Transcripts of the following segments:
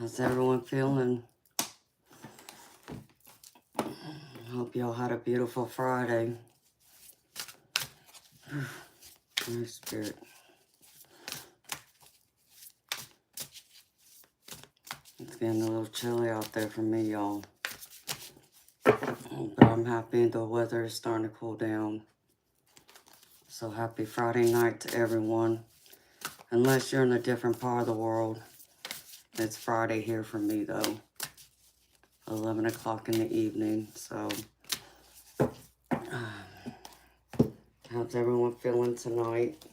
How's everyone feeling? Hope y'all had a beautiful Friday. My spirit. It's getting a little chilly out there for me, y'all. But I'm happy the weather is starting to cool down. So happy Friday night to everyone. Unless you're in a different part of the world. It's Friday here for me, though. 11 o'clock in the evening, so... how's everyone feeling tonight?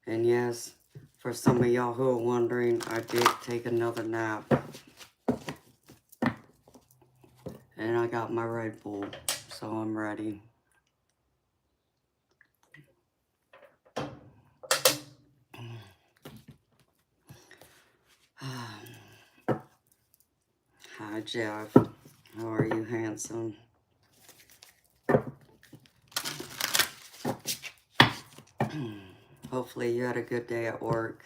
And yes, for some of y'all who are wondering, I did take another nap. And I got my Red Bull, so I'm ready. Hi, Jeff. How are you, handsome? Hopefully you had a good day at work.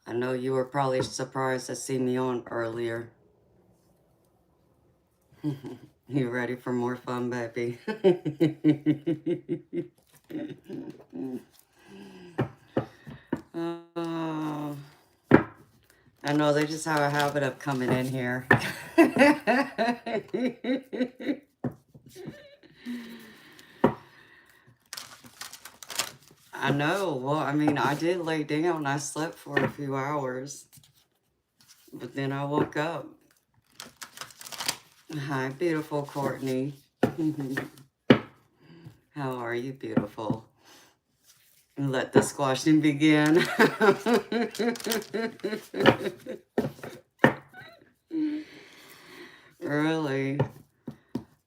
I know you were probably surprised to see me on earlier. You ready for more fun, baby? I know they just have a habit of coming in here. I know. Well, I mean, I did lay down. I slept for a few hours. But then I woke up. Hi, beautiful Courtney. How are you, beautiful? Let the squashing begin. Really?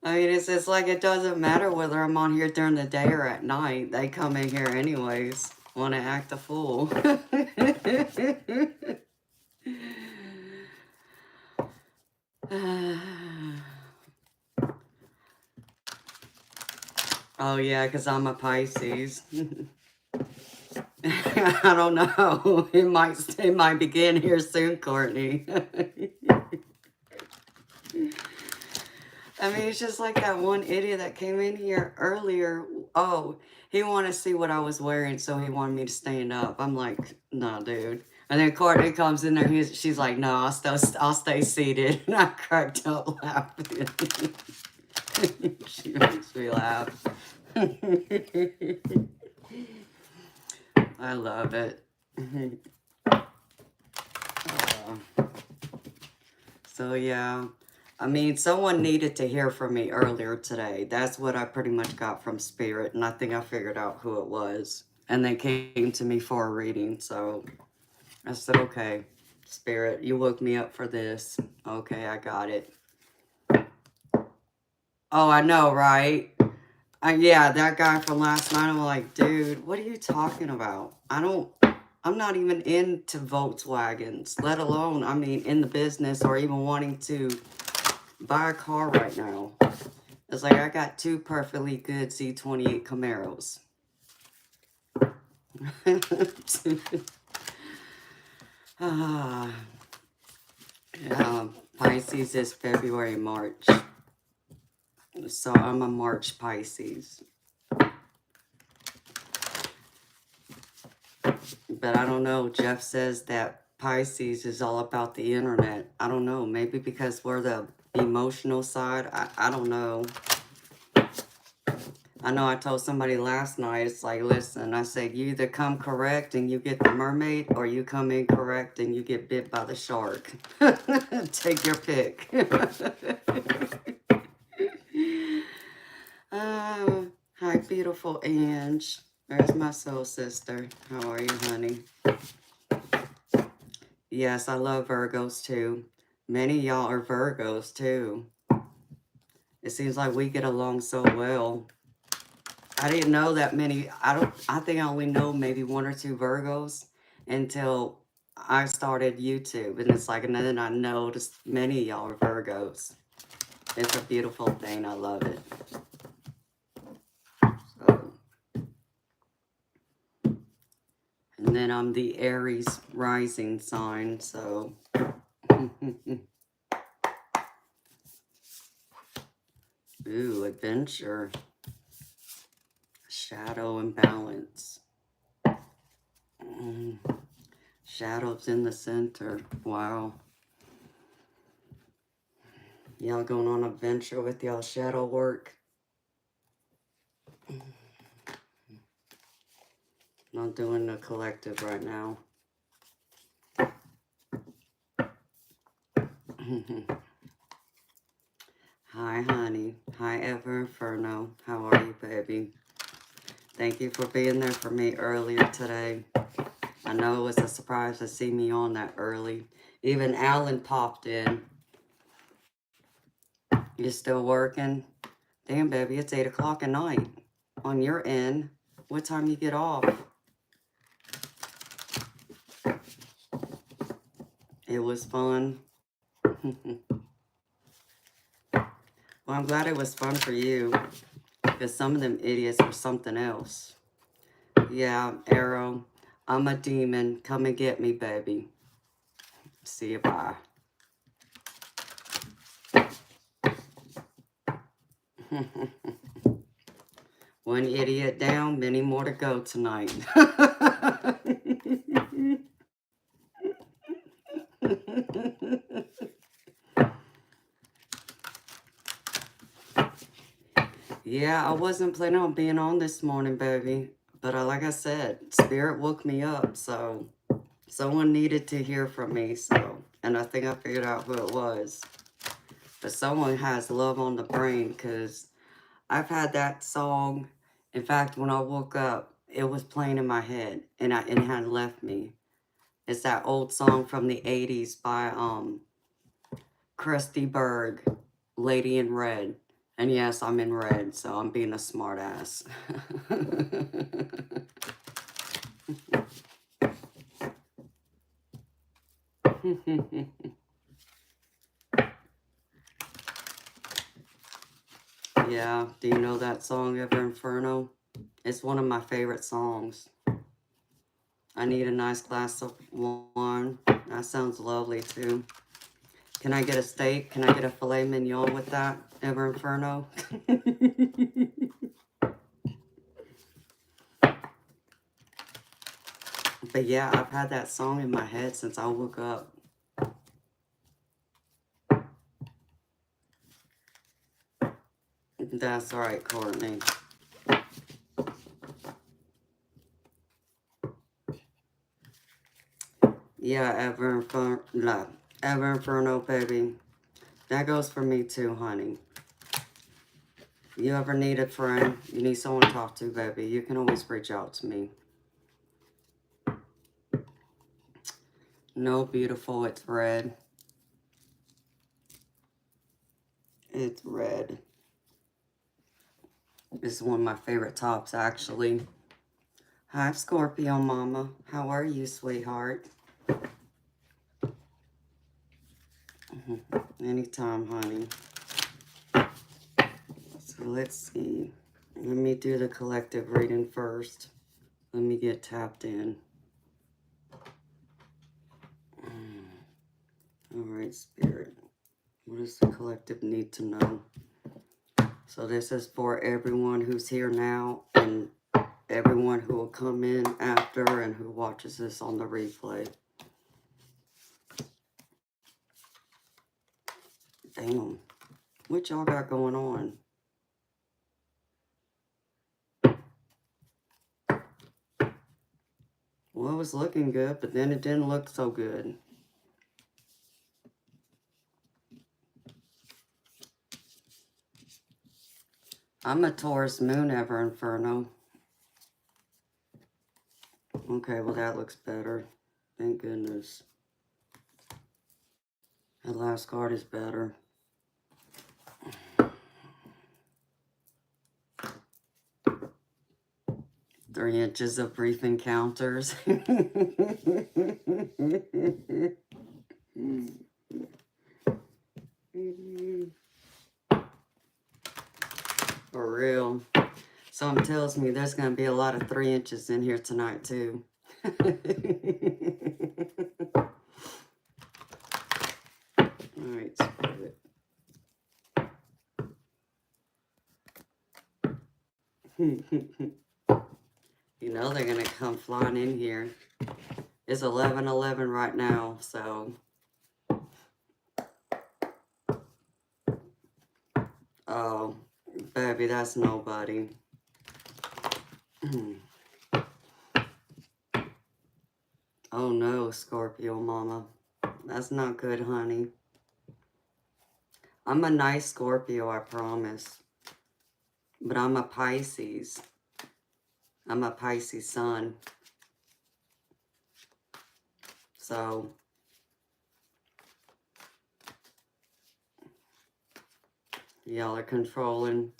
I mean, it's like it doesn't matter whether I'm on here during the day or at night. They come in here anyways. Want to act a fool. Oh, yeah, because I'm a Pisces. I don't know. It might begin here soon, Courtney. I mean, it's just like that one idiot that came in here earlier. Oh, he wanted to see what I was wearing, so he wanted me to stand up. I'm like, no, dude. And then Courtney comes in there. She's like, no, I'll stay seated. And I cracked up laughing. She makes me laugh. I love it. So, yeah. I mean, someone needed to hear from me earlier today. That's what I pretty much got from Spirit, and I think I figured out who it was. And they came to me for a reading, so I said, okay, Spirit, you woke me up for this. Okay, I got it. Oh, I know, right? Yeah, that guy from last night, I'm like, dude, what are you talking about? I'm not even into Volkswagens, let alone, I mean, in the business or even wanting to buy a car right now. It's like I got two perfectly good Z28 Camaros. Yeah, Pisces is February, March. So I'm a March Pisces. But I don't know. Jeff says that Pisces is all about the internet. I don't know. Maybe because we're the emotional side. I don't know. I know I told somebody last night, it's like, listen, I said, you either come correct and you get the mermaid, or you come incorrect and you get bit by the shark. Take your pick. Hi, beautiful Ange. There's my soul sister. How are you, honey? Yes, I love Virgos, too. Many of y'all are Virgos, too. It seems like we get along so well. I didn't know that many. I think I only know maybe one or two Virgos until I started YouTube. And it's like, and then I noticed many of y'all are Virgos. It's a beautiful thing. I love it. So, And then I'm the Aries rising sign, so. Ooh, adventure. Shadow and balance. Shadows in the center. Wow. Y'all going on an adventure with y'all shadow work. Not doing the collective right now. Hi, honey. Hi, Ever Inferno. How are you, baby? Thank you for being there for me earlier today. I know it was a surprise to see me on that early. Even Alan popped in. You still working? Damn, baby, it's 8 o'clock at night. On your end, what time you get off? It was fun. Well, I'm glad it was fun for you. Because some of them idiots were something else. Yeah, Arrow, I'm a demon. Come and get me, baby. See you, bye. One idiot down, many more to go tonight. Yeah, I wasn't planning on being on this morning, baby. But like I said, Spirit woke me up, so someone needed to hear from me, so. And I think I figured out who it was. But someone has love on the brain, because I've had that song. In fact, when I woke up, it was playing in my head, and it hadn't left me. It's that old song from the 80s by Krusty Berg, Lady in Red. And yes, I'm in red, so I'm being a smart ass. Yeah, do you know that song, Ever Inferno? It's one of my favorite songs. I need a nice glass of wine. That sounds lovely, too. Can I get a steak? Can I get a filet mignon with that, Ever Inferno? But yeah, I've had that song in my head since I woke up. That's right, Courtney. Yeah, Ever Inferno, baby. That goes for me too, honey. You ever need a friend, you need someone to talk to, baby, you can always reach out to me. No, beautiful, it's red. It's red. This is one of my favorite tops, actually. Hi, Scorpio Mama. How are you, sweetheart? Anytime, honey. So let's see. Let me do the collective reading first. Let me get tapped in. All right, Spirit. What does the collective need to know? So this is for everyone who's here now and everyone who will come in after and who watches this on the replay. Damn. What y'all got going on? Well, it was looking good, but then it didn't look so good. I'm a Taurus moon, Ever Inferno. Okay, well that looks better. Thank goodness. That last card is better. Three inches of brief encounters. For real. Something tells me there's going to be a lot of 3 inches in here tonight, too. Alright, Spirit. You know they're going to come flying in here. It's 11:11 right now, so... Oh, baby, that's nobody. Oh no, Scorpio mama. That's not good, honey. I'm a nice Scorpio, I promise. But I'm a Pisces. I'm a Pisces sun. So, y'all are controlling.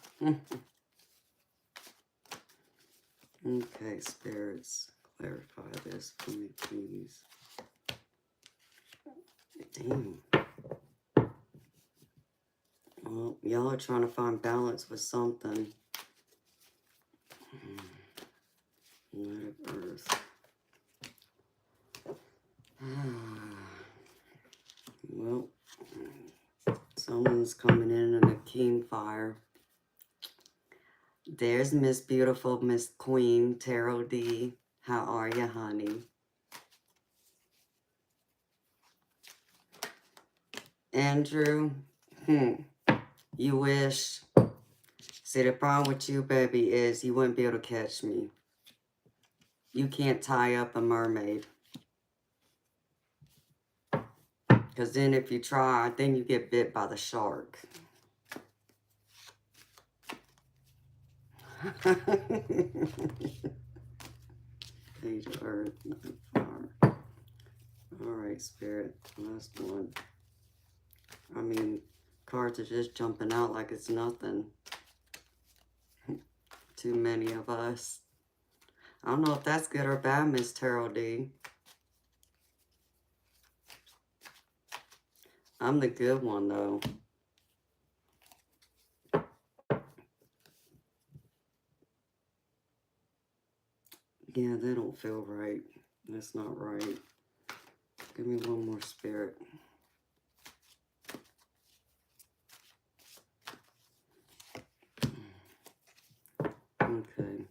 Okay, spirits, clarify this for me, please. Damn. Well, y'all are trying to find balance with something. Light of Earth. Well, someone's coming in a keen fire. There's Miss Beautiful, Miss Queen, Tarot D. How are you, honey? Andrew, you wish. See, the problem with you, baby, is you wouldn't be able to catch me. You can't tie up a mermaid. Because then if you try, then you get bit by the shark. Page of Earth, fire. Alright, Spirit, last one. I mean, cards are just jumping out like it's nothing. Too many of us. I don't know if that's good or bad, Miss Tarot D. I'm the good one, though. Yeah, they don't feel right. That's not right. Give me one more, Spirit. Okay.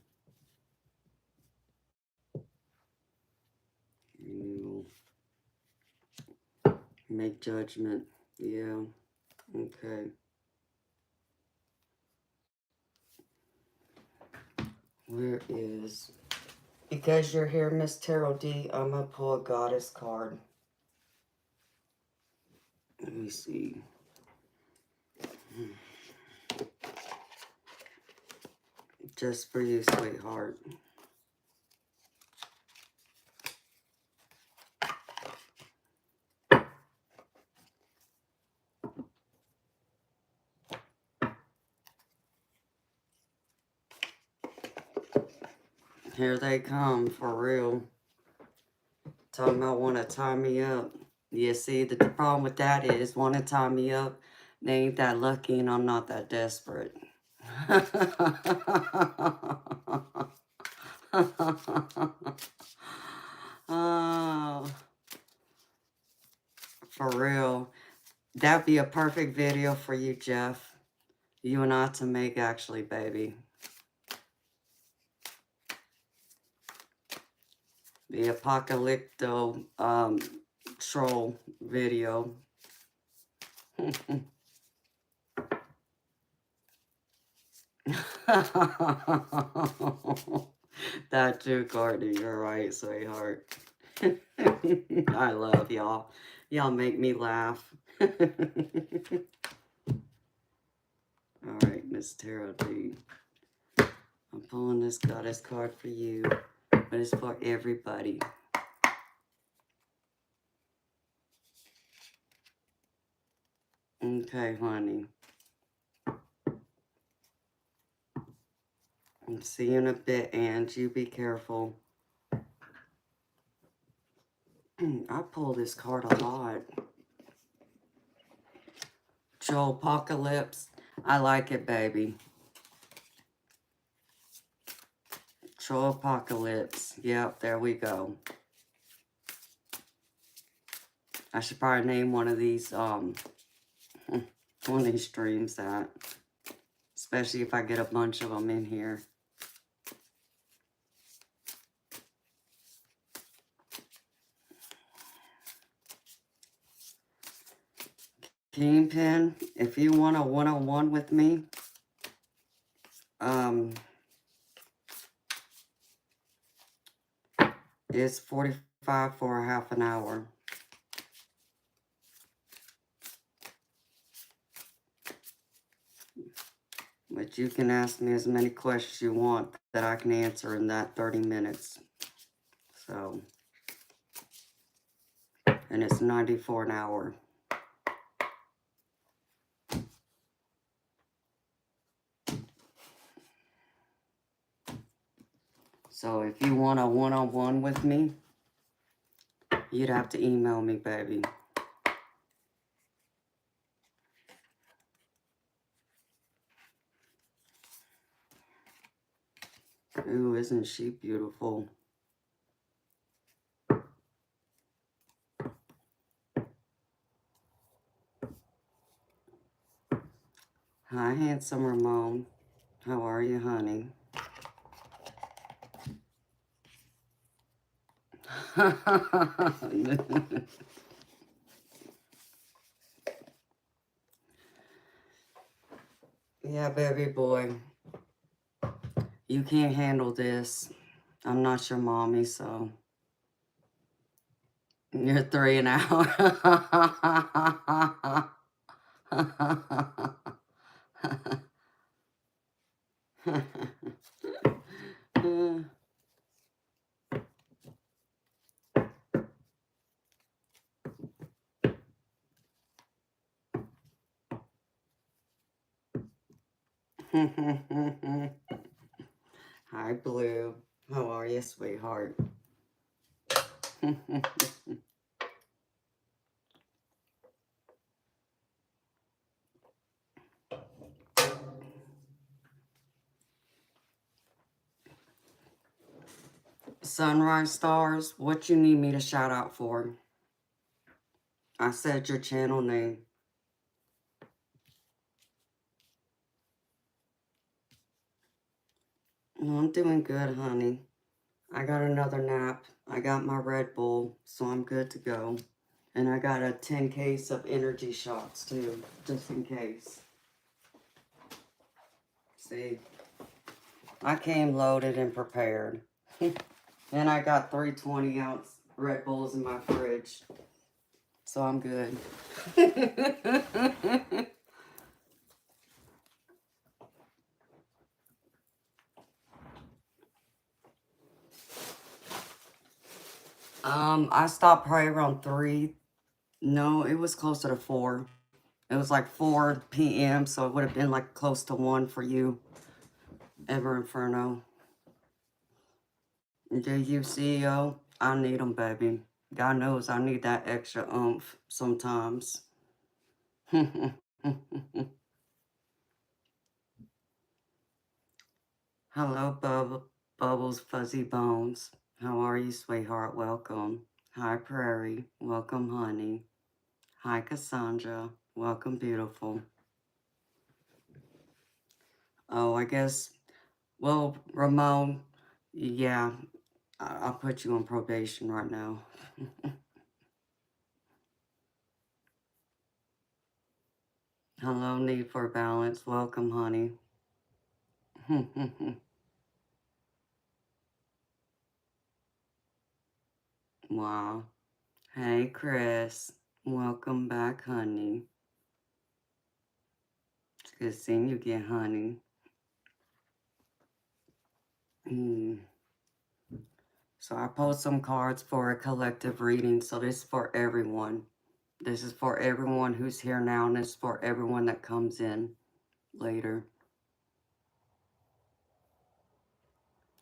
Renewal. Make judgment. Yeah. Okay. Where is... Because you're here, Miss Tarot D, I'm going to pull a Goddess card. Let me see. Just for you, sweetheart. Here they come, for real. Talking about want to tie me up. You see, the problem with that is, want to tie me up, they ain't that lucky and I'm not that desperate. Oh, for real. That'd be a perfect video for you, Jeff. You and I to make, actually, baby. The apocalypto troll video. That too, Courtney. You're right, sweetheart. I love y'all. Y'all make me laugh. Alright, Miss Tarot D. I'm pulling this Goddess card for you, but it's for everybody. Okay, honey. I'll see you in a bit, and you be careful. I pull this card a lot. Joe Apocalypse. I like it, baby. Troll Apocalypse. Yep, there we go. I should probably name one of these streams that. Especially if I get a bunch of them in here. Kingpin, if you want a one-on-one with me, it's $45 for a half an hour. But you can ask me as many questions you want that I can answer in that 30 minutes. So, and it's $94 an hour. So if you want a one-on-one with me, you'd have to email me, baby. Ooh, isn't she beautiful? Hi, handsome Ramon. How are you, honey? Yeah, baby boy. You can't handle this. I'm not your mommy, so... You're 3 an hour. Hi, Blue. How are you, sweetheart? Sunrise Stars, what you need me to shout out for? I said your channel name. Well, I'm doing good, honey. I got another nap. I got my Red Bull, so I'm good to go. And I got a 10 case of energy shots, too, just in case. See, I came loaded and prepared. And I got 3 20-ounce Red Bulls in my fridge. So I'm good. I stopped probably around 3. No, it was closer to 4. It was like 4 p.m., so it would have been like close to 1 for you, Ever Inferno. Do you, CEO? I need them, baby. God knows I need that extra oomph sometimes. Hello, Bubbles Fuzzy Bones. How are you, sweetheart? Welcome. Hi, Prairie. Welcome, honey. Hi, Cassandra. Welcome, beautiful. Oh, I guess, well, Ramon, yeah, I'll put you on probation right now. Hello, Need for Balance. Welcome, honey. Wow. Hey, Chris. Welcome back, honey. It's good seeing you again, honey. So I pulled some cards for a collective reading. So this is for everyone. This is for everyone who's here now, and it's for everyone that comes in later.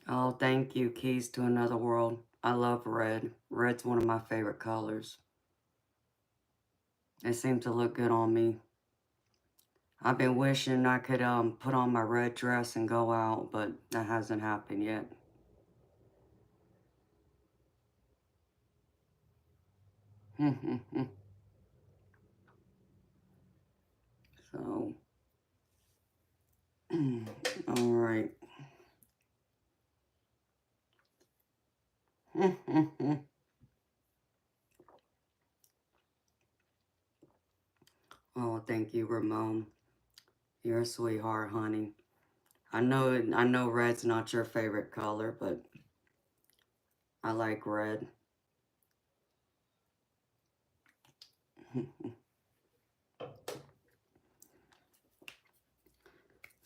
Oh, thank you, Keys to Another World. I love red. Red's one of my favorite colors. It seems to look good on me. I've been wishing I could put on my red dress and go out, but that hasn't happened yet. So, all right. Oh, thank you, Ramon. You're a sweetheart, honey. I know red's not your favorite color, but I like red.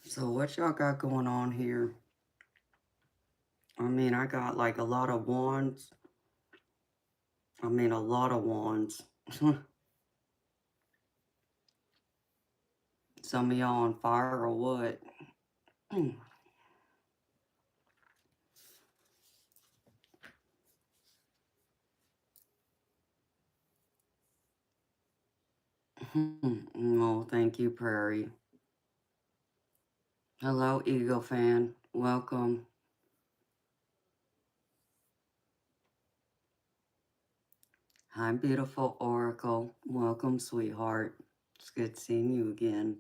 So what y'all got going on here? I mean, I got like a lot of wands. I mean, a lot of wands. Some of y'all on fire or what? Oh, thank you, Prairie. Hello, Eagle fan. Welcome. Hi, beautiful Oracle. Welcome, sweetheart. It's good seeing you again.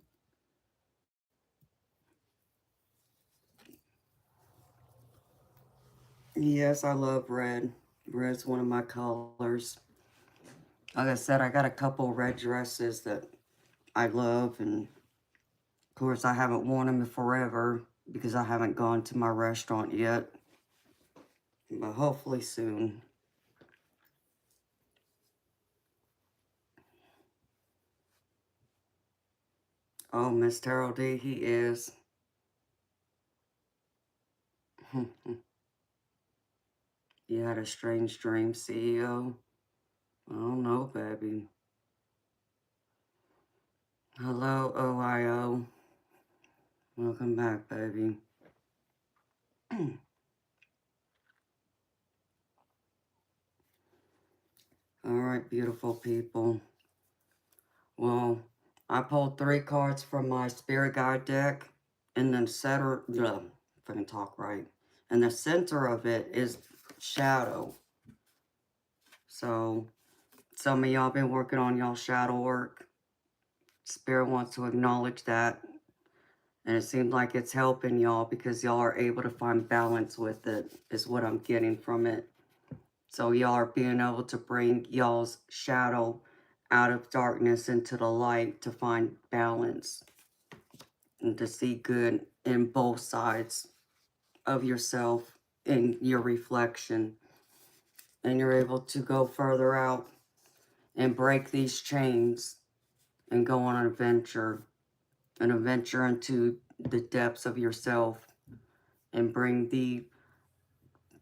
Yes, I love red. Red's one of my colors. Like I said, I got a couple red dresses that I love, and of course, I haven't worn them in forever because I haven't gone to my restaurant yet, but hopefully soon. Oh, Miss Terrell D, he is. You had a strange dream, CEO? I don't know, baby. Hello, OIO. Welcome back, baby. All right, beautiful people. Well, I pulled 3 cards from my Spirit Guide deck, and then center, if I can talk right, and the center of it is shadow. So, some of y'all been working on y'all shadow work. Spirit wants to acknowledge that, and it seems like it's helping y'all because y'all are able to find balance with it, is what I'm getting from it. So y'all are being able to bring y'all's shadow out of darkness into the light to find balance and to see good in both sides of yourself in your reflection. And you're able to go further out and break these chains and go on an adventure into the depths of yourself and bring the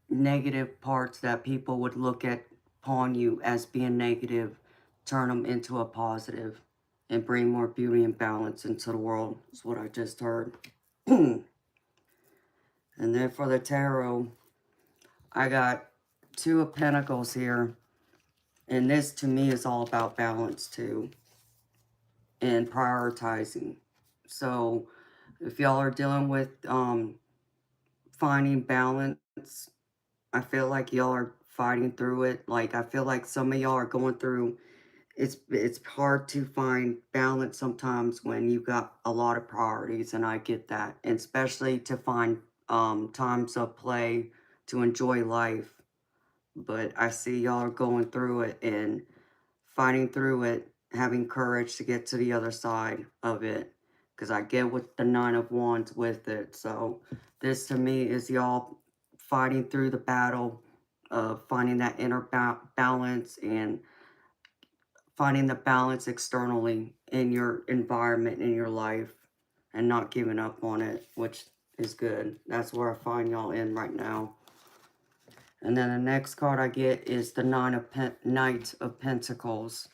negative parts that people would look at upon you as being negative, turn them into a positive and bring more beauty and balance into the world, is what I just heard. And then for the tarot, I got 2 of Pentacles here. And this to me is all about balance too and prioritizing. So if y'all are dealing with finding balance, I feel like y'all are fighting through it. Like I feel like some of y'all are going through, it's hard to find balance sometimes when you've got a lot of priorities, and I get that. And especially to find times of play to enjoy life. But I see y'all are going through it and fighting through it, having courage to get to the other side of it. Because I get with the 9 of Wands with it. So this to me is y'all fighting through the battle of finding that inner balance and finding the balance externally in your environment, in your life, and not giving up on it, which is good. That's where I find y'all in right now. And then the next card I get is the Knight of Pentacles.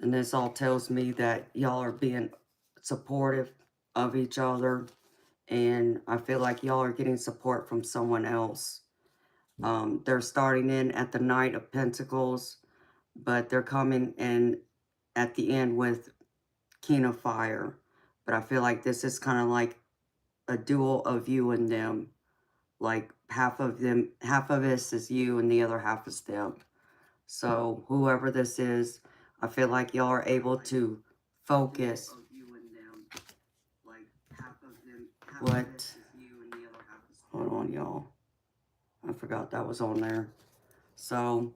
And this all tells me that y'all are being supportive of each other. And I feel like y'all are getting support from someone else. They're starting in at the Knight of Pentacles, but they're coming in at the end with King of Fire. But I feel like this is kind of like a duel of you and them. Like half of this is you and the other half is them. So whoever this is, I feel like y'all are able to focus. What? Hold on, y'all. I forgot that was on there. So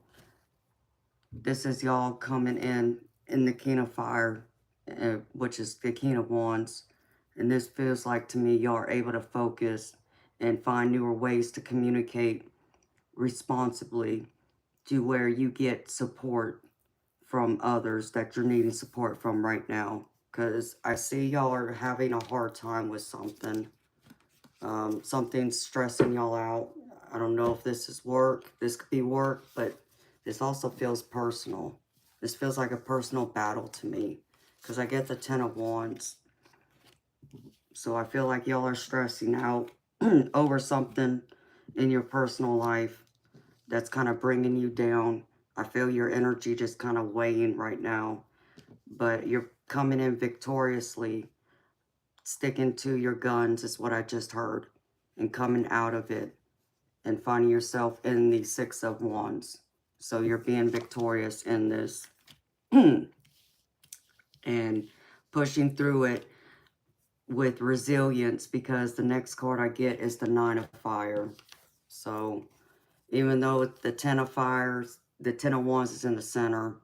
this is y'all coming in the King of Fire, which is the King of Wands. And this feels like to me y'all are able to focus and find newer ways to communicate responsibly to where you get support from others that you're needing support from right now. Because I see y'all are having a hard time with something. Something's stressing y'all out. I don't know if this is work. This could be work, but this also feels personal. This feels like a personal battle to me. Because I get the Ten of Wands. So I feel like y'all are stressing out over something in your personal life that's kind of bringing you down. I feel your energy just kind of weighing right now. But you're coming in victoriously. Sticking to your guns is what I just heard. And coming out of it. And finding yourself in the Six of Wands. So you're being victorious in this. And pushing through it with resilience, because the next card I get is the Nine of Fire. So even though the Ten of Fires, the Ten of Wands is in the center,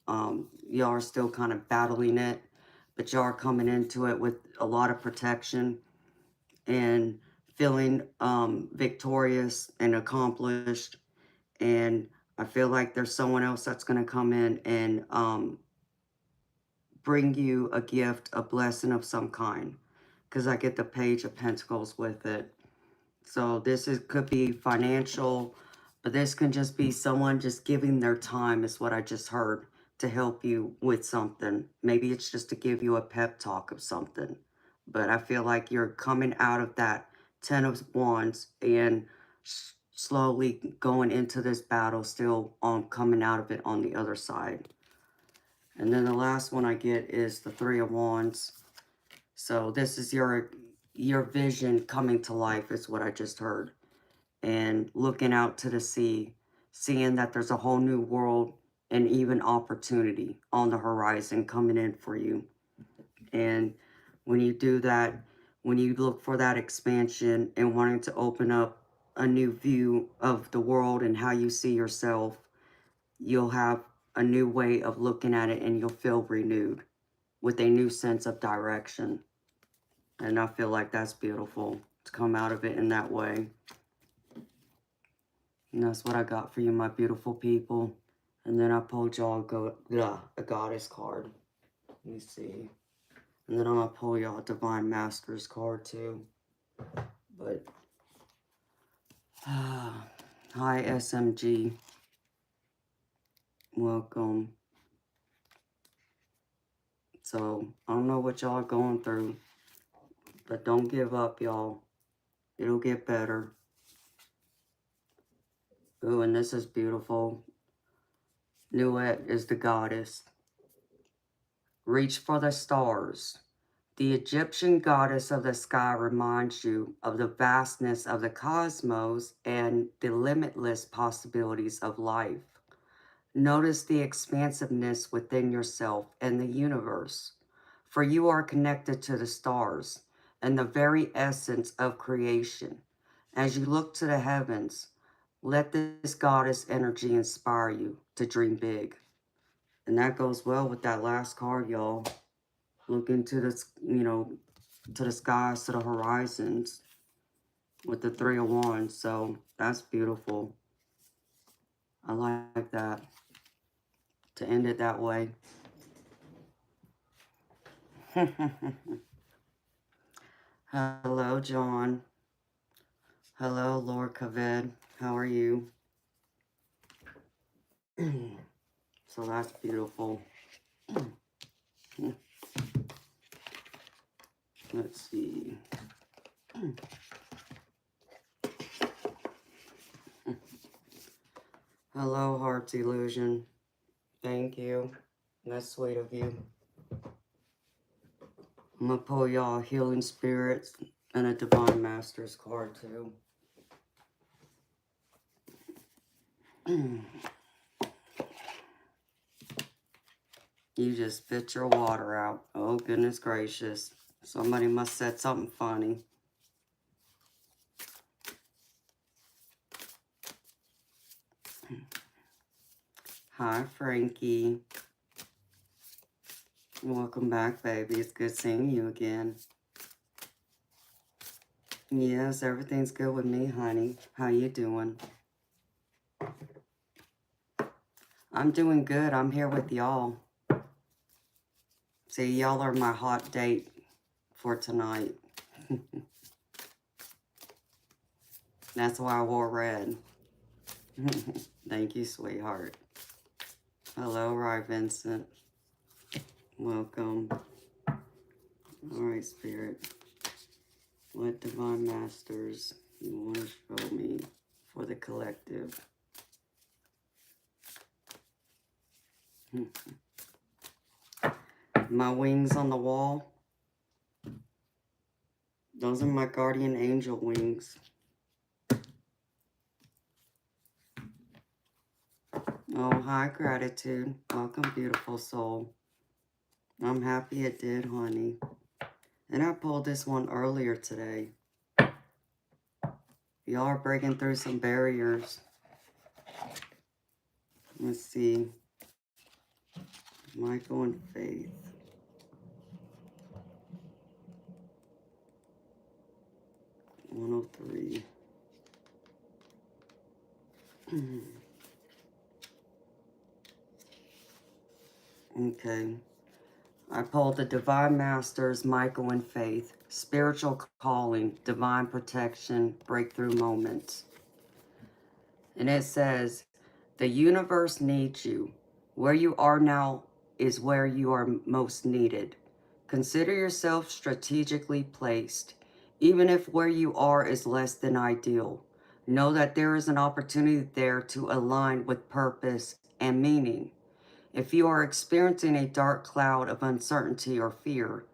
y'all are still kind of battling it, but y'all are coming into it with a lot of protection and feeling victorious and accomplished. And I feel like there's someone else that's going to come in and bring you a gift, a blessing of some kind. Because I get the Page of Pentacles with it. So this could be financial, but this can just be someone just giving their time is what I just heard to help you with something. Maybe it's just to give you a pep talk of something. But I feel like you're coming out of that Ten of Wands and slowly going into this battle, still on coming out of it on the other side. And then the last one I get is the Three of Wands. So this is your vision coming to life is what I just heard. And looking out to the sea, seeing that there's a whole new world and even opportunity on the horizon coming in for you. And when you do that, when you look for that expansion and wanting to open up a new view of the world and how you see yourself, you'll have a new way of looking at it and you'll feel renewed with a new sense of direction. And I feel like that's beautiful to come out of it in that way. And that's what I got for you, my beautiful people. And then I pulled y'all a goddess card. Let me see. And then I'm going to pull y'all a Divine Masters card too. But, hi SMG. Welcome. So, I don't know what y'all are going through. But don't give up, y'all. It'll get better. Ooh, and this is beautiful. Nuet is the goddess. Reach for the stars. The Egyptian goddess of the sky reminds you of the vastness of the cosmos and the limitless possibilities of life. Notice the expansiveness within yourself and the universe, for you are connected to the stars and the very essence of creation. As you look to the heavens, let this goddess energy inspire you to dream big. And that goes well with that last card, y'all. Look into the, to the skies, to the horizons with the Three of Wands. So that's beautiful. I like that. To end it that way. Hello, John. Hello, Lord Kaved. How are you? So that's beautiful. Let's see. Hello, Heart's Illusion. Thank you. That's sweet of you. I'm going to pull y'all Healing Spirits and a Divine Masters card, too. You just spit your water out. Oh, goodness gracious. Somebody must have said something funny. Hi, Frankie. Welcome back, baby. It's good seeing you again. Yes, everything's good with me, honey. How you doing? I'm doing good. I'm here with y'all. See, y'all are my hot date for tonight. That's why I wore red. Thank you, sweetheart. Hello, Rye Vincent. Welcome. All right, Spirit. What Divine Masters you want to show me for the collective? My wings on the wall. Those are my guardian angel wings. Oh, hi, gratitude. Welcome, beautiful soul. I'm happy it did, honey. And I pulled this one earlier today. Y'all are breaking through some barriers. Let's see. Michael and Faith. $103. Okay. I pulled the Divine Masters, Michael and Faith, Spiritual Calling, Divine Protection, Breakthrough Moments. And it says, the universe needs you. Where you are now is where you are most needed. Consider yourself strategically placed. Even if where you are is less than ideal, know that there is an opportunity there to align with purpose and meaning. If you are experiencing a dark cloud of uncertainty or fear,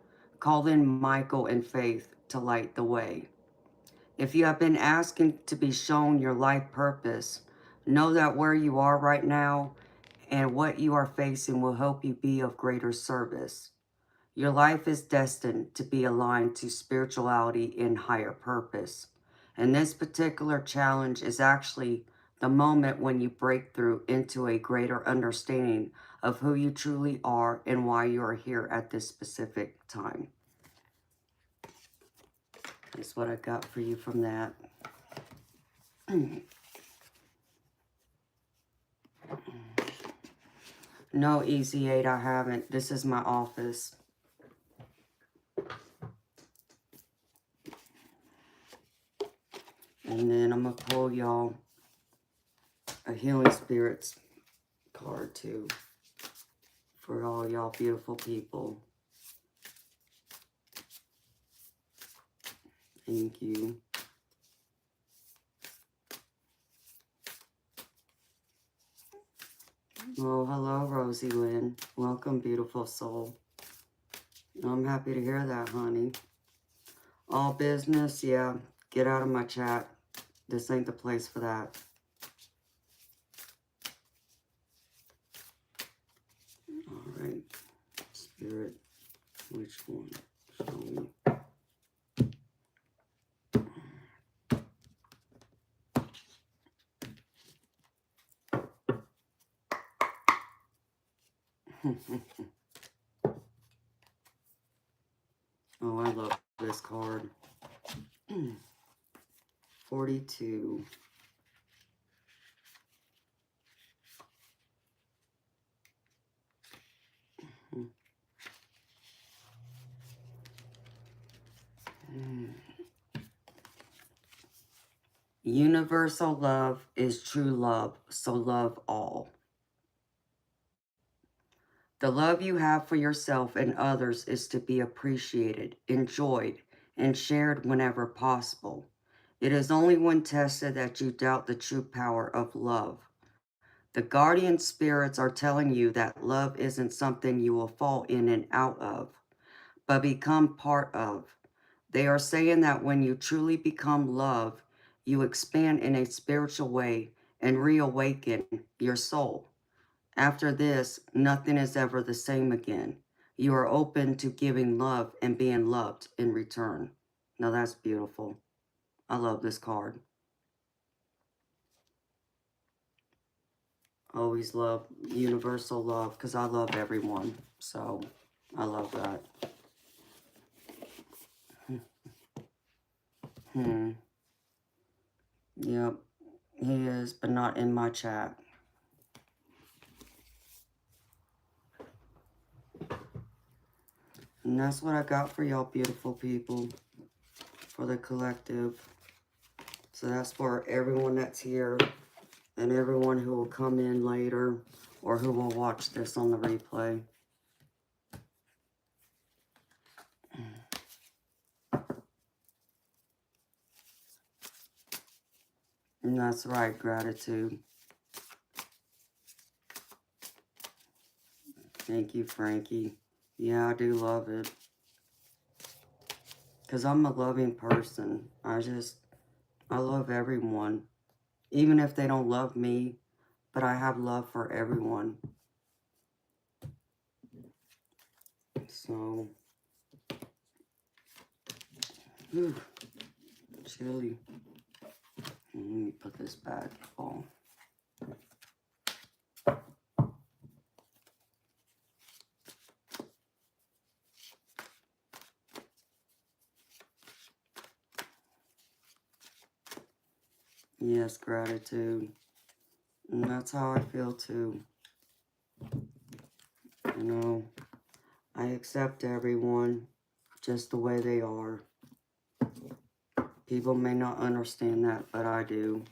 call in Michael and Faith to light the way. If you have been asking to be shown your life purpose, know that where you are right now and what you are facing will help you be of greater service. Your life is destined to be aligned to spirituality and higher purpose. And this particular challenge is actually the moment when you break through into a greater understanding of who you truly are and why you are here at this specific time. That's what I got for you from that. No, Easy 8, I haven't. This is my office. And then I'm going to pull y'all a Healing Spirits card too. For all y'all beautiful people. Thank you. Oh, hello, Rosie Lynn. Welcome, beautiful soul. I'm happy to hear that, honey. All business, yeah. Get out of my chat. This ain't the place for that. All right. Spirit, which one? Show me. Oh, I love this card. 42. Universal love is true love, so love all. The love you have for yourself and others is to be appreciated, enjoyed, and shared whenever possible. It is only when tested that you doubt the true power of love. The guardian spirits are telling you that love isn't something you will fall in and out of, but become part of. They are saying that when you truly become love, you expand in a spiritual way and reawaken your soul. After this, nothing is ever the same again. You are open to giving love and being loved in return. Now that's beautiful. I love this card. Always love universal love because I love everyone. So I love that. Yep, he is, but not in my chat. And that's what I got for y'all beautiful people, for the collective. So that's for everyone that's here and everyone who will come in later or who will watch this on the replay. And that's right, gratitude. Thank you, Frankie. Yeah, I do love it. Because I'm a loving person. I love everyone. Even if they don't love me, but I have love for everyone. So, whew, chilly. Let me put this back on. Yes, gratitude. And that's how I feel too. You know, I accept everyone just the way they are. People may not understand that, but I do.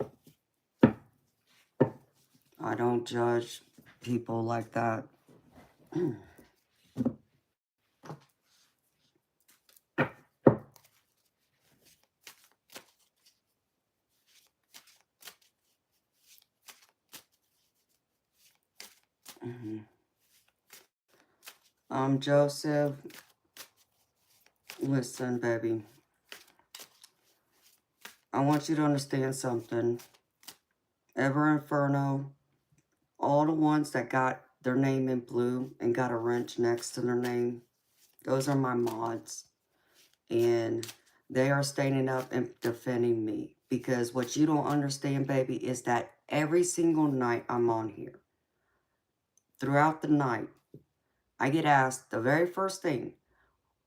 I don't judge people like that. Joseph, listen, baby. I want you to understand something. Ever Inferno, all the ones that got their name in blue and got a wrench next to their name, those are my mods. And they are standing up and defending me. Because what you don't understand, baby, is that every single night I'm on here, throughout the night, I get asked the very first thing,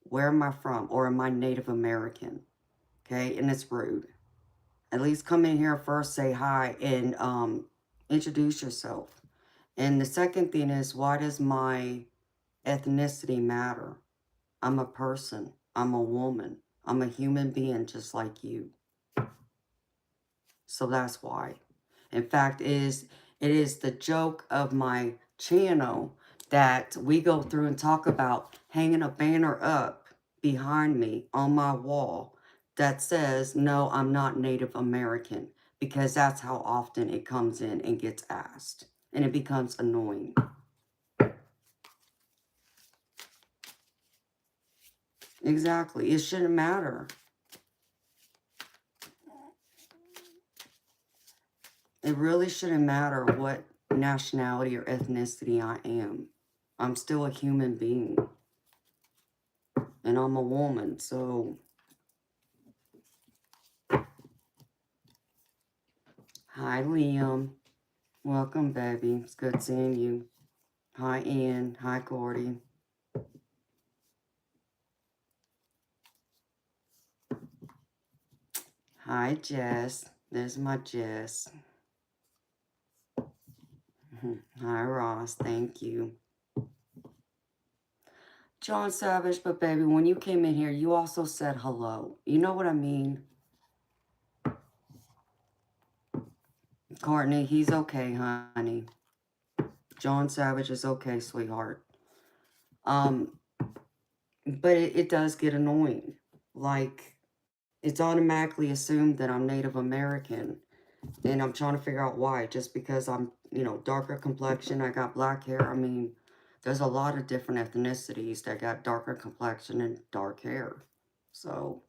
where am I from? Or am I Native American? Okay, and it's rude. At least come in here first, say hi, and introduce yourself. And the second thing is, why does my ethnicity matter? I'm a person. I'm a woman. I'm a human being just like you. So that's why. In fact, it is the joke of my channel that we go through and talk about hanging a banner up behind me on my wall that says, no, I'm not Native American, because that's how often it comes in and gets asked. And it becomes annoying. Exactly. It shouldn't matter. It really shouldn't matter what nationality or ethnicity I am. I'm still a human being. And I'm a woman, so... Hi, Liam. Welcome, baby. It's good seeing you. Hi, Ian. Hi, Gordy. Hi, Jess. There's my Jess. Hi, Ross. Thank you. John Savage, but baby, when you came in here, you also said hello. You know what I mean? Courtney, he's okay, honey. John Savage is okay, sweetheart. But it does get annoying. Like, it's automatically assumed that I'm Native American. And I'm trying to figure out why. Just because I'm, you know, darker complexion, I got black hair. I mean, there's a lot of different ethnicities that got darker complexion and dark hair. So,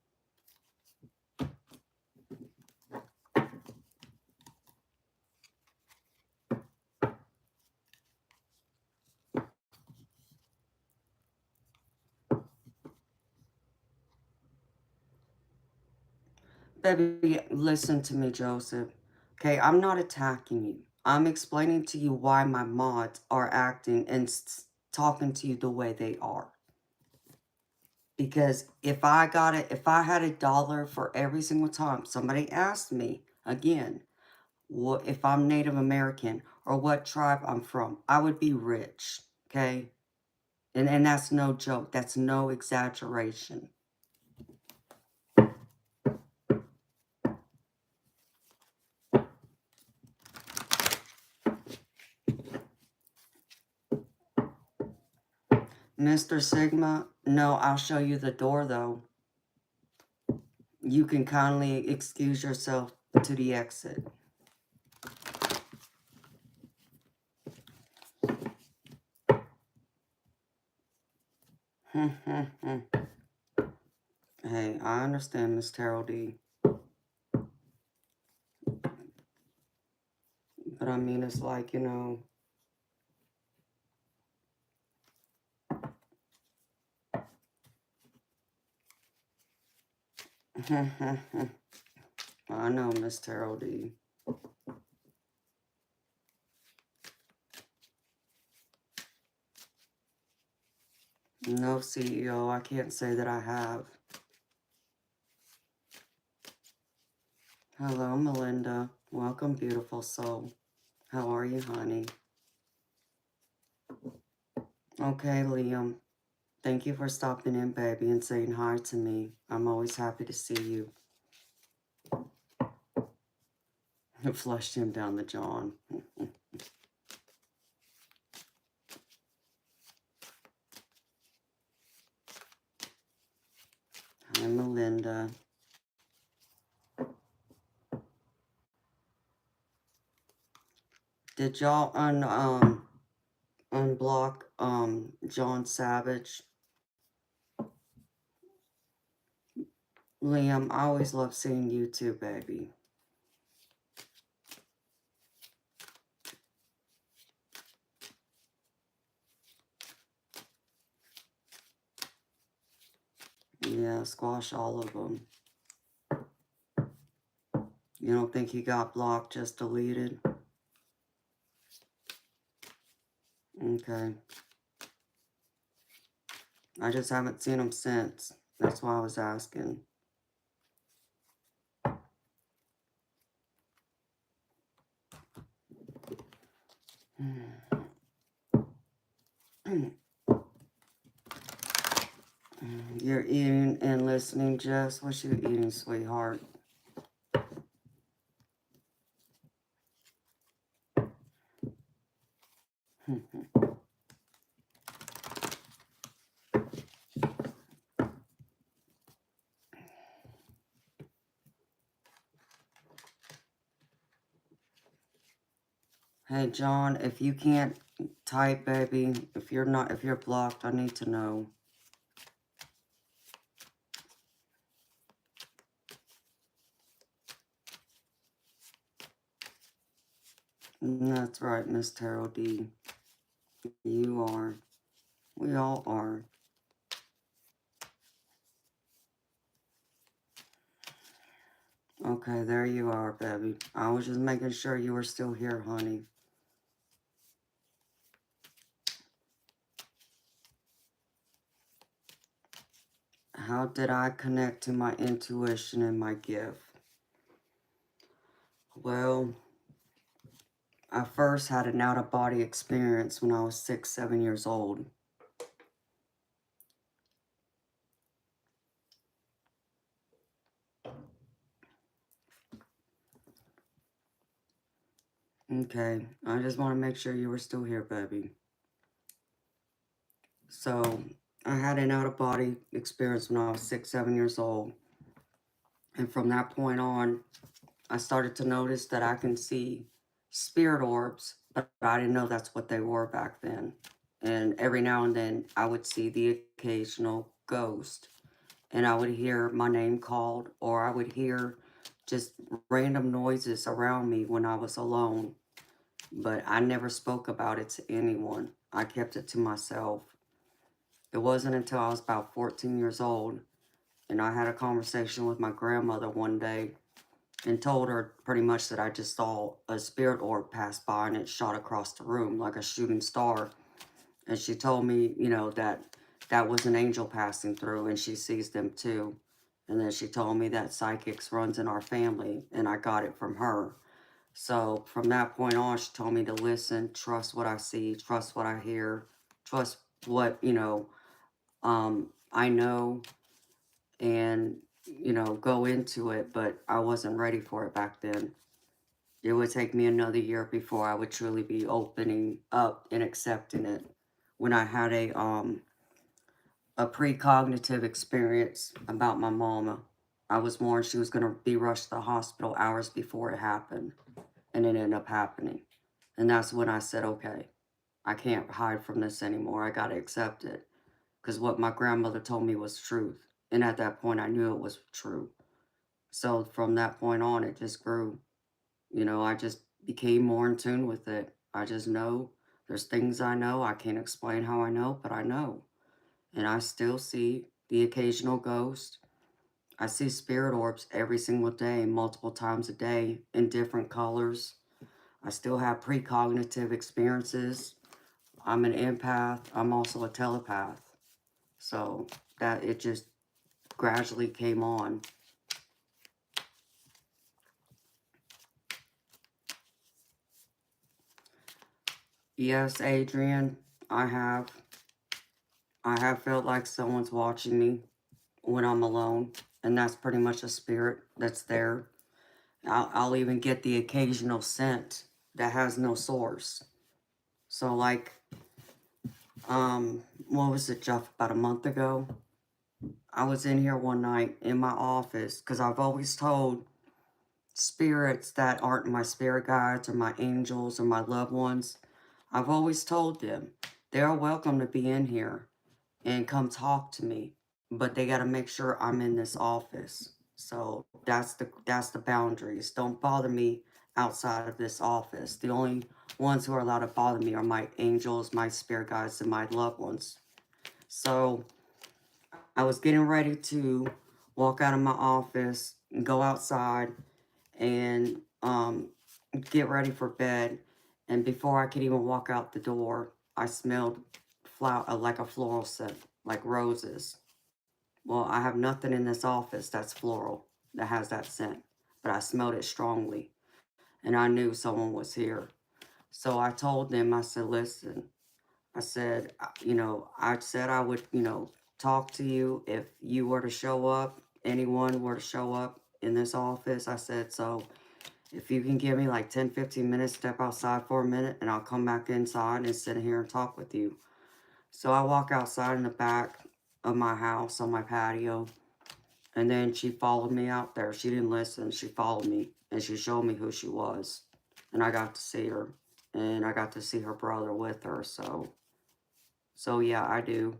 Baby, listen to me, Joseph. Okay, I'm not attacking you. I'm explaining to you why my mods are acting and talking to you the way they are. Because if I had $1 for every single time somebody asked me again, what if I'm Native American or what tribe I'm from, I would be rich. Okay, and that's no joke. That's no exaggeration. Mr. Sigma, no, I'll show you the door though. You can kindly excuse yourself to the exit. Hey, I understand, Miss Terrell D. But I mean, it's like, you know. I know, Miss Terrell D. No, CEO, I can't say that I have. Hello, Melinda. Welcome, beautiful soul. How are you, honey? Okay, Liam. Thank you for stopping in, baby, and saying hi to me. I'm always happy to see you. Flushed him down the John. Hi, Melinda. Did y'all unblock John Savage? Liam, I always love seeing you too, baby. Yeah, squash all of them. You don't think he got blocked, just deleted? Okay. I just haven't seen him since. That's why I was asking. You're eating and listening, Jess. What's you eating, sweetheart? Hey, John, if you can't type, baby, if you're blocked, I need to know. That's right, Miss Terrell D. You are. We all are. Okay, there you are, baby. I was just making sure you were still here, honey. How did I connect to my intuition and my gift? Well, I first had an out-of-body experience when I was 6, 7 years old. Okay, I just want to make sure you were still here, baby. So, I had an out-of-body experience when I was 6, 7 years old. And from that point on, I started to notice that I can see spirit orbs, but I didn't know that's what they were back then. And every now and then, I would see the occasional ghost. And I would hear my name called, or I would hear just random noises around me when I was alone. But I never spoke about it to anyone. I kept it to myself. It wasn't until I was about 14 years old And I had a conversation with my grandmother one day and told her pretty much that I just saw a spirit orb pass by and it shot across the room like a shooting star. And she told me, you know, that that was an angel passing through and she sees them too. And then she told me that psychics runs in our family and I got it from her. So from that point on, she told me to listen, trust what I see, trust what I hear, trust what, you know, I know, and, you know, go into it. But I wasn't ready for it back then. It would take me another year before I would truly be opening up and accepting it. When I had a precognitive experience about my mama, I was warned she was going to be rushed to the hospital hours before it happened, and it ended up happening. And that's when I said, okay, I can't hide from this anymore. I got to accept it. Because what my grandmother told me was truth. And at that point, I knew it was true. So from that point on, it just grew. You know, I just became more in tune with it. I just know there's things I know. I can't explain how I know, but I know. And I still see the occasional ghost. I see spirit orbs every single day, multiple times a day, in different colors. I still have precognitive experiences. I'm an empath. I'm also a telepath. So that it just gradually came on. Yes, Adrian, I have. I have felt like someone's watching me when I'm alone, and that's pretty much a spirit that's there. I'll even get the occasional scent that has no source. So like, what was it, Jeff? About a month ago, I was in here one night in my office because I've always told spirits that aren't my spirit guides or my angels or my loved ones. I've always told them they're welcome to be in here and come talk to me, but they got to make sure I'm in this office. So that's the boundaries. Don't bother me outside of this office. The only ones who are allowed to bother me are my angels, my spirit guides, and my loved ones. So I was getting ready to walk out of my office and go outside and get ready for bed. And before I could even walk out the door, I smelled like a floral scent, like roses. Well, I have nothing in this office that's floral, that has that scent, but I smelled it strongly, and I knew someone was here. So I told them, I said, listen, I said, you know, I said I would, you know, talk to you if you were to show up, anyone were to show up in this office. I said, so if you can give me like 10, 15 minutes, step outside for a minute, and I'll come back inside and sit here and talk with you. So I walk outside in the back of my house on my patio, and then she followed me out there. She didn't listen. She followed me, and she showed me who she was. And I got to see her, and I got to see her brother with her. So yeah, I do.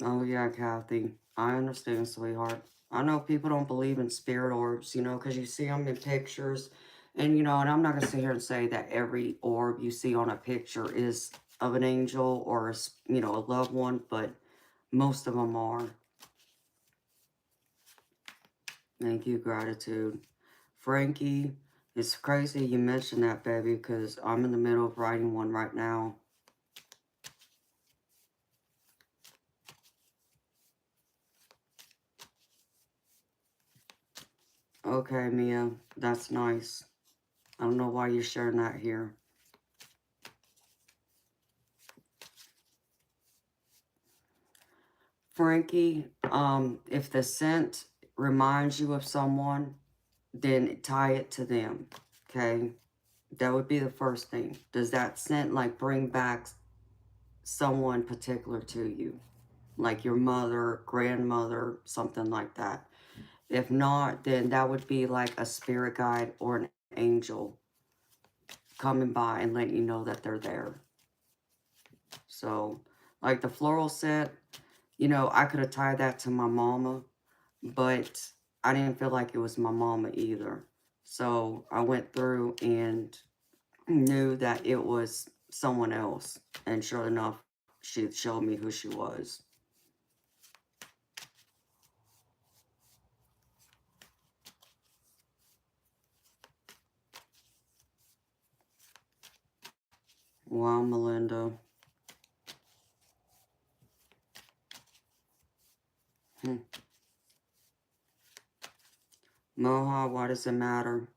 Oh yeah, Kathy. I understand, sweetheart. I know people don't believe in spirit orbs, you know, because you see them in pictures. And, you know, and I'm not going to sit here and say that every orb you see on a picture is of an angel or, you know, a loved one, but most of them are. Thank you, gratitude. Frankie, it's crazy you mentioned that, baby, because I'm in the middle of writing one right now. Okay, Mia, that's nice. I don't know why you're sharing that here. Frankie, if the scent reminds you of someone, then tie it to them, okay? That would be the first thing. Does that scent, like, bring back someone particular to you? Like your mother, grandmother, something like that. If not, then that would be like a spirit guide or an angel coming by and letting you know that they're there. So, like the floral scent, you know, I could have tied that to my mama, but I didn't feel like it was my mama either. So I went through and knew that it was someone else. And sure enough, she showed me who she was. Wow, Melinda. Moha, why does it matter?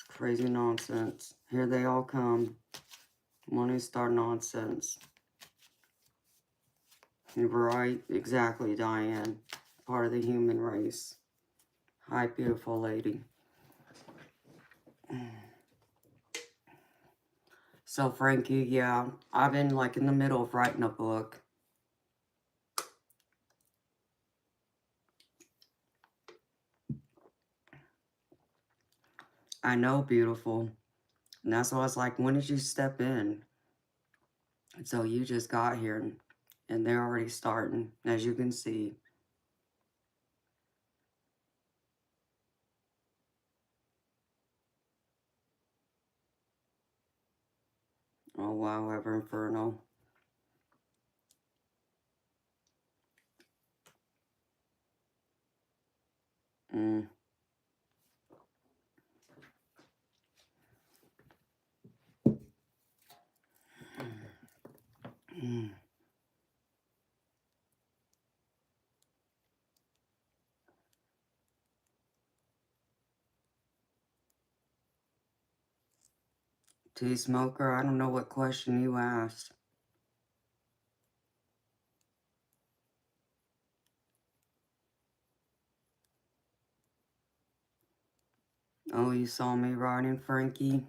Crazy nonsense. Here they all come. Money star nonsense. Right, exactly, Diane. Part of the human race. Hi, beautiful lady. So, Frankie, yeah, I've been like in the middle of writing a book. I know, beautiful. And that's why I was like, when did you step in? And so you just got here and they're already starting, as you can see. Oh, wow, ever inferno. Mm. Mm. Tea smoker, I don't know what question you asked. Oh, you saw me writing, Frankie?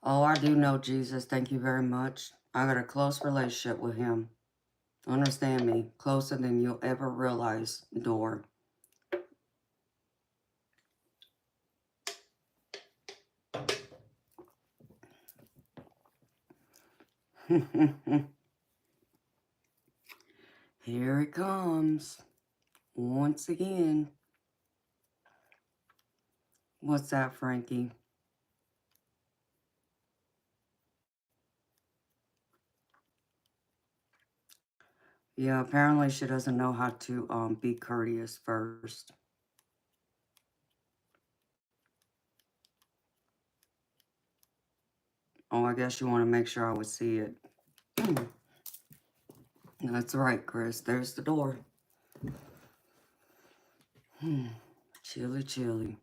Oh, I do know Jesus. Thank you very much. I got a close relationship with him. Understand me. Closer than you'll ever realize, Door. Here it comes. Once again. What's that, Frankie? Yeah, apparently she doesn't know how to be courteous first. Oh, I guess you want to make sure I would see it. That's right, Chris. There's the door. Chilly, chilly.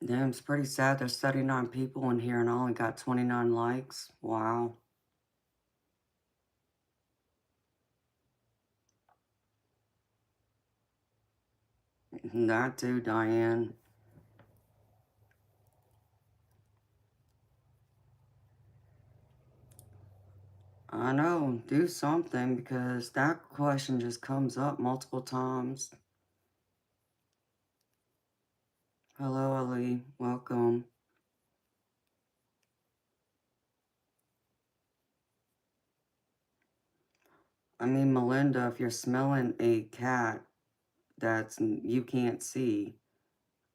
Damn, it's pretty sad. There's 39 people in here and I only got 29 likes. Wow. That too, Diane. I know. Do something because that question just comes up multiple times. Hello, Ali. Welcome. I mean, Melinda, if you're smelling a cat that's you can't see,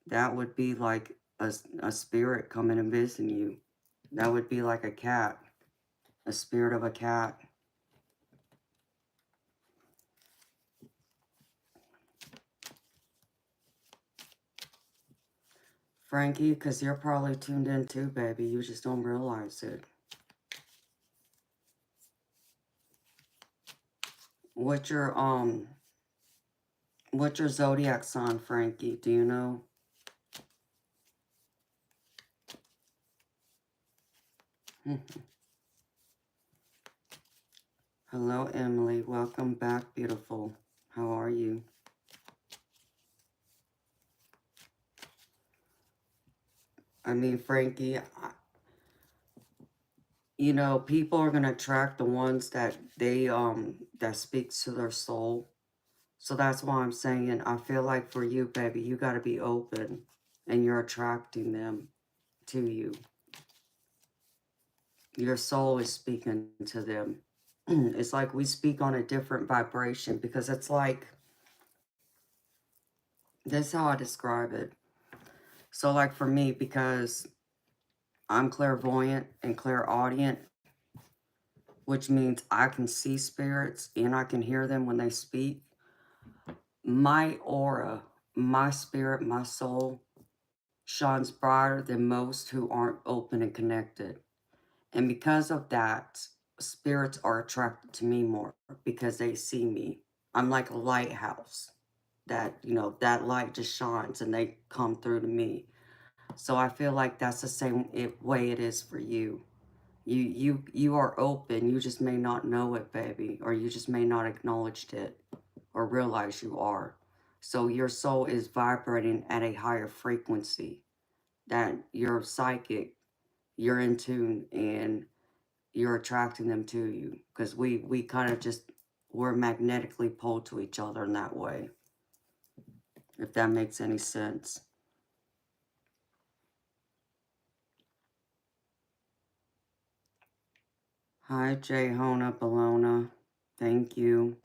that would be like a spirit coming and visiting you. That would be like a cat, a spirit of a cat. Frankie, because you're probably tuned in too, baby. You just don't realize it. What's your zodiac sign, Frankie? Do you know? Hello, Emily. Welcome back, beautiful. How are you? I mean, Frankie, you know, people are gonna attract the ones that that speaks to their soul. So that's why I'm saying I feel like for you, baby, you gotta be open and you're attracting them to you. Your soul is speaking to them. It's like we speak on a different vibration, because it's like, this is how I describe it. So like for me, because I'm clairvoyant and clairaudient, which means I can see spirits and I can hear them when they speak. My aura, my spirit, my soul shines brighter than most who aren't open and connected. And because of that, spirits are attracted to me more because they see me. I'm like a lighthouse that, that light just shines and they come through to me. So I feel like that's the same way it is for you. You are open. You just may not know it, baby, or you just may not acknowledge it or realize you are. So your soul is vibrating at a higher frequency, that you're psychic, you're in tune, and you're attracting them to you, because we kind of just, we're magnetically pulled to each other in that way, if that makes any sense. Hi, Jayhona Bologna. Thank you.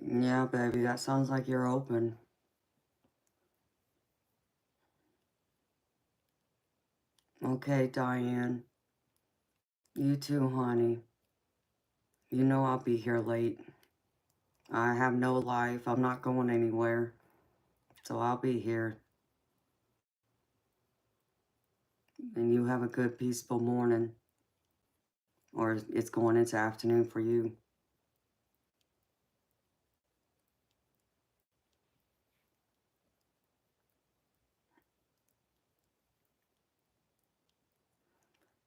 Yeah, baby, that sounds like you're open. Okay, Diane. You too, honey. You know I'll be here late. I have no life. I'm not going anywhere. So I'll be here. And you have a good, peaceful morning. Or it's going into afternoon for you.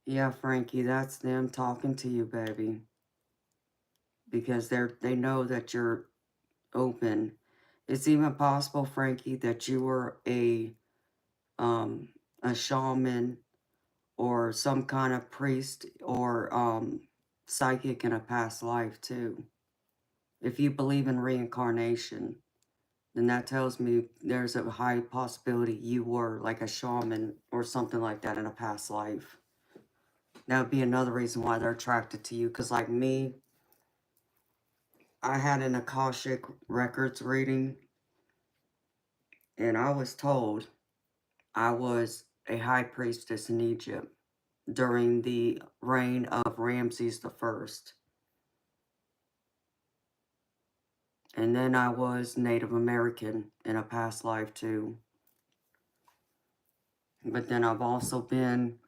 Yeah, Frankie, that's them talking to you, baby. Because they know that you're open. It's even possible, Frankie, that you were a shaman or some kind of priest or psychic in a past life too. If you believe in reincarnation, then that tells me there's a high possibility you were like a shaman or something like that in a past life. That would be another reason why they're attracted to you. Because like me, I had an Akashic Records reading, and I was told I was a high priestess in Egypt during the reign of Ramses the First. And then I was Native American in a past life too. But then I've also been,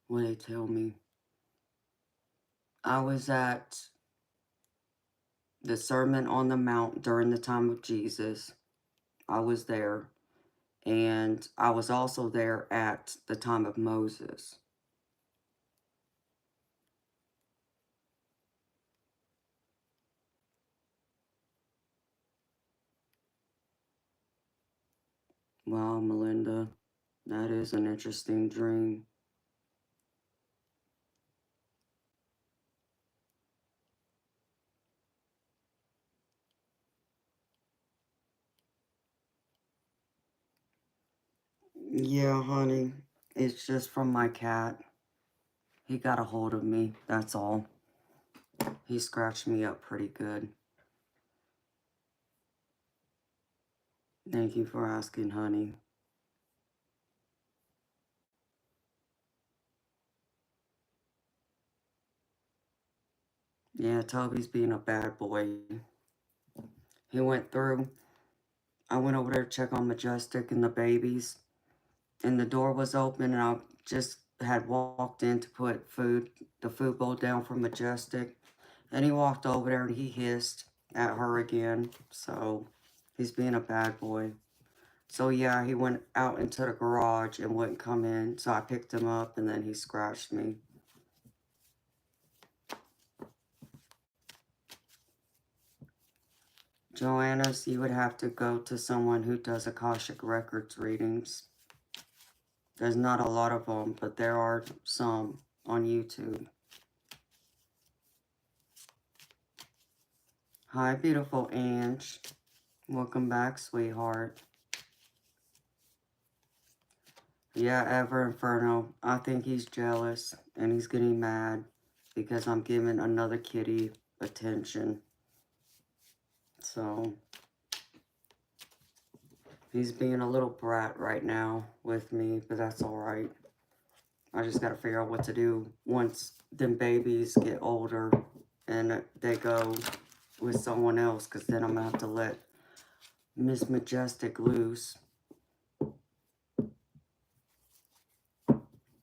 what did they tell me? I was at the Sermon on the Mount during the time of Jesus. I was there. And I was also there at the time of Moses. Wow, Melinda, that is an interesting dream. Yeah, honey, it's just from my cat. He got a hold of me, that's all. He scratched me up pretty good. Thank you for asking, honey. Yeah, Toby's being a bad boy. He went through. I went over there to check on Majestic and the babies, and the door was open, and I just had walked in to put the food bowl down for Majestic, and he walked over there and he hissed at her again. So he's being a bad boy. So yeah, he went out into the garage and wouldn't come in. So I picked him up and then he scratched me. Joanna's, you would have to go to someone who does Akashic Records readings. There's not a lot of them, but there are some on YouTube. Hi, beautiful Ange. Welcome back, sweetheart. Yeah, Ever Inferno. I think he's jealous and he's getting mad because I'm giving another kitty attention. So he's being a little brat right now with me, but that's alright. I just gotta figure out what to do once them babies get older and they go with someone else, because then I'm gonna have to let Miss Majestic loose.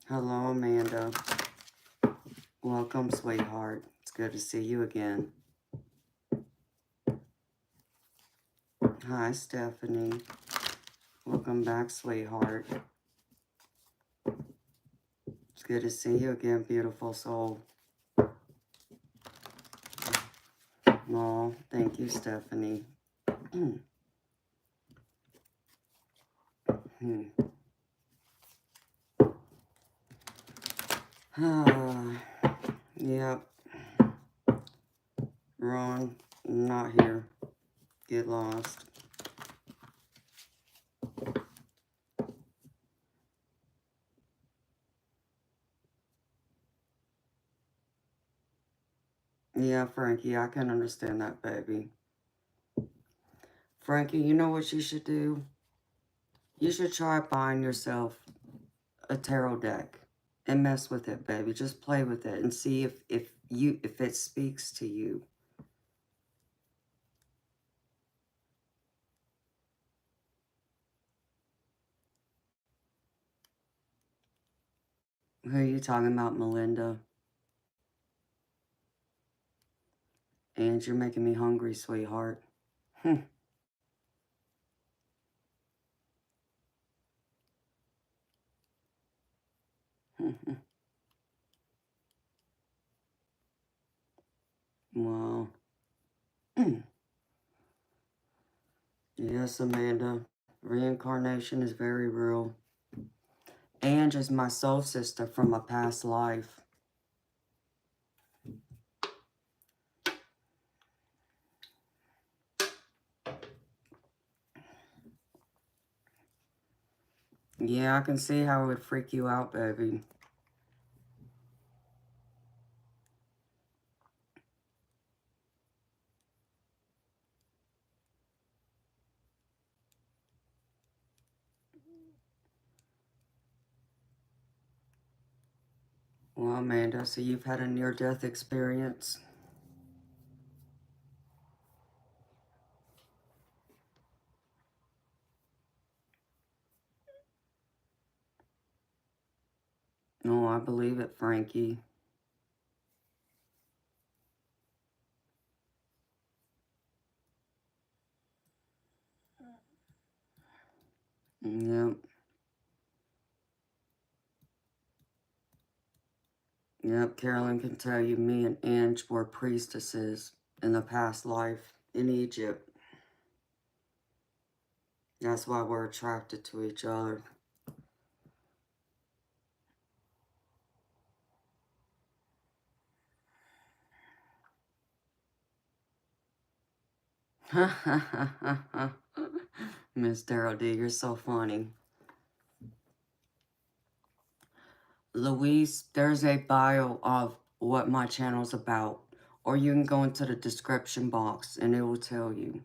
Hello, Amanda. Welcome, sweetheart. It's good to see you again. Hi, Stephanie. Welcome back, sweetheart. It's good to see you again, beautiful soul. Oh, thank you, Stephanie. Yep. Ron, not here. Get lost. Yeah, Frankie, I can understand that, baby. Frankie, you know what you should do? You should try buying yourself a tarot deck and mess with it, baby. Just play with it and see if it speaks to you. Who are you talking about, Melinda? And you're making me hungry, sweetheart. Wow. Yes, Amanda. Reincarnation is very real. Ange is my soul sister from a past life. Yeah, I can see how it would freak you out, baby. Well, Amanda, so you've had a near-death experience? Oh, I believe it, Frankie. Yep. Yep, Carolyn can tell you me and Ange were priestesses in the past life in Egypt. That's why we're attracted to each other. Miss Daryl D, you're so funny. Louise, there's a bio of what my channel's about. Or you can go into the description box and it will tell you.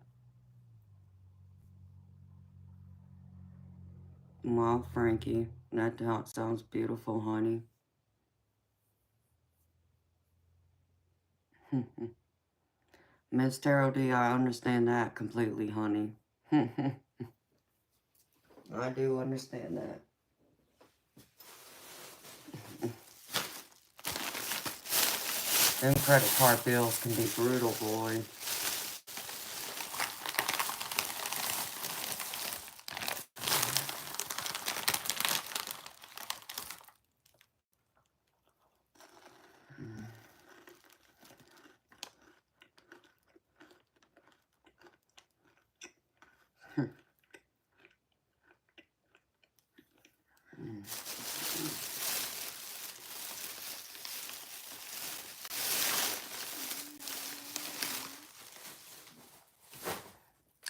Wow, Frankie, that sounds beautiful, honey. Miss Tarot D, I understand that completely, honey. I do understand that. Them credit card bills can be brutal, boy.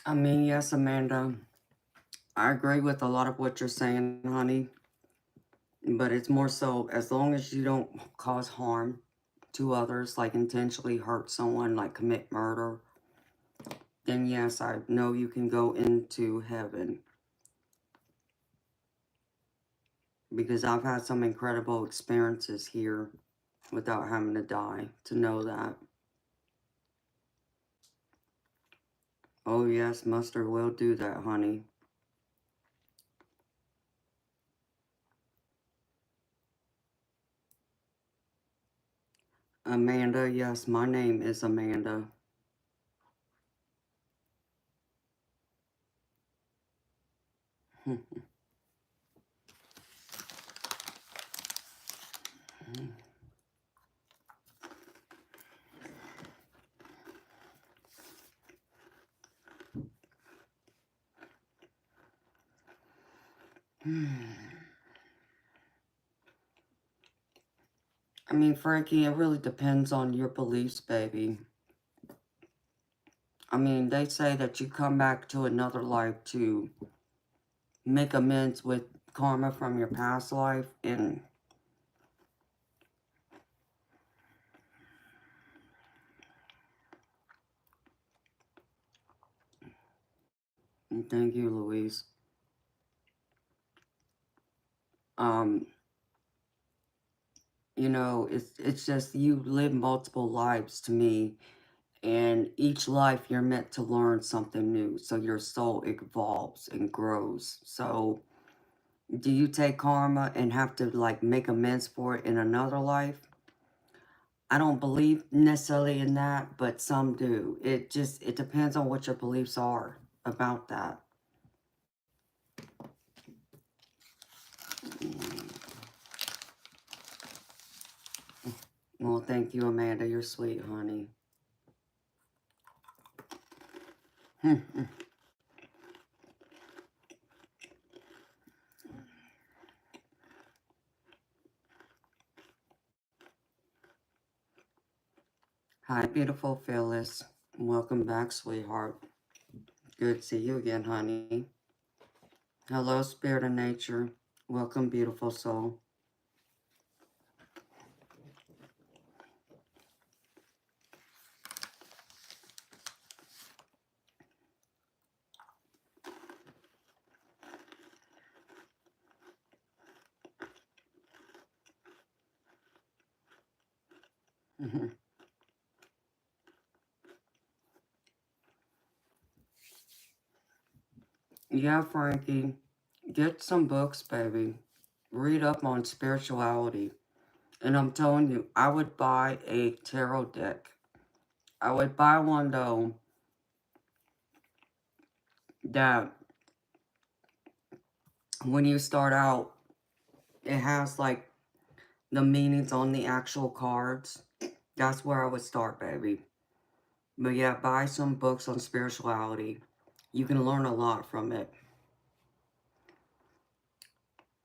I mean, yes, Amanda. I agree with a lot of what you're saying, honey. But it's more so as long as you don't cause harm to others, like intentionally hurt someone, like commit murder, then yes, I know you can go into heaven. Because I've had some incredible experiences here without having to die to know that. Oh yes, mustard will do that, honey. Amanda, yes, my name is Amanda. I mean, Frankie, it really depends on your beliefs, baby. I mean, they say that you come back to another life to make amends with karma from your past life, and thank you, Louise. You know, it's just you live multiple lives to me, and each life you're meant to learn something new, so your soul evolves and grows. So do you take karma and have to like make amends for it in another life? I don't believe necessarily in that, but some do. It depends on what your beliefs are about that. Well, thank you, Amanda. You're sweet, honey. Hi, beautiful Phyllis. Welcome back, sweetheart. Good to see you again, honey. Hello, spirit of nature. Welcome, beautiful soul. Yeah, Frankie. Get some books, baby. Read up on spirituality. And I'm telling you, I would buy a tarot deck. I would buy one, though, that when you start out, it has, like, the meanings on the actual cards. That's where I would start, baby. But yeah, buy some books on spirituality. You can learn a lot from it.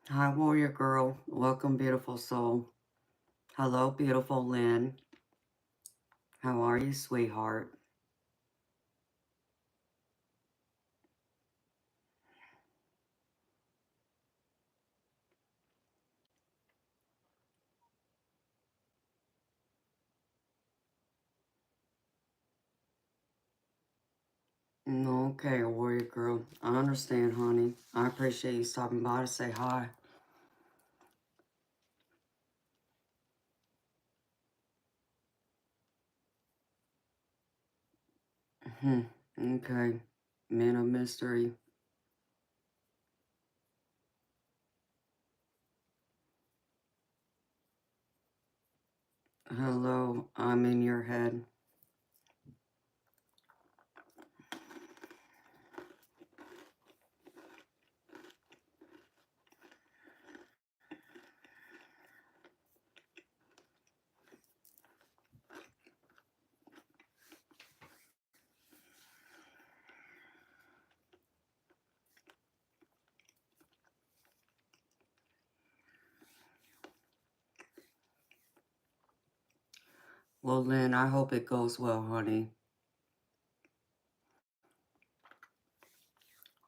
Hi, warrior girl. Welcome, beautiful soul. Hello, beautiful Lynn. How are you, sweetheart? Okay, warrior girl. I understand, honey. I appreciate you stopping by to say hi. Okay. Man of mystery. Hello, I'm in your head. Well, Lynn, I hope it goes well, honey.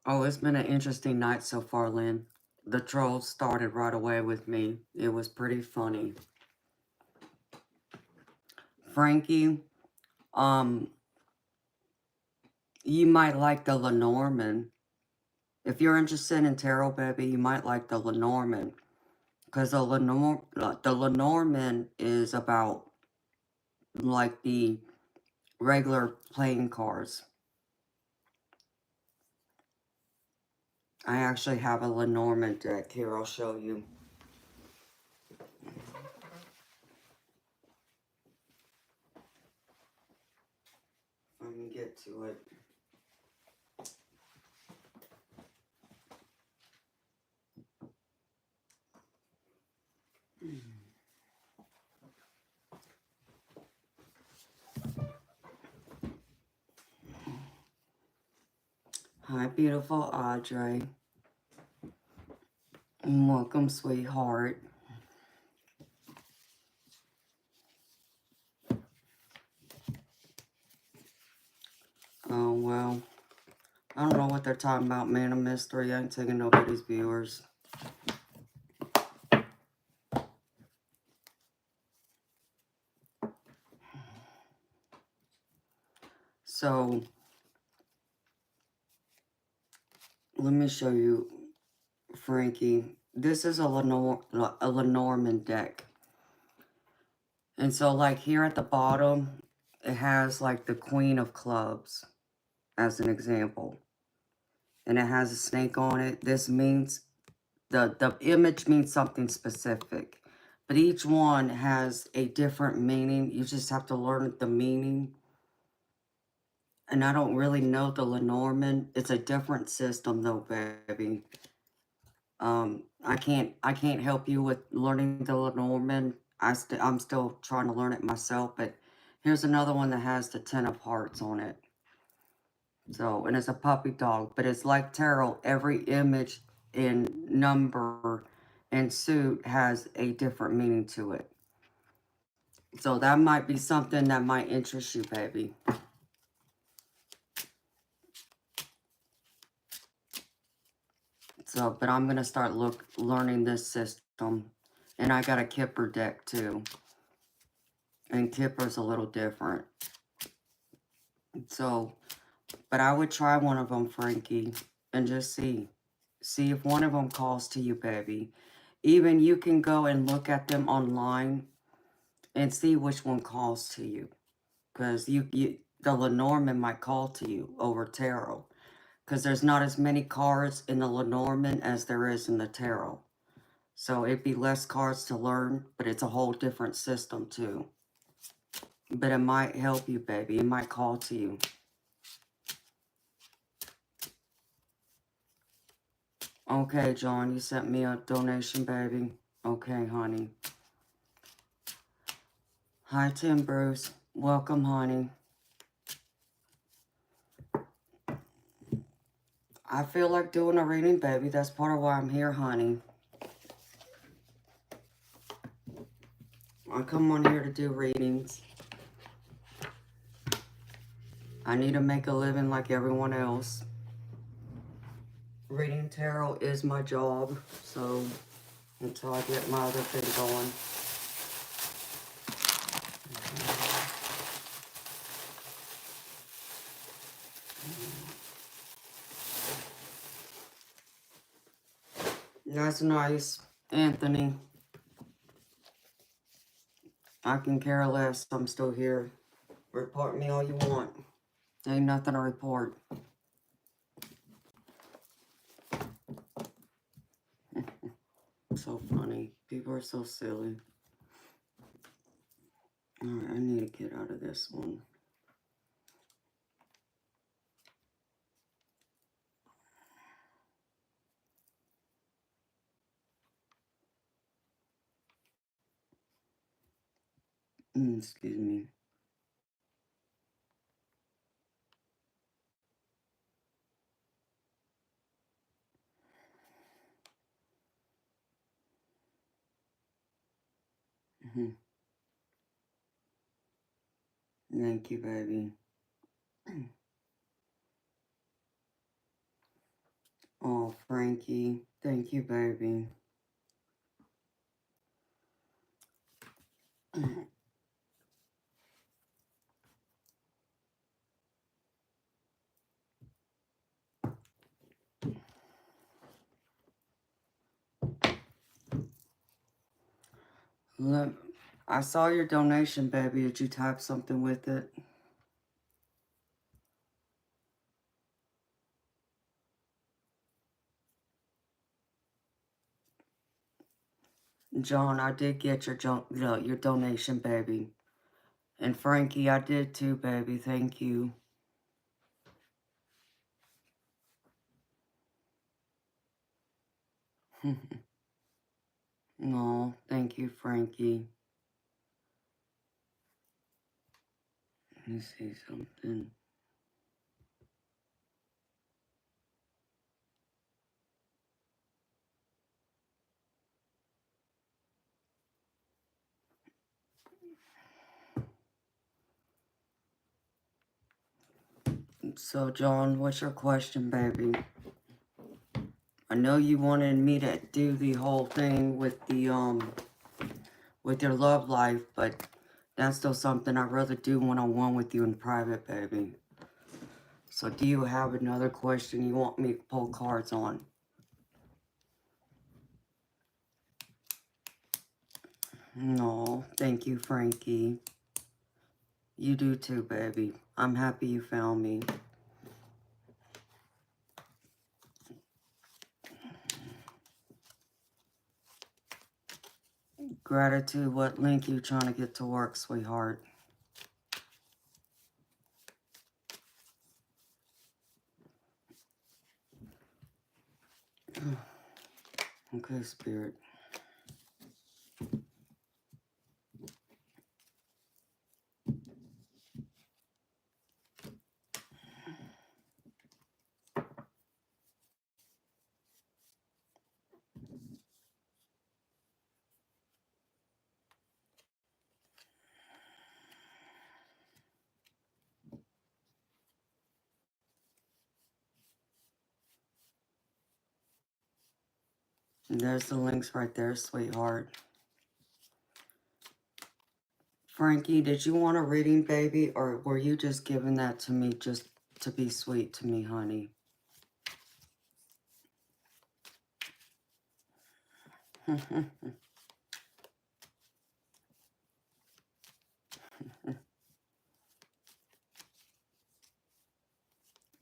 Oh, it's been an interesting night so far, Lynn. The trolls started right away with me. It was pretty funny. Frankie, um, you might like the Lenormand. If you're interested in tarot, baby, you might like the Lenormand. Because the Lenormand is about like the regular playing cards. I actually have a Lenormand deck here. I'll show you. If I can get to it. Hi, beautiful Audrey. Welcome, sweetheart. Oh, well. I don't know what they're talking about, man of mystery. I ain't taking nobody's viewers. So, let me show you, Frankie. This is a Lenormand deck. And so, like, here at the bottom, it has, like, the Queen of Clubs, as an example. And it has a snake on it. This means, the image means something specific. But each one has a different meaning. You just have to learn the meaning. And I don't really know the Lenormand. It's a different system though, baby. I can't help you with learning the Lenormand. I'm still trying to learn it myself, but here's another one that has the 10 of hearts on it. So, and it's a puppy dog, but it's like tarot. Every image and number and suit has a different meaning to it. So that might be something that might interest you, baby. So, but I'm going to start learning this system. And I got a Kipper deck too. And Kipper's a little different. So, but I would try one of them, Frankie, and just see. See if one of them calls to you, baby. Even you can go and look at them online and see which one calls to you. Because the Lenormand might call to you over tarot. Because there's not as many cards in the Lenormand as there is in the tarot. So it'd be less cards to learn, but it's a whole different system too. But it might help you, baby. It might call to you. Okay, John, you sent me a donation, baby. Okay, honey. Hi, Tim Bruce. Welcome, honey. I feel like doing a reading, baby. That's part of why I'm here, honey. I come on here to do readings. I need to make a living like everyone else. Reading tarot is my job, so until I get my other thing going. That's nice, Anthony. I can care less. I'm still here. Report me all you want. Ain't nothing to report. So funny. People are so silly. Alright, I need to get out of this one. Excuse me. Thank you, baby. Oh, Frankie. Thank you, baby. Look, I saw your donation, baby. Did you type something with it? John, I did get your donation, baby. And Frankie, I did too, baby. Thank you. No, thank you, Frankie. Let me see something. So, John, what's your question, baby? I know you wanted me to do the whole thing with the, with your love life, but that's still something I'd rather do one-on-one with you in private, baby. So do you have another question you want me to pull cards on? No, thank you, Frankie. You do too, baby. I'm happy you found me. Gratitude, what link you trying to get to work, sweetheart? Okay, Spirit. There's the links right there, sweetheart. Frankie, did you want a reading, baby, or were you just giving that to me just to be sweet to me, honey?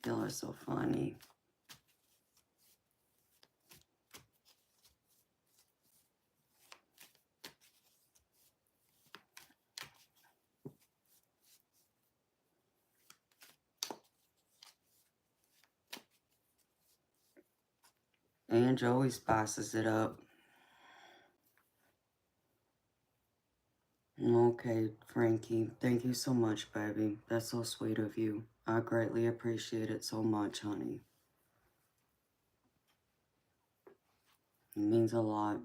Y'all are so funny. Ange always spices it up. Okay, Frankie. Thank you so much, baby. That's so sweet of you. I greatly appreciate it so much, honey. It means a lot.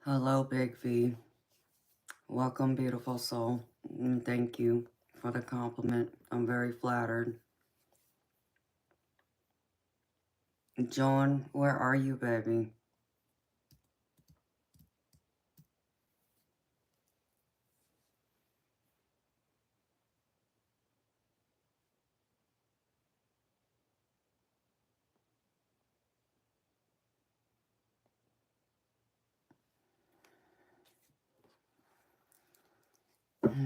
Hello, Big V. Welcome, beautiful soul. Thank you for the compliment. I'm very flattered. John, where are you, baby? Oh,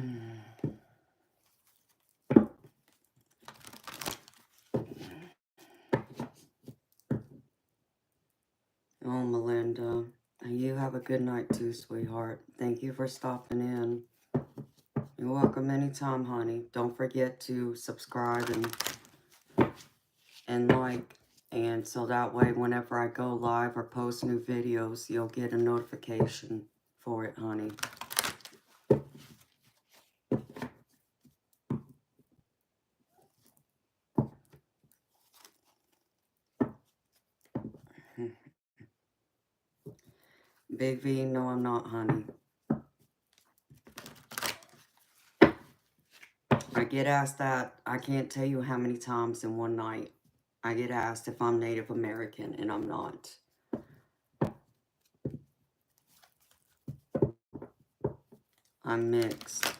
Melinda, you have a good night too, sweetheart. Thank you for stopping in. You're welcome anytime, honey. Don't forget to subscribe and like, and so that way whenever I go live or post new videos, you'll get a notification for it, honey. Big V, no, I'm not, honey. I get asked that, I can't tell you how many times in one night. I get asked if I'm Native American, and I'm not. I'm mixed.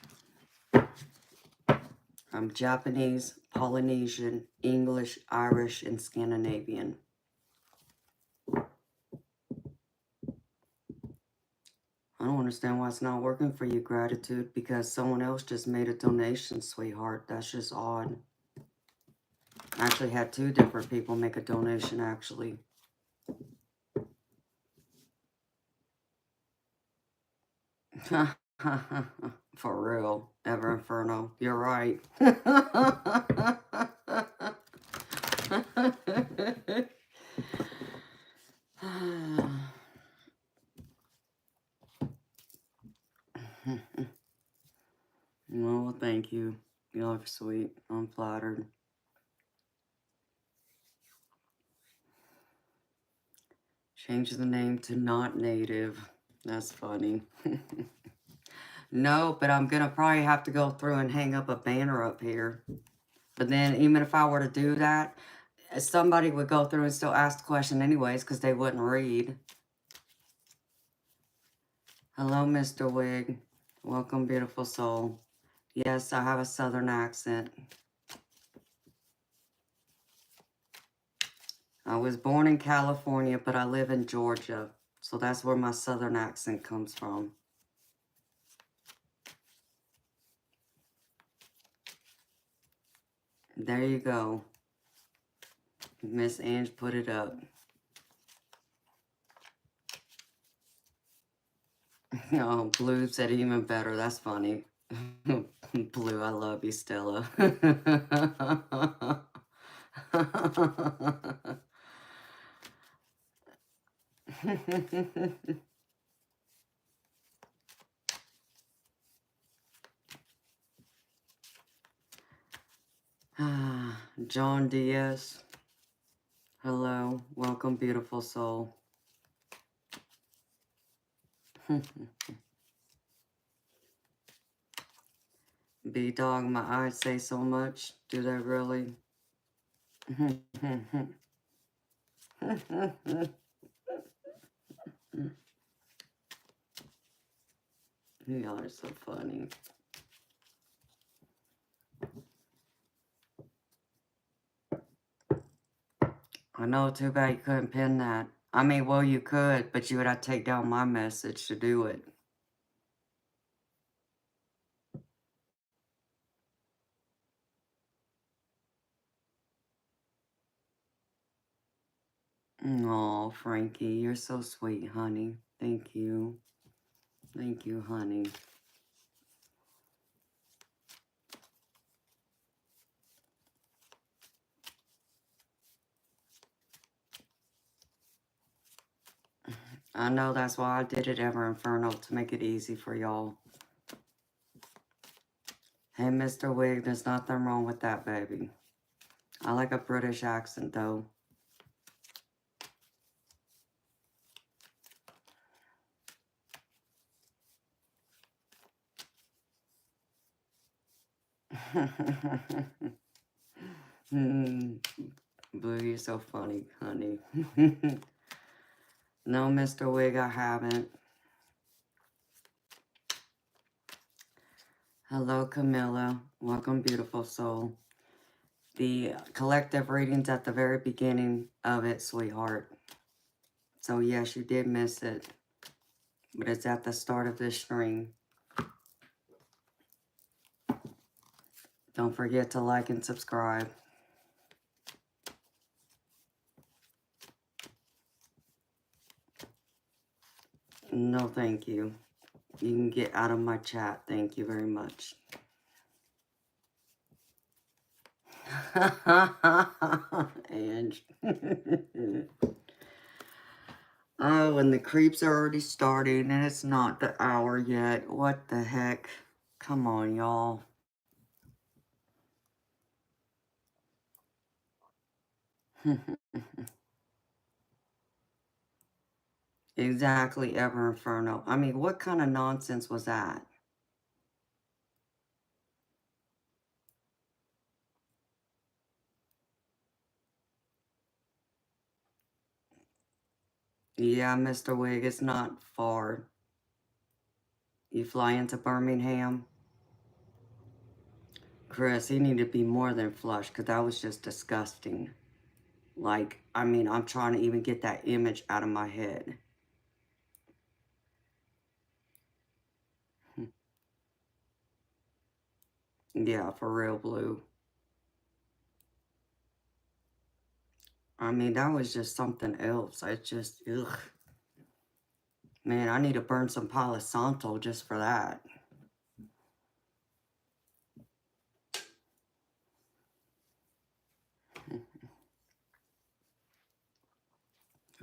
I'm Japanese, Polynesian, English, Irish, and Scandinavian. I don't understand why it's not working for you, Gratitude, because someone else just made a donation, sweetheart. That's just odd. I actually had 2 different people make a donation, actually. For real. Ever Inferno. You're right. Well, thank you. You're sweet. I'm flattered. Change the name to Not Native. That's funny. No, but I'm going to probably have to go through and hang up a banner up here. But then even if I were to do that, somebody would go through and still ask the question anyways because they wouldn't read. Hello, Mr. Wig. Welcome, beautiful soul. Yes, I have a southern accent. I was born in California, but I live in Georgia. So that's where my southern accent comes from. There you go. Miss Ange put it up. Oh, Blue said even better. That's funny. Blue, I love you, Stella. John Diaz. Hello. Welcome, beautiful soul. B-Dog, my eyes say so much. Do they really? Y'all are so funny. I know, too bad you couldn't pin that. I mean, well, you could, but you would have to take down my message to do it. Oh, Frankie, you're so sweet, honey. Thank you. Thank you, honey. I know that's why I did it Ever Inferno, to make it easy for y'all. Hey, Mr. Wig, there's nothing wrong with that, baby. I like a British accent, though. Blue, you're so funny, honey. No, Mr. Wig, I haven't. Hello, Camilla. Welcome, beautiful soul. The collective reading's at the very beginning of it, sweetheart. So, yes, you did miss it. But it's at the start of this stream. Don't forget to like and subscribe. No, thank you. You can get out of my chat. Thank you very much. And oh, and the creeps are already starting, and it's not the hour yet. What the heck? Come on, y'all. Exactly, Ever Inferno. I mean, what kind of nonsense was that? Yeah, Mr. Wig, it's not far. You fly into Birmingham? Chris, he needed to be more than flush, because that was just disgusting. Like, I mean, I'm trying to even get that image out of my head. Yeah, for real, Blue. I mean, that was just something else. I just, ugh. Man, I need to burn some Palo Santo just for that.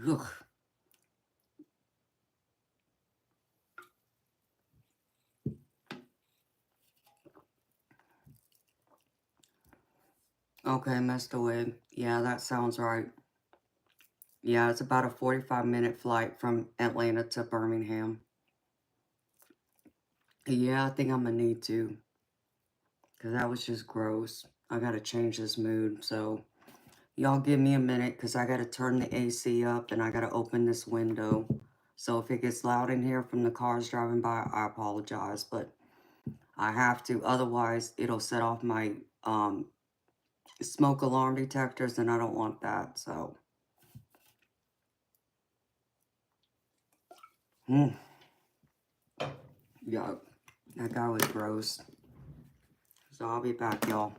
Ugh. Okay, Mr. Wig. Yeah, that sounds right. Yeah, it's about a 45-minute flight from Atlanta to Birmingham. Yeah, I think I'm gonna need to. Because that was just gross. I gotta change this mood, so y'all give me a minute because I gotta turn the AC up and I gotta open this window. So if it gets loud in here from the cars driving by, I apologize, but I have to. Otherwise, it'll set off my smoke alarm detectors, and I don't want that, so. Yeah, that guy was gross. So I'll be back, y'all.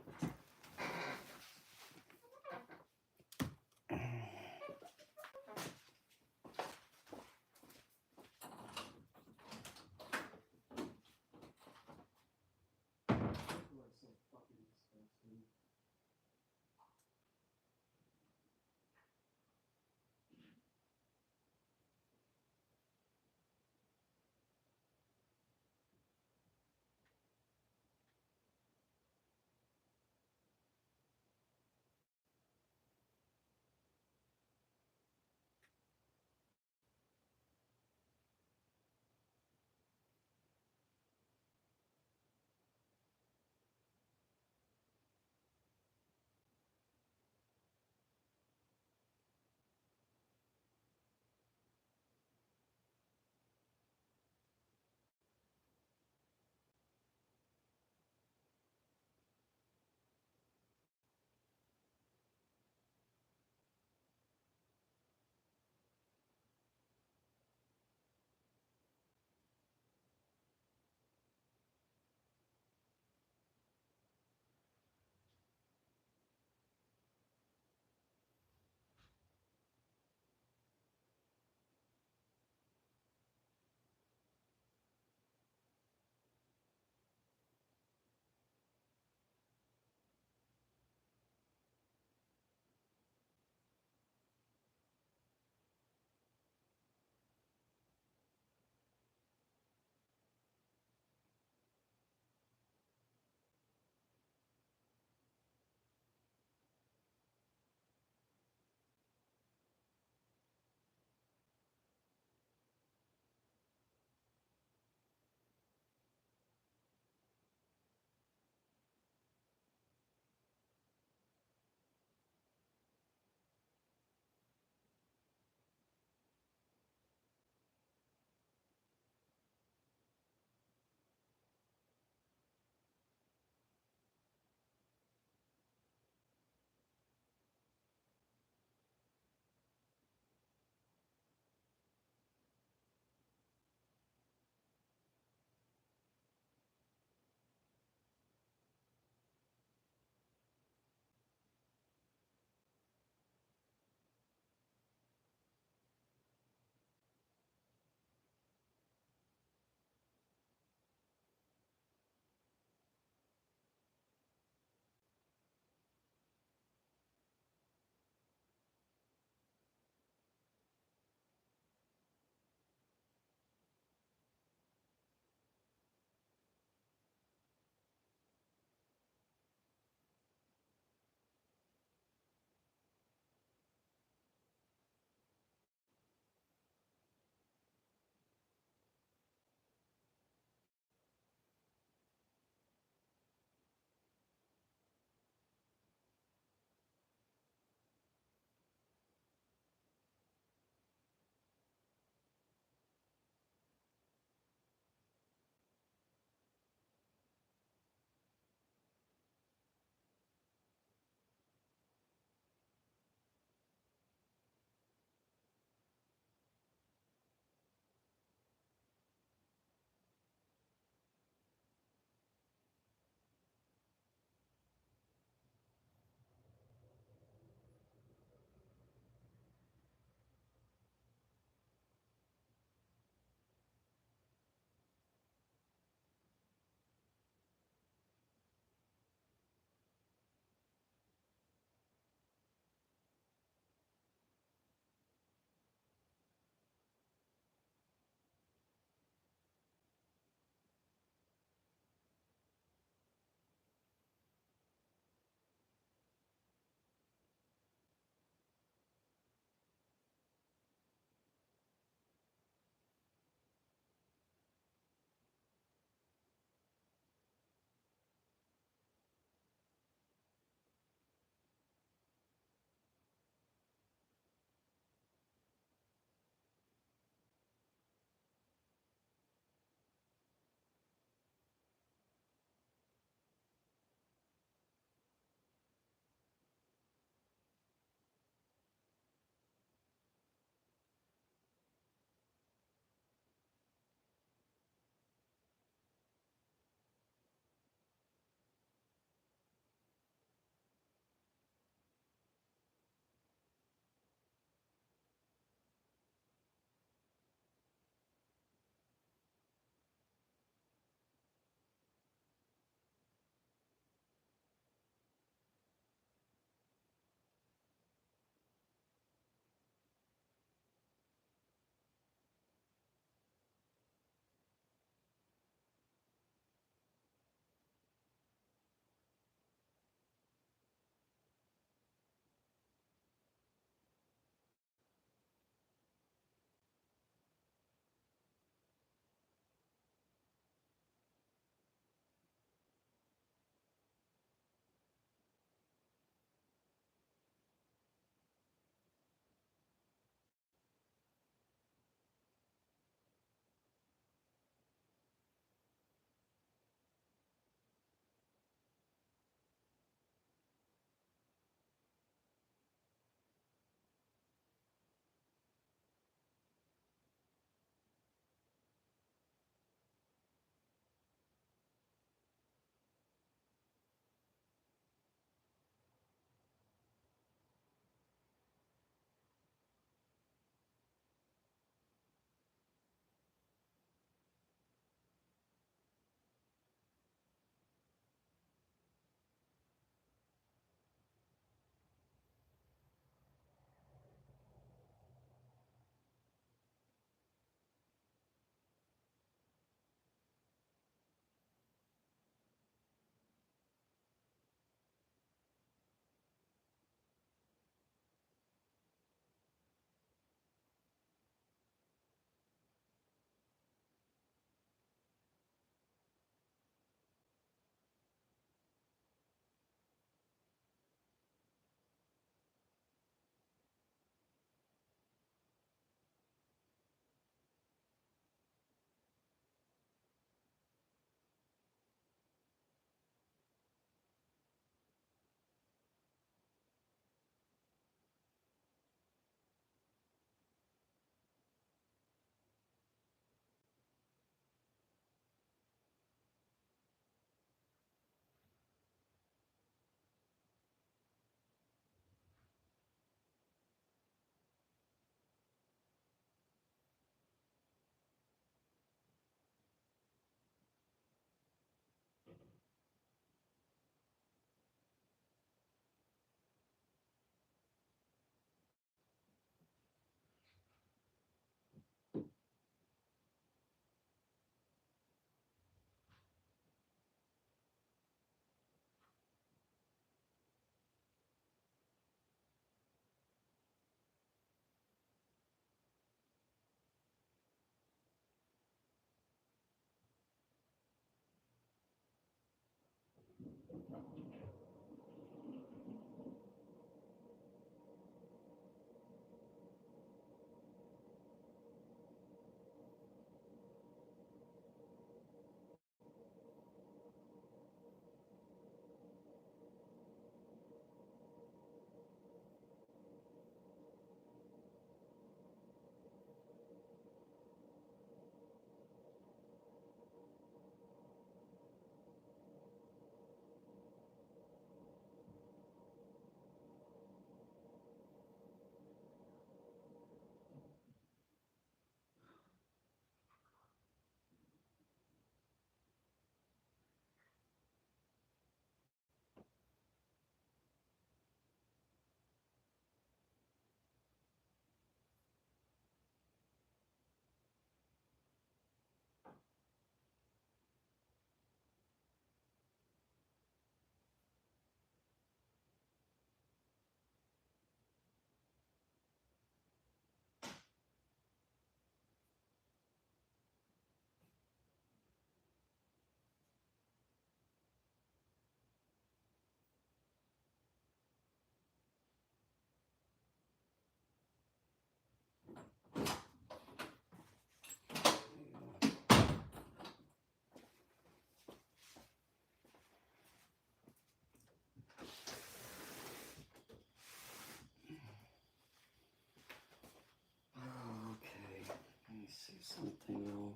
something, y'all.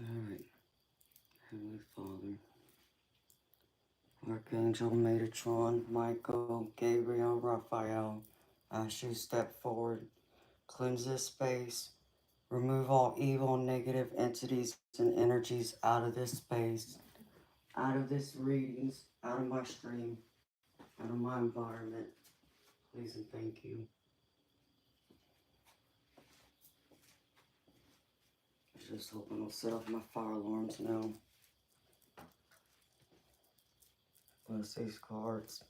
Alright, Heavenly Father, Archangel, Metatron, Michael, Gabriel, Raphael, as you step forward, cleanse this space, remove all evil, negative entities and energies out of this space, out of this readings, out of my stream, out of my environment. Please and thank you. Just hoping I'll set off my fire alarms now. Bless these cards.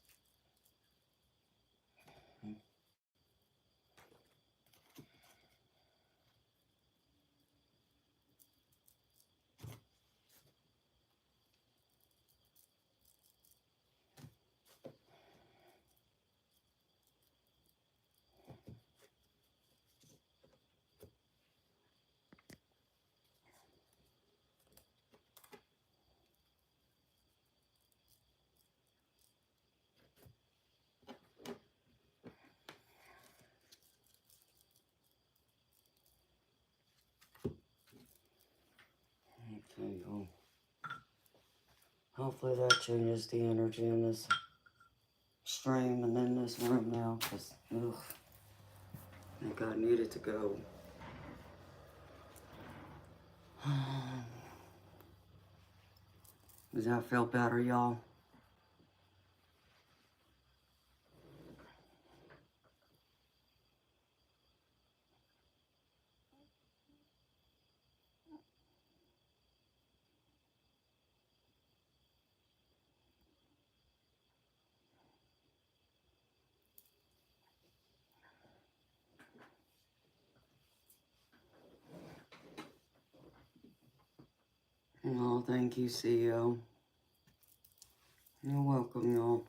Okay, y'all. Hopefully that changes the energy in this stream and in this room now, because, ugh, I think I needed to go. Does that feel better, y'all? Oh, thank you, CEO. You're welcome, y'all.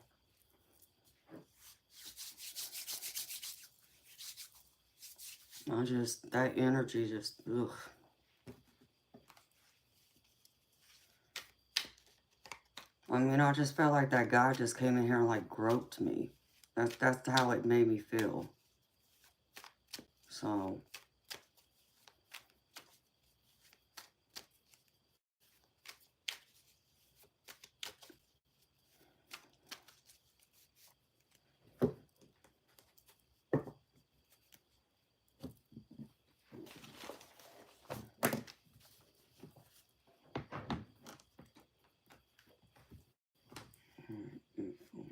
That energy just, ugh. I mean, I just felt like that guy just came in here and, like, groped me. That's how it made me feel. So, beautiful.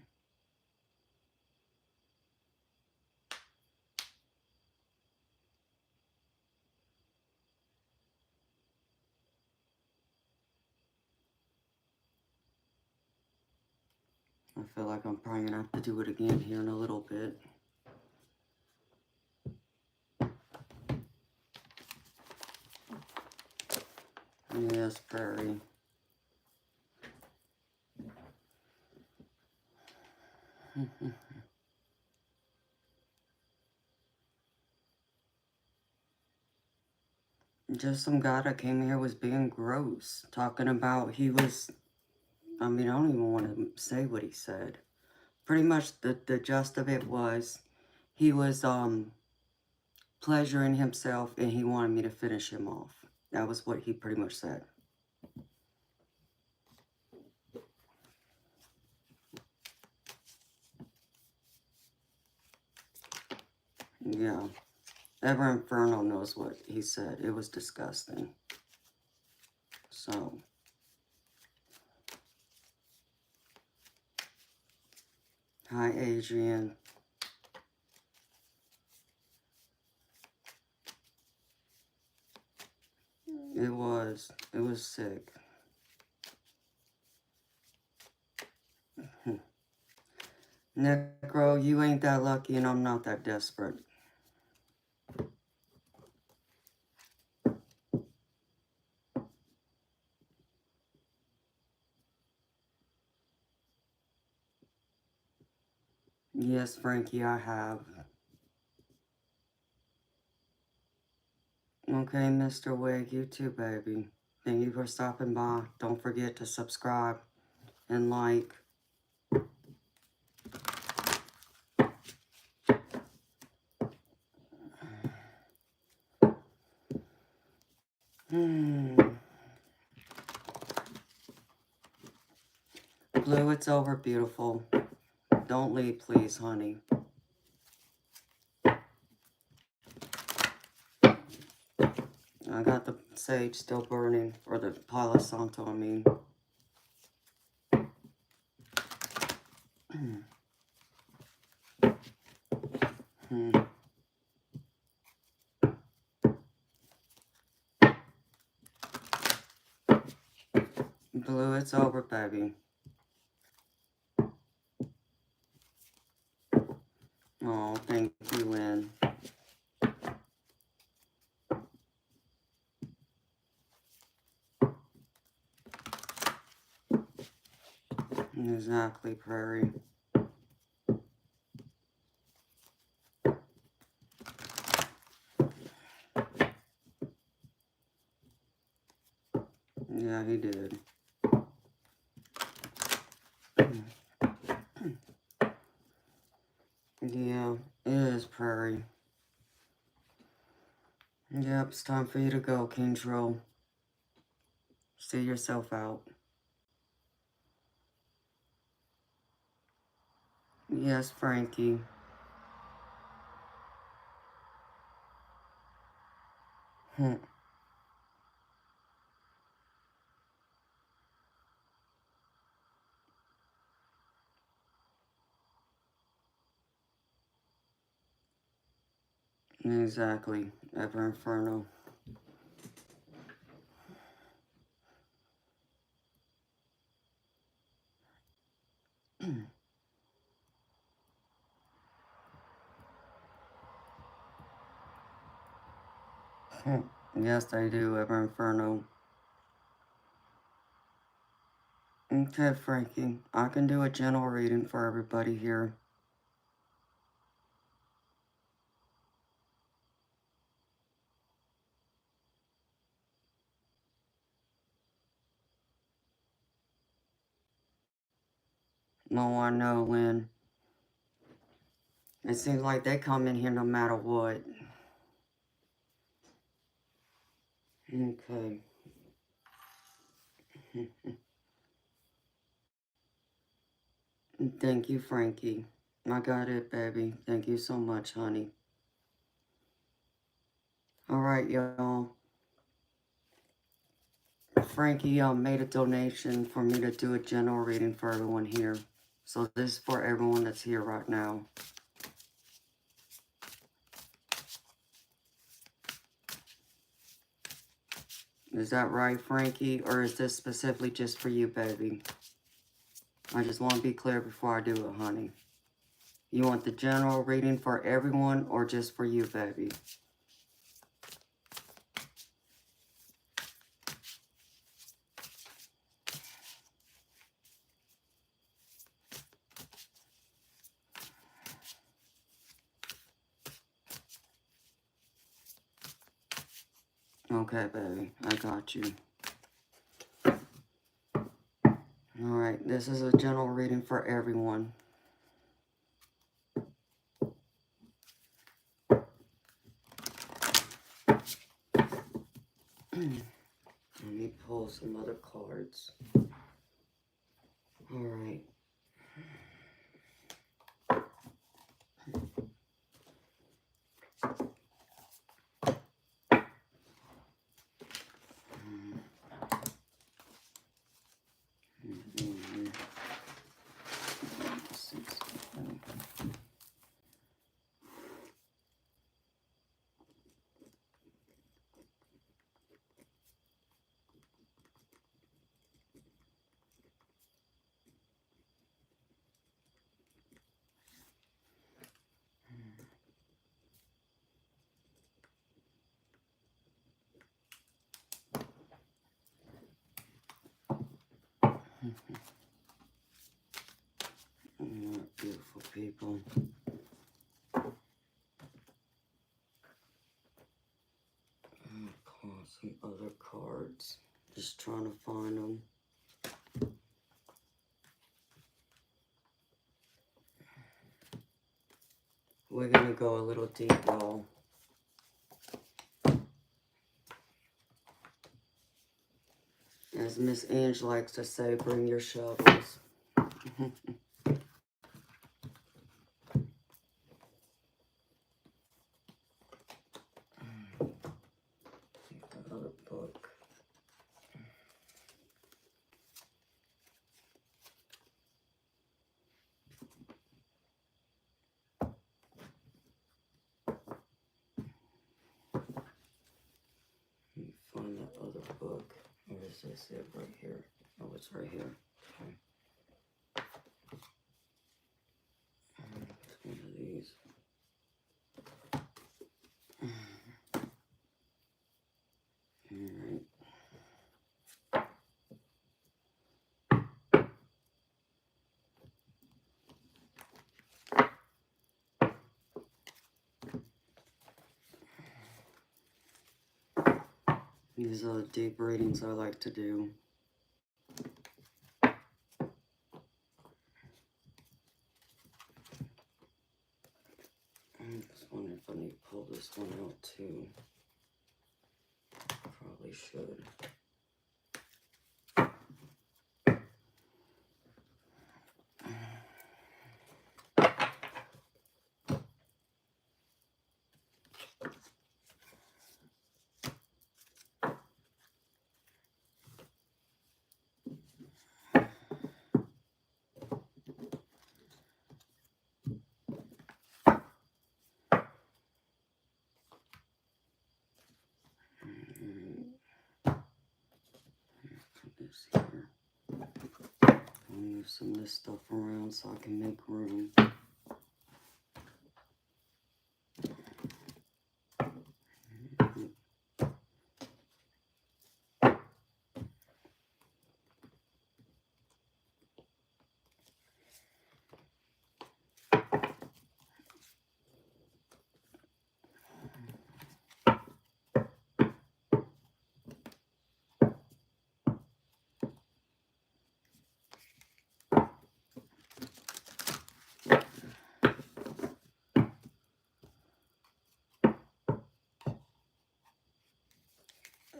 I feel like I'm probably going to have to do it again here in a little bit. Yes, Prairie. Just some guy that came here was being gross. Talking about he was, I mean, I don't even want to say what he said. Pretty much the gist of it was he was pleasuring himself and he wanted me to finish him off. That was what he pretty much said. Yeah. Ever Inferno knows what he said. It was disgusting. So, hi, Adrian. It was sick. Necro, you ain't that lucky and I'm not that desperate. Yes, Frankie, I have. Okay, Mr. Wig, you too, baby. Thank you for stopping by. Don't forget to subscribe and like. Blue, it's over, beautiful. Don't leave, please, honey. I got the sage still burning, or the Palo Santo, I mean. Blue, it's over, baby. Oh, thank you, Lynn. Exactly, Prairie. Yeah, he did. Yeah, it is, Prairie. Yep, it's time for you to go, King Troll. See yourself out. Yes, Frankie. Exactly. Ever Inferno. Yes, they do, Ever Inferno. Okay, Frankie. I can do a gentle reading for everybody here. No, I know, Lynn. It seems like they come in here no matter what. Okay. Thank you, Frankie. I got it, baby. Thank you so much, honey. Alright, y'all. Frankie made a donation for me to do a general reading for everyone here. So this is for everyone that's here right now. Is that right, Frankie? Or is this specifically just for you, baby? I just want to be clear before I do it, honey. You want the general reading for everyone or just for you, baby? Okay, baby. I got you. Alright, this is a general reading for everyone. Let me pull some other cards. Alright. Beautiful people. Call some other cards. Just trying to find them. We're going to go a little deep, y'all. As Miss Ange likes to say, bring your shovels. Another book. Let me find that other book. Where is this? It right here. Oh, it's right here. Okay. It's one of these. Alright. These are the deep readings I like to do. I'm just wondering if I need to pull this one out too. Probably should. Here. I'll move some of this stuff around so I can make room.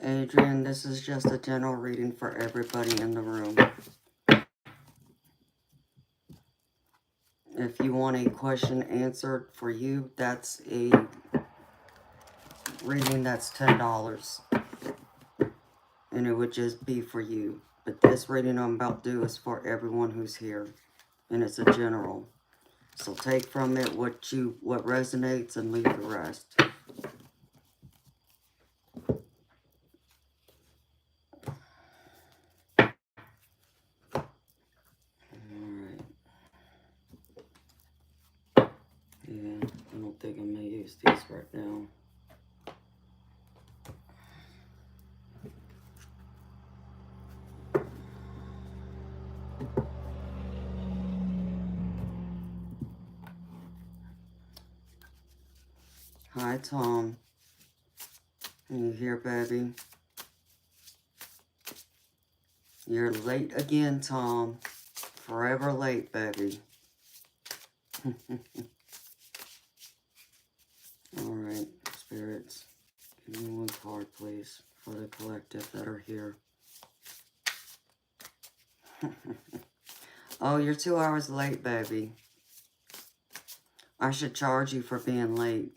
Adrian, this is just a general reading for everybody in the room. If you want a question answered for you, that's a reading that's $10. And it would just be for you. But this reading I'm about to do is for everyone who's here. And it's a general. So take from it what resonates and leave the rest. Alright. Yeah, I don't think I'm going to use these right now. Hi, Tom. You here, baby? You're late again, Tom. Forever late, baby. Alright, spirits. Give me one card, please, for the collective that are here. Oh, you're 2 hours late, baby. I should charge you for being late.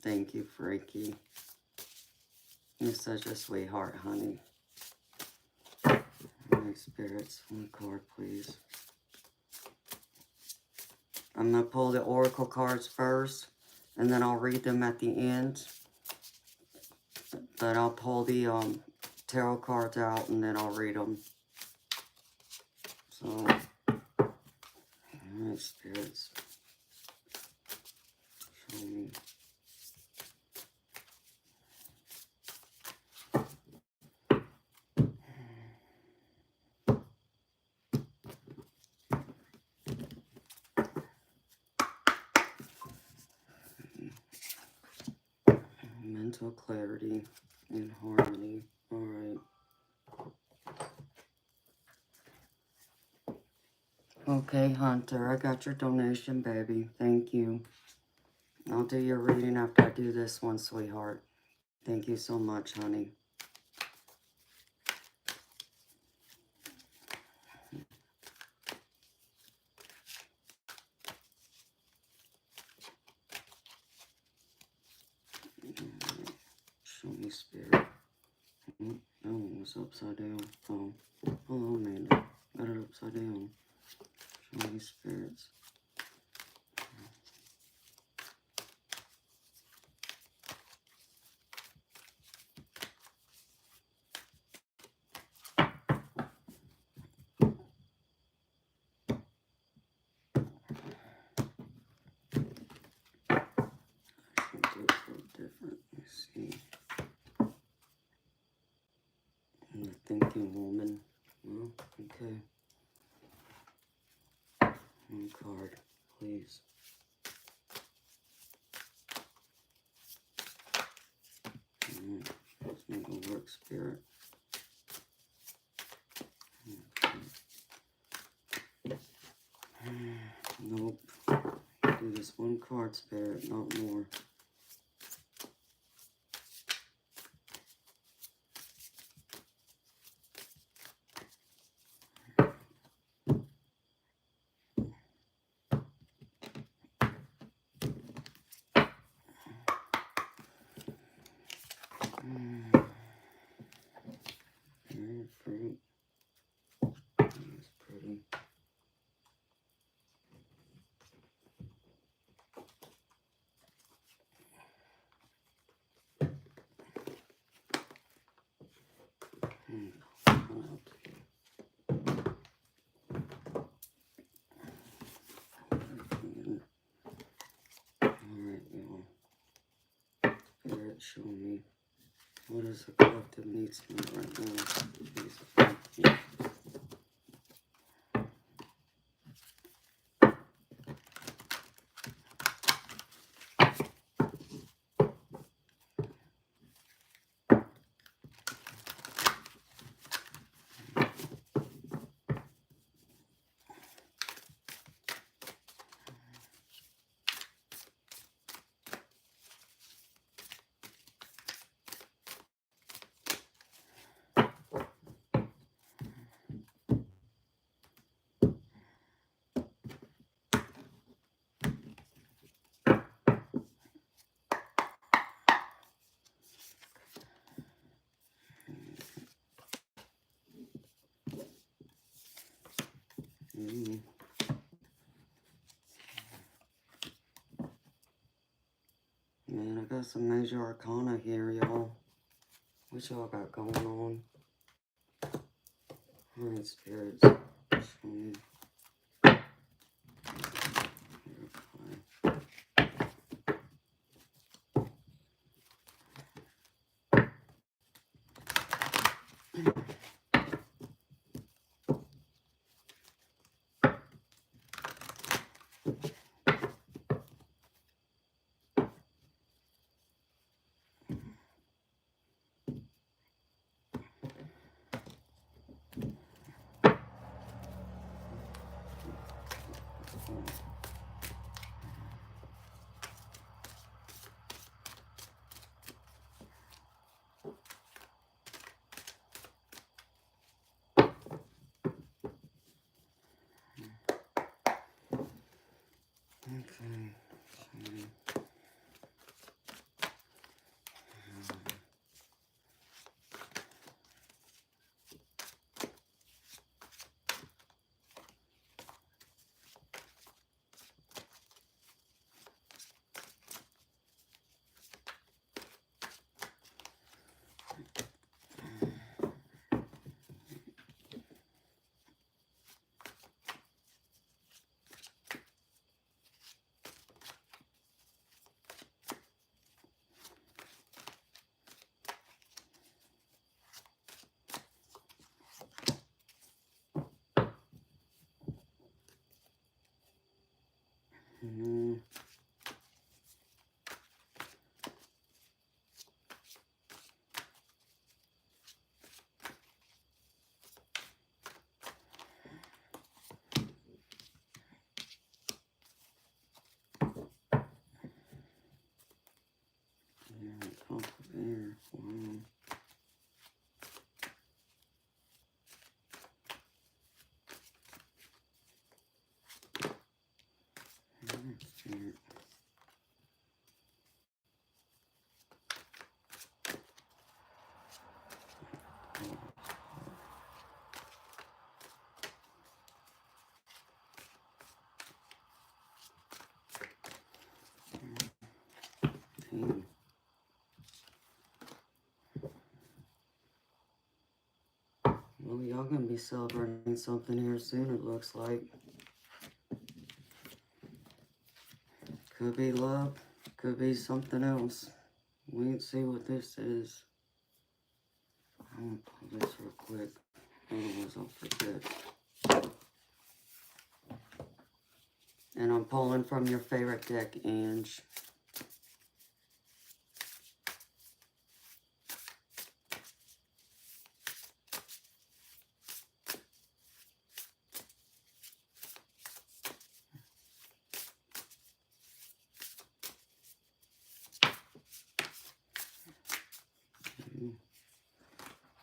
Thank you, Freaky. You're such a sweetheart, honey. Alright, spirits, one card, please. I'm going to pull the oracle cards first, and then I'll read them at the end. But I'll pull the tarot cards out, and then I'll read them. So, alright, spirits. Show me. mental clarity and harmony. All right. Okay, Hunter, I got your donation, baby. Thank you. I'll do your reading after I do this one, sweetheart. Thank you so much, honey. Show me, Spirit. That one was upside down. Oh, Amanda. Got it upside down. Show me, spirits. Different. Let's see. And the thinking woman. Well, okay. One card, please. Let's make a work, Spirit. Okay. Nope. Do this one card, Spirit, not more. Very fruit. That's pretty. Alright, y'all. Spirit, show me. What is the collective needs me right now? Jesus. Yeah. Man, I got some major arcana here, y'all. What y'all got going on? Alright, spirits. Show me. Well, y'all gonna be celebrating something here soon, it looks like. Could be love, could be something else. Wait and see what this is. I'm gonna pull this real quick, otherwise I'll forget. And I'm pulling from your favorite deck, Ange.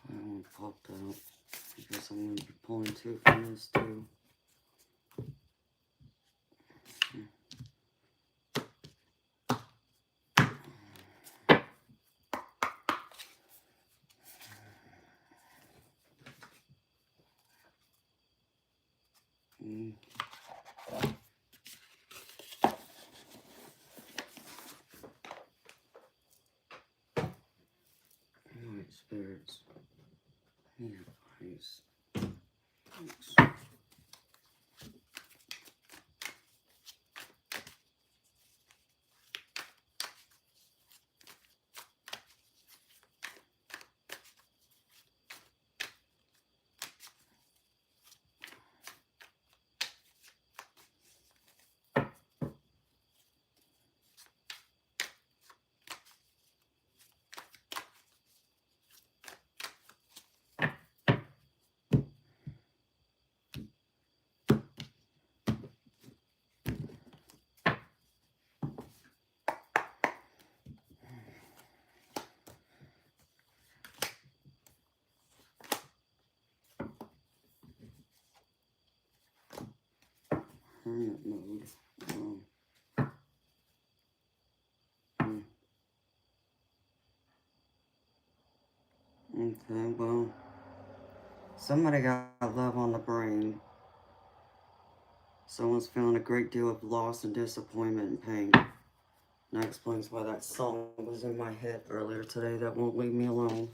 That one popped out. I guess I'm going to be pulling two from this too. Alright, spirits. Need advice. Thanks. Hermit mode. Okay, well, somebody got love on the brain. Someone's feeling a great deal of loss and disappointment and pain. And that explains why that song was in my head earlier today that won't leave me alone.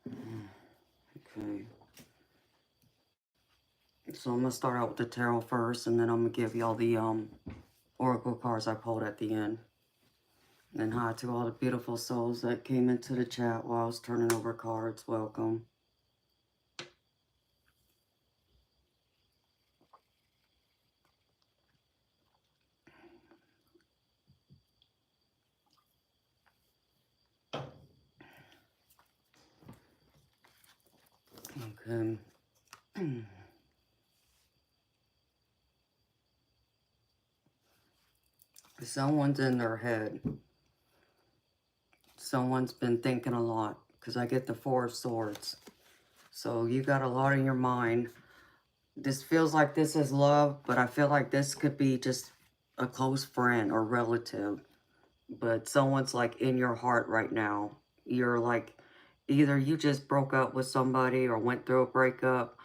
Okay. So I'm going to start out with the tarot first, and then I'm going to give y'all the oracle cards I pulled at the end. And hi to all the beautiful souls that came into the chat while I was turning over cards. Welcome. Okay. Someone's in their head. Someone's been thinking a lot, because I get the Four of Swords. So you got a lot in your mind. This feels like this is love, but I feel like this could be just a close friend or relative. But someone's like in your heart right now. You're like, either you just broke up with somebody or went through a breakup,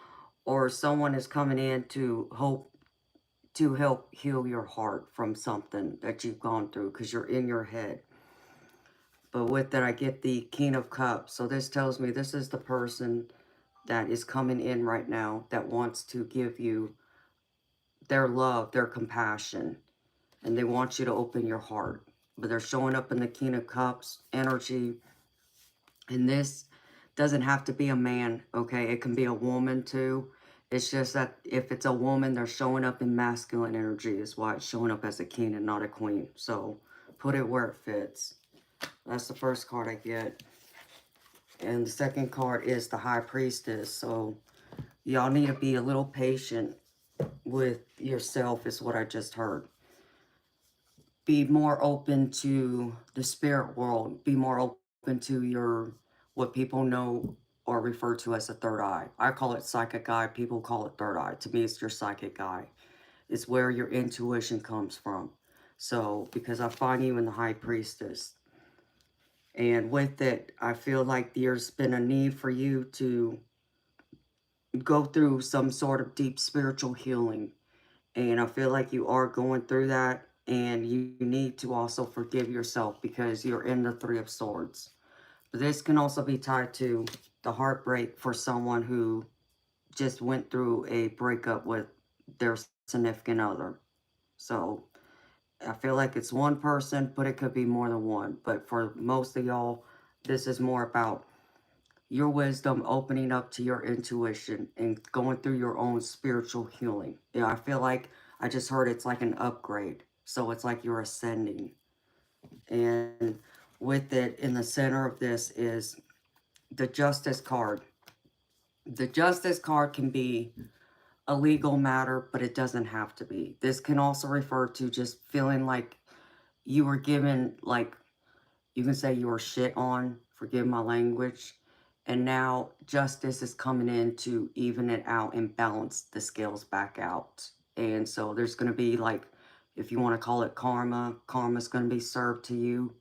or someone is coming in to help heal your heart from something that you've gone through, because you're in your head. But with that, I get the King of Cups. So this tells me this is the person that is coming in right now that wants to give you their love, their compassion, and they want you to open your heart. But they're showing up in the King of Cups energy. And this doesn't have to be a man, okay? It can be a woman too. It's just that if it's a woman, they're showing up in masculine energy is why it's showing up as a king and not a queen. So put it where it fits. That's the first card I get. And the second card is the High Priestess. So y'all need to be a little patient with yourself is what I just heard. Be more open to the spirit world. Be more open to your, what people know or refer to as a third eye. I call it psychic eye. People call it third eye. To me, it's your psychic eye. It's where your intuition comes from. So, because I find you in the High Priestess. And with it, I feel like there's been a need for you to go through some sort of deep spiritual healing. And I feel like you are going through that. And you need to also forgive yourself because you're in the Three of Swords. This can also be tied to the heartbreak for someone who just went through a breakup with their significant other. So I feel like it's one person, but it could be more than one. But for most of y'all, this is more about your wisdom, opening up to your intuition and going through your own spiritual healing. Yeah, I feel like I just heard it's like an upgrade. So it's like you're ascending. And with it, in the center of this is the Justice card. The Justice card can be a legal matter, but it doesn't have to be. This can also refer to just feeling like you were given, like, you can say you were shit on, forgive my language, and now justice is coming in to even it out and balance the scales back out. And so there's going to be, like, if you want to call it karma, karma's going to be served to you.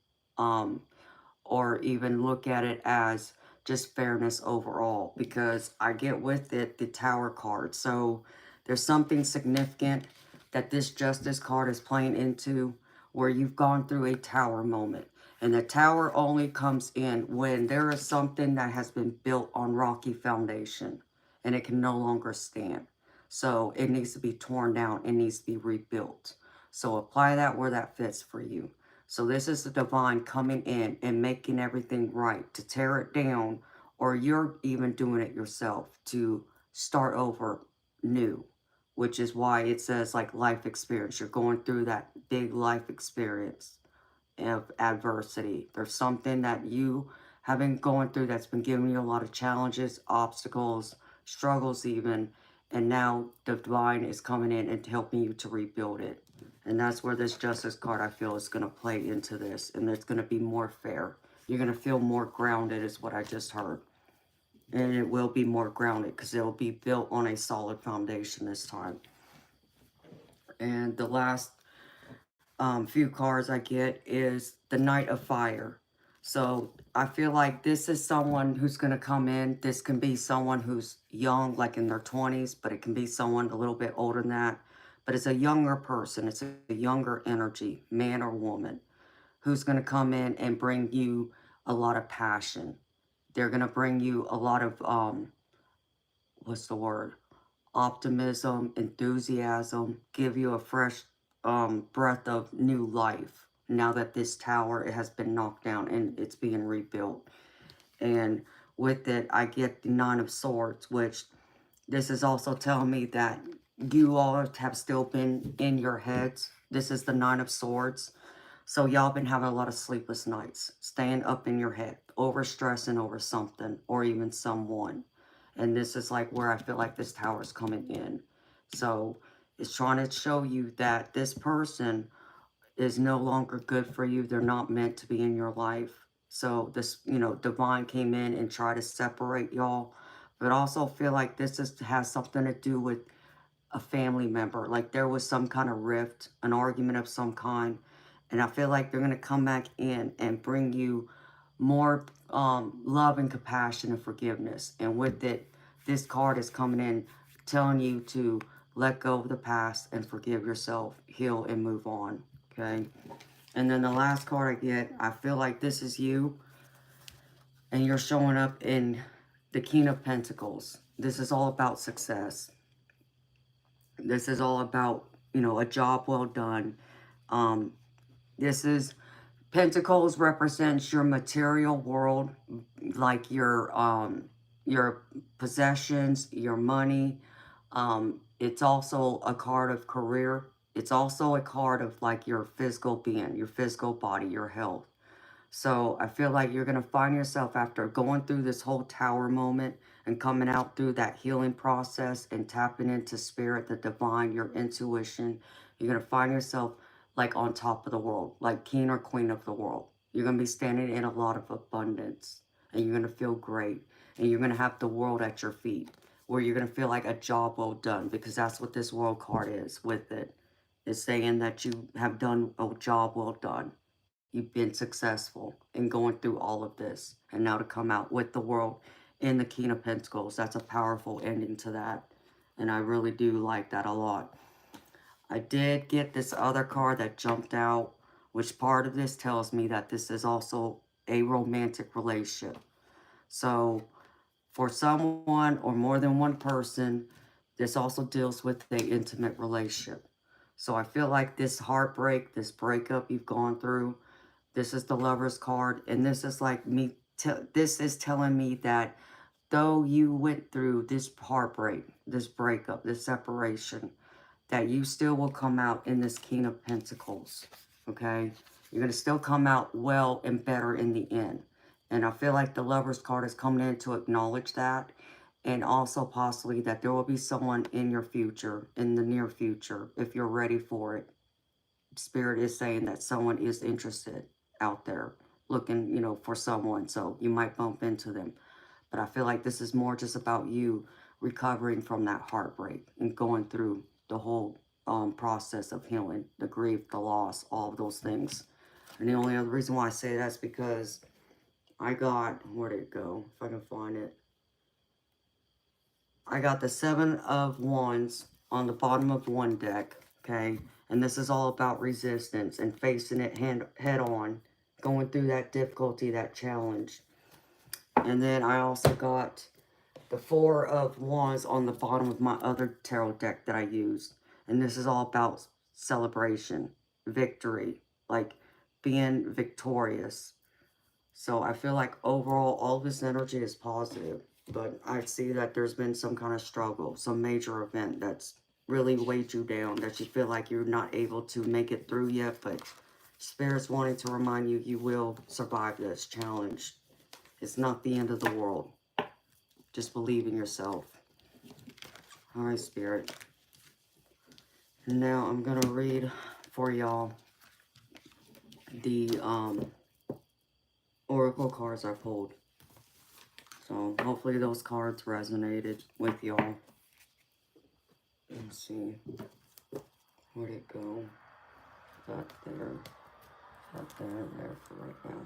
Or even look at it as just fairness overall, because I get with it the Tower card. So there's something significant that this Justice card is playing into, where you've gone through a Tower moment. And the Tower only comes in when there is something that has been built on rocky foundation and it can no longer stand. So it needs to be torn down. It needs to be rebuilt. So apply that where that fits for you. So this is the divine coming in and making everything right, to tear it down, or you're even doing it yourself to start over new, which is why it says like life experience. You're going through that big life experience of adversity. There's something that you have been going through that's been giving you a lot of challenges, obstacles, struggles even, and now the divine is coming in and helping you to rebuild it. And that's where this Justice card, I feel, is going to play into this. And it's going to be more fair. You're going to feel more grounded, is what I just heard. And it will be more grounded because it will be built on a solid foundation this time. And the last few cards I get is the Knight of Fire. So I feel like this is someone who's going to come in. This can be someone who's young, like in their 20s, but it can be someone a little bit older than that. But it's a younger person. It's a younger energy, man or woman, who's going to come in and bring you a lot of passion. They're going to bring you a lot of, what's the word? Optimism, enthusiasm, give you a fresh breath of new life now that this tower, it has been knocked down and it's being rebuilt. And with it, I get the Nine of Swords, which this is also telling me that you all have still been in your heads. This is the Nine of Swords. So y'all been having a lot of sleepless nights, staying up in your head, over stressing over something or even someone. And this is like where I feel like this tower is coming in. So it's trying to show you that this person is no longer good for you. They're not meant to be in your life. So this, divine came in and tried to separate y'all. But also feel like this has something to do with a family member. Like there was some kind of rift, an argument of some kind. And I feel like they're going to come back in and bring you more love and compassion and forgiveness. And with it, this card is coming in telling you to let go of the past and forgive yourself, heal and move on. Okay. And then the last card I get, I feel like this is you and you're showing up in the King of Pentacles. This is all about success. This is all about, a job well done. This is, Pentacles represents your material world, like your possessions, your money. It's also a card of career. It's also a card of like your physical being, your physical body, your health. So I feel like you're going to find yourself after going through this whole tower moment and coming out through that healing process and tapping into spirit, the divine, your intuition. You're going to find yourself like on top of the world, like king or queen of the world. You're going to be standing in a lot of abundance and you're going to feel great. And you're going to have the world at your feet where you're going to feel like a job well done, because that's what this world card is with it. It's saying that you have done a job well done. You've been successful in going through all of this. And now to come out with the world in the King of Pentacles, that's a powerful ending to that. And I really do like that a lot. I did get this other card that jumped out, which part of this tells me that this is also a romantic relationship. So for someone or more than one person, this also deals with an intimate relationship. So I feel like this heartbreak, this breakup you've gone through, this is the Lover's card, and this is like me. This is telling me that though you went through this heartbreak, this breakup, this separation, that you still will come out in this King of Pentacles. Okay, you're gonna still come out well and better in the end. And I feel like the Lover's card is coming in to acknowledge that, and also possibly that there will be someone in your future, in the near future, if you're ready for it. Spirit is saying that someone is interested out there looking, you know, for someone. So you might bump into them. But I feel like this is more just about you recovering from that heartbreak and going through the whole process of healing, the grief, the loss, all of those things. And the only other reason why I say that is because I got, where'd it go? If I can find it. I got the Seven of Wands on the bottom of one deck, okay? And this is all about resistance and facing it head on, going through that difficulty, that challenge. And then I also got the Four of Wands on the bottom of my other tarot deck that I used. And this is all about celebration, victory, like being victorious. So I feel like overall all this energy is positive. But I see that there's been some kind of struggle, some major event that's really weighed you down, that you feel like you're not able to make it through yet. But Spirit's wanting to remind you, you will survive this challenge. It's not the end of the world. Just believe in yourself. All right, Spirit. Now I'm going to read for y'all the oracle cards I pulled. So hopefully those cards resonated with y'all. Let's see. Where'd it go? That there. That there for right now.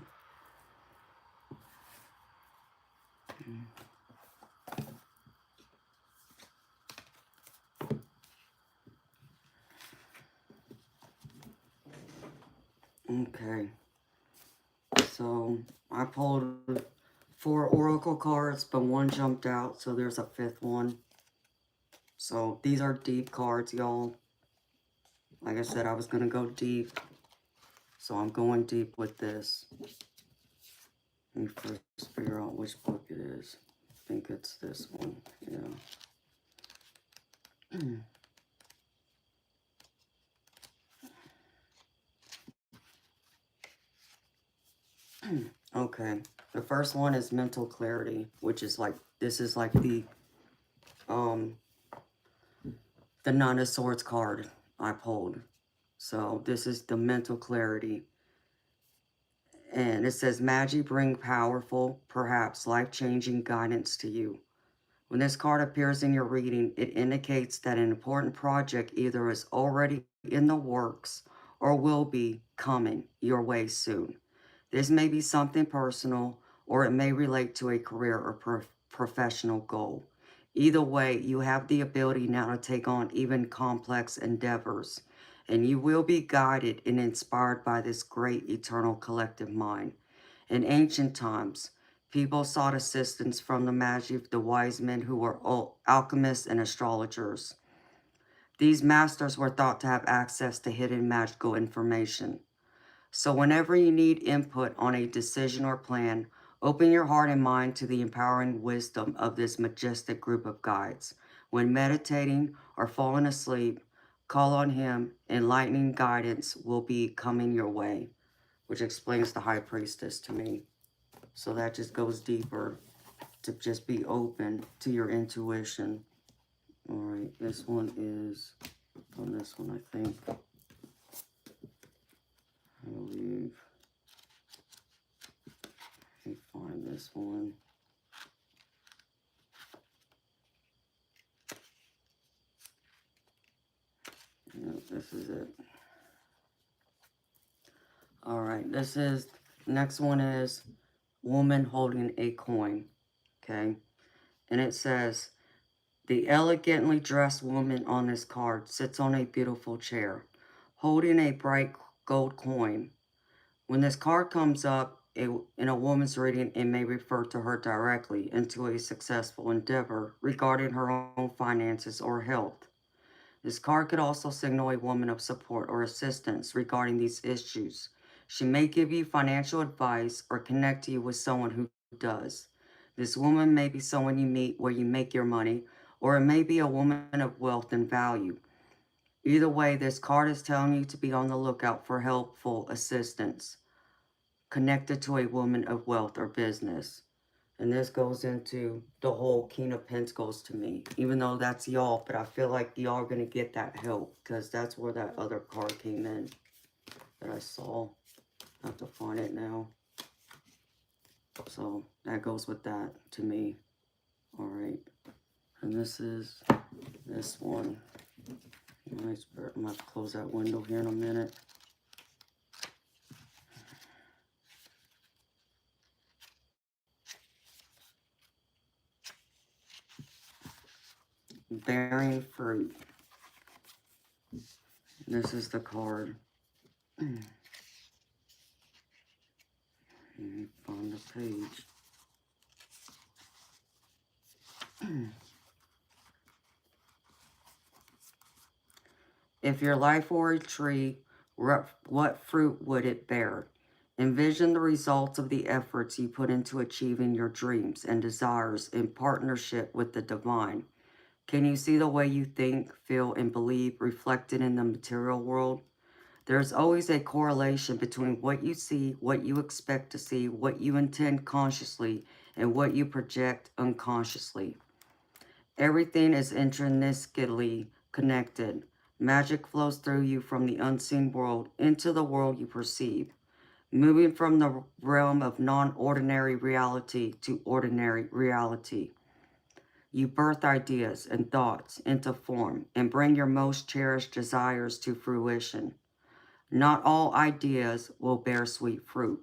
Okay. So I pulled 4 oracle cards, but one jumped out, so there's a 5th one. So these are deep cards, y'all. Like I said, I was going to go deep. So I'm going deep with this. Let me first figure out which book it is. I think it's this one. Yeah. Okay. The first one is mental clarity, which is like, this is like the Nine of Swords card I pulled. So this is the mental clarity. And it says, Magi bring powerful, perhaps life-changing guidance to you. When this card appears in your reading, it indicates that an important project either is already in the works or will be coming your way soon. This may be something personal, or it may relate to a career or professional goal. Either way, you have the ability now to take on even complex endeavors, and you will be guided and inspired by this great eternal collective mind. In ancient times, people sought assistance from the Magi, the wise men who were alchemists and astrologers. These masters were thought to have access to hidden magical information. So whenever you need input on a decision or plan, open your heart and mind to the empowering wisdom of this majestic group of guides. When meditating or falling asleep, call on him. Enlightening guidance will be coming your way, which explains the High Priestess to me. So that just goes deeper, to just be open to your intuition. All right, this one is on this one, I think. I believe. Let me find this one. Yep, this is it. All right, next one is woman holding a coin, okay? And it says, the elegantly dressed woman on this card sits on a beautiful chair, holding a bright gold coin. When this card comes up, in a woman's reading, it may refer to her directly into a successful endeavor regarding her own finances or health. This card could also signal a woman of support or assistance regarding these issues. She may give you financial advice or connect you with someone who does. This woman may be someone you meet where you make your money, or it may be a woman of wealth and value. Either way, this card is telling you to be on the lookout for helpful assistance connected to a woman of wealth or business. And this goes into the whole King of Pentacles to me, even though that's y'all, but I feel like y'all are going to get that help because that's where that other card came in that I saw. I have to find it now. So that goes with that to me. All right. And this is this one. Nice. I'm going to close that window here in a minute. Bearing fruit. This is the card. Let me find the page. If your life were a tree, what fruit would it bear? Envision the results of the efforts you put into achieving your dreams and desires in partnership with the divine. Can you see the way you think, feel, and believe reflected in the material world? There's always a correlation between what you see, what you expect to see, what you intend consciously, and what you project unconsciously. Everything is intrinsically connected. Magic flows through you from the unseen world into the world you perceive, moving from the realm of non-ordinary reality to ordinary reality. You birth ideas and thoughts into form and bring your most cherished desires to fruition. Not all ideas will bear sweet fruit.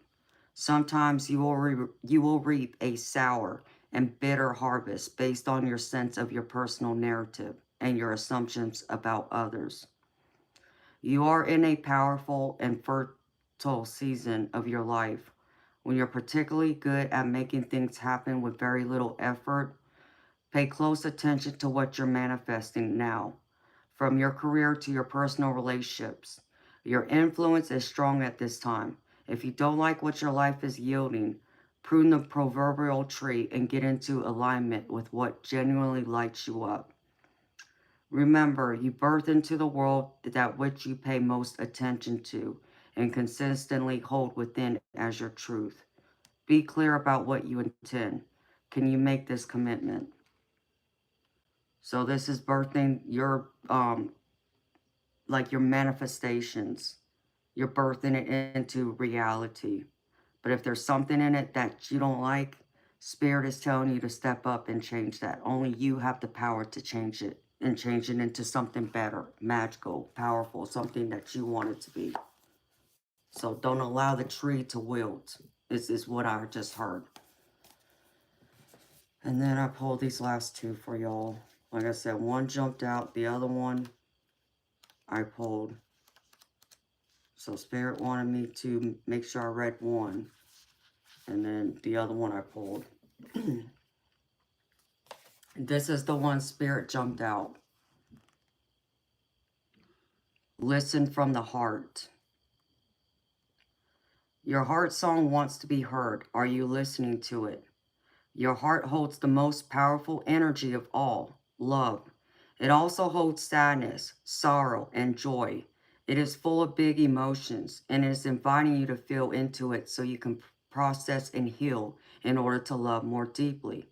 Sometimes you will reap a sour and bitter harvest based on your sense of your personal narrative and your assumptions about others. You are in a powerful and fertile season of your life when you're particularly good at making things happen with very little effort. Pay close attention to what you're manifesting now, from your career to your personal relationships. Your influence is strong at this time. If you don't like what your life is yielding, prune the proverbial tree and get into alignment with what genuinely lights you up. Remember, you birth into the world that which you pay most attention to and consistently hold within as your truth. Be clear about what you intend. Can you make this commitment? So this is birthing your like your manifestations. You're birthing it into reality. But if there's something in it that you don't like, Spirit is telling you to step up and change that. Only you have the power to change it and change it into something better, magical, powerful, something that you want it to be. So don't allow the tree to wilt. This is what I just heard. And then I pulled these last two for y'all. Like I said, one jumped out. The other one I pulled. So Spirit wanted me to make sure I read one. And then the other one I pulled. This is the one Spirit jumped out. Listen from the heart. Your heart song wants to be heard. Are you listening to it? Your heart holds the most powerful energy of all, love. It also holds sadness, sorrow, and joy. It is full of big emotions and is inviting you to feel into it so you can process and heal in order to love more deeply.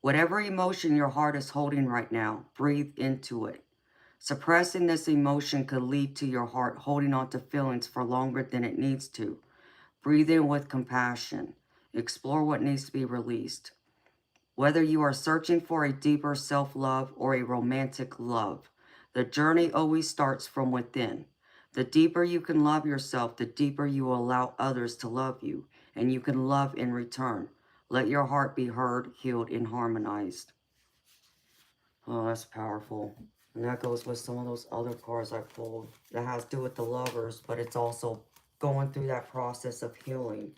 Whatever emotion your heart is holding right now, breathe into it. Suppressing this emotion could lead to your heart holding on to feelings for longer than it needs to. Breathe in with compassion. Explore what needs to be released. Whether you are searching for a deeper self-love or a romantic love, the journey always starts from within. The deeper you can love yourself, the deeper you will allow others to love you, and you can love in return. Let your heart be heard, healed, and harmonized. Oh, that's powerful. And that goes with some of those other cards I pulled. That has to do with the lovers, but it's also going through that process of healing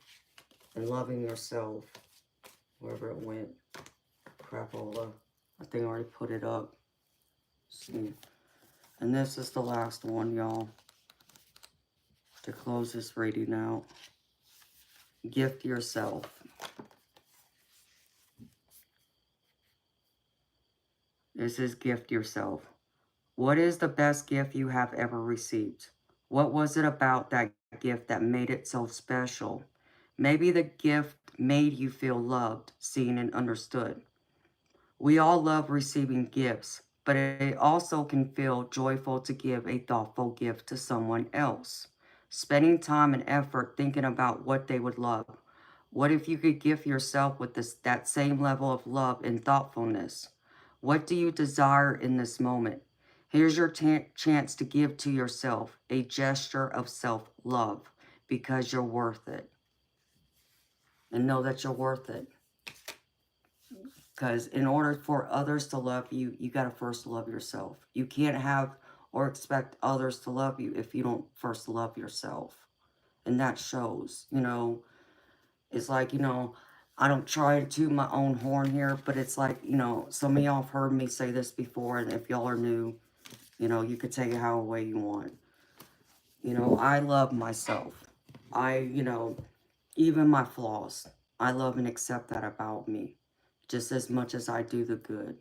And loving yourself. Wherever it went. Crapola. I think I already put it up. See. And this is the last one, y'all. To close this reading out. Gift yourself. This is gift yourself. What is the best gift you have ever received? What was it about that gift that made it so special? Maybe the gift made you feel loved, seen, and understood. We all love receiving gifts, but it also can feel joyful to give a thoughtful gift to someone else. Spending time and effort thinking about what they would love. What if you could gift yourself with that same level of love and thoughtfulness? What do you desire in this moment? Here's your chance to give to yourself a gesture of self-love because you're worth it. And know that you're worth it. Because in order for others to love you, you got to first love yourself. You can't have or expect others to love you if you don't first love yourself. And that shows, you know, it's like, you know, I don't try to toot my own horn here, but it's like, you know, some of y'all have heard me say this before, and if y'all are new, you know, you could take it how way you want. You know, I love myself. You know, even my flaws, I love and accept that about me just as much as I do the good.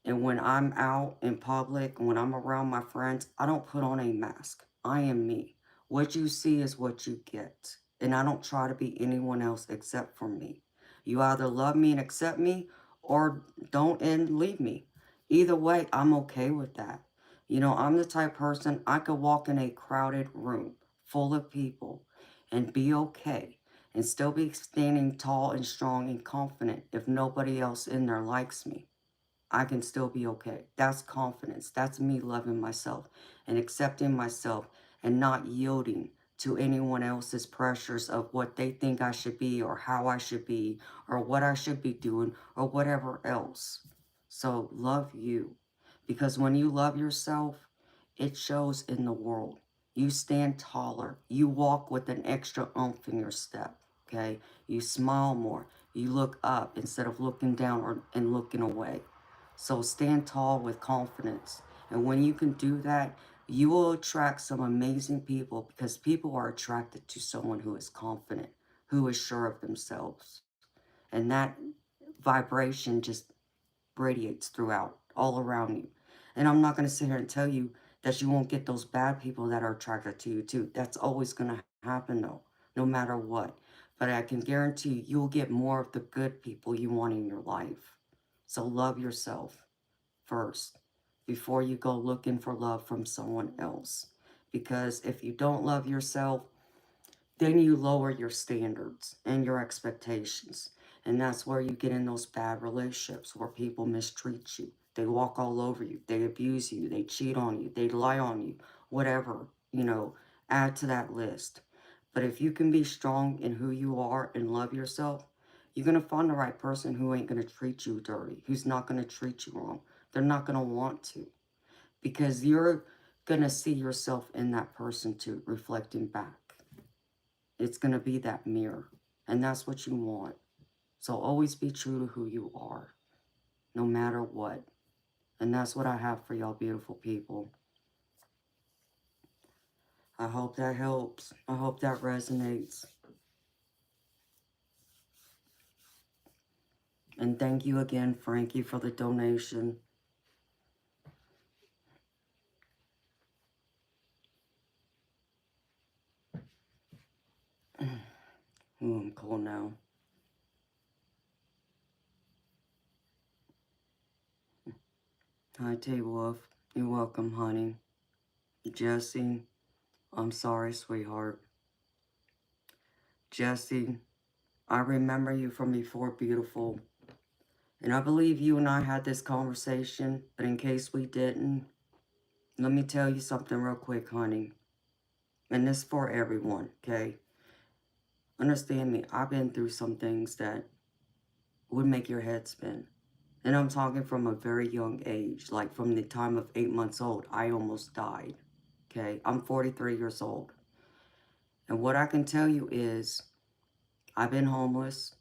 And when I'm out in public, when I'm around my friends, I don't put on a mask. I am me. What you see is what you get. And I don't try to be anyone else except for me. You either love me and accept me or don't and leave me. Either way, I'm okay with that. You know, I'm the type person, I could walk in a crowded room full of people and be okay and still be standing tall and strong and confident if nobody else in there likes me. I can still be okay. That's confidence. That's me loving myself and accepting myself and not yielding to anyone else's pressures of what they think I should be or how I should be or what I should be doing or whatever else. So love you. Because when you love yourself, it shows in the world. You stand taller. You walk with an extra oomph in your step. Okay? You smile more. You look up instead of looking down and looking away. So stand tall with confidence. And when you can do that, you will attract some amazing people because people are attracted to someone who is confident, who is sure of themselves. And that vibration just radiates throughout, all around you. And I'm not going to sit here and tell you that you won't get those bad people that are attracted to you too. That's always going to happen though, no matter what. But I can guarantee you, you'll get more of the good people you want in your life. So love yourself first before you go looking for love from someone else. Because if you don't love yourself, then you lower your standards and your expectations. And that's where you get in those bad relationships where people mistreat you. They walk all over you. They abuse you. They cheat on you. They lie on you. Whatever, you know, add to that list. But if you can be strong in who you are and love yourself, you're going to find the right person who ain't going to treat you dirty, who's not going to treat you wrong. They're not going to want to, because you're going to see yourself in that person too, reflecting back. It's going to be that mirror, and that's what you want. So always be true to who you are, no matter what. And that's what I have for y'all beautiful people. I hope that helps. I hope that resonates. And thank you again, Frankie, for the donation. Ooh, I'm cold now. Hi, T-Wolf. You're welcome, honey. Jesse, I'm sorry, sweetheart. Jesse, I remember you from before, beautiful. And I believe you and I had this conversation, but in case we didn't, let me tell you something real quick, honey. And this for everyone, okay? Understand me, I've been through some things that would make your head spin. And I'm talking from a very young age, like from the time of 8 months old, I almost died, okay? I'm 43 years old. And what I can tell you is, I've been homeless,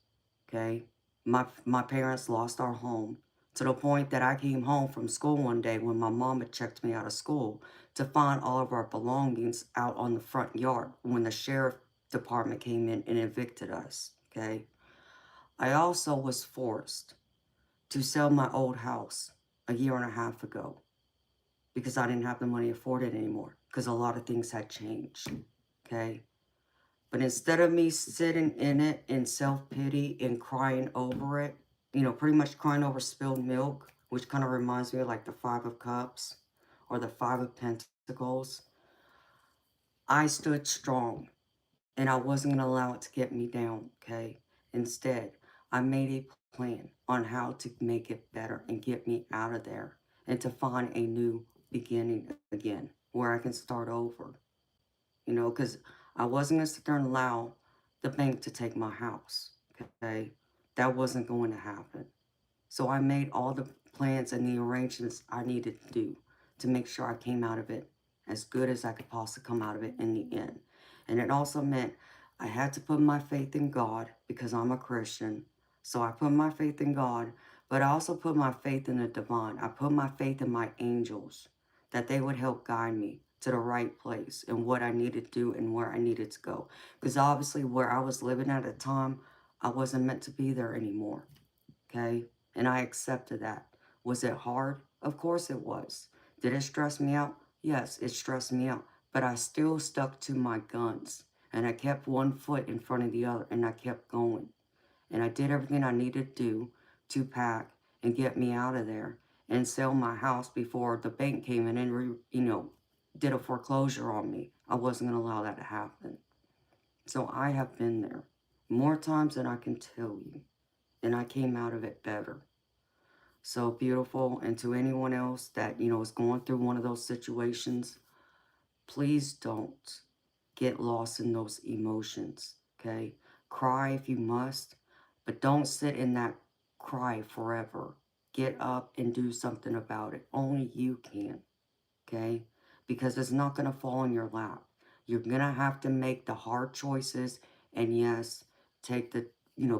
okay? My parents lost our home to the point that I came home from school one day when my mom had checked me out of school to find all of our belongings out on the front yard when the sheriff department came in and evicted us, okay? I also was forced to sell my old house a year and a half ago because I didn't have the money to afford it anymore because a lot of things had changed, okay? But instead of me sitting in it in self-pity and crying over it, you know, pretty much crying over spilled milk, which kind of reminds me of like the Five of Cups or the Five of Pentacles, I stood strong and I wasn't going to allow it to get me down, okay? Instead, I made a plan on how to make it better and get me out of there and to find a new beginning again where I can start over. You know, because I wasn't going to sit there and allow the bank to take my house, okay? That wasn't going to happen. So I made all the plans and the arrangements I needed to do to make sure I came out of it as good as I could possibly come out of it in the end. And it also meant I had to put my faith in God because I'm a Christian. So I put my faith in God, but I also put my faith in the divine. I put my faith in my angels, that they would help guide me to the right place and what I needed to do and where I needed to go. Because obviously where I was living at the time, I wasn't meant to be there anymore, okay? And I accepted that. Was it hard? Of course it was. Did it stress me out? Yes, it stressed me out. But I still stuck to my guns. And I kept one foot in front of the other. And I kept going. And I did everything I needed to do to pack and get me out of there. And sell my house before the bank came in and, did a foreclosure on me. I wasn't going to allow that to happen. So I have been there more times than I can tell you. And I came out of it better. So beautiful. And to anyone else that, is going through one of those situations, please don't get lost in those emotions, okay? Cry if you must, but don't sit in that cry forever. Get up and do something about it. Only you can, okay? Because it's not going to fall in your lap. You're going to have to make the hard choices and yes, take the,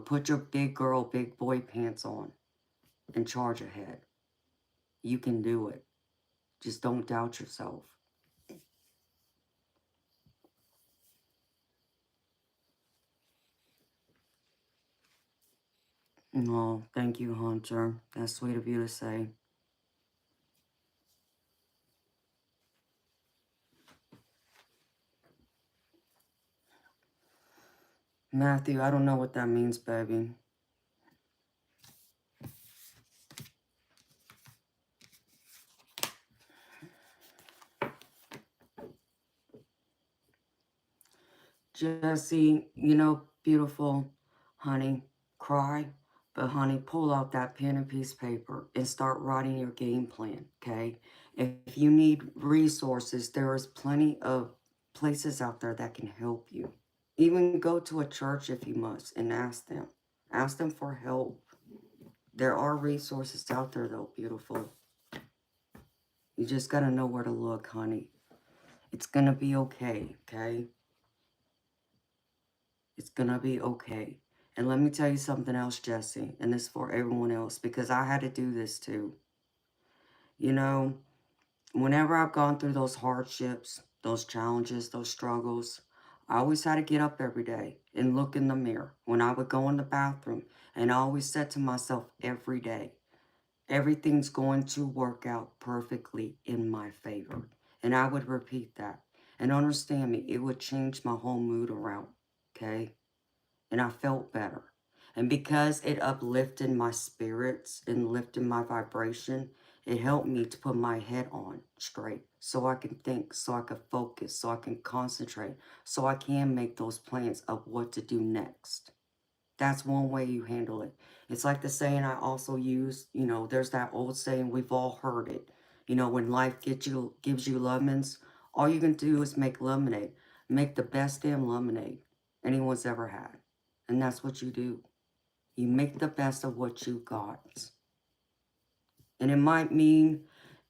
put your big girl, big boy pants on and charge ahead. You can do it. Just don't doubt yourself. No, thank you, Hunter. That's sweet of you to say. Matthew, I don't know what that means, baby. Jesse, beautiful, honey, cry. But honey, pull out that pen and piece of paper and start writing your game plan, okay? If you need resources, there is plenty of places out there that can help you. Even go to a church if you must and ask them. Ask them for help. There are resources out there, though, beautiful. You just got to know where to look, honey. It's going to be okay, okay? It's going to be okay. And let me tell you something else, Jesse, and this is for everyone else, because I had to do this too. You know, whenever I've gone through those hardships, those challenges, those struggles, I always had to get up every day and look in the mirror when I would go in the bathroom. And I always said to myself every day, everything's going to work out perfectly in my favor. And I would repeat that. And understand me, it would change my whole mood around, okay? And I felt better. And because it uplifted my spirits and lifted my vibration, it helped me to put my head on straight so I can think, so I can focus, so I can concentrate, so I can make those plans of what to do next. That's one way you handle it. It's like the saying I also use, there's that old saying, we've all heard it. When life gives you lemons, all you can do is make lemonade. Make the best damn lemonade anyone's ever had. And that's what you do. You make the best of what you got. And it might mean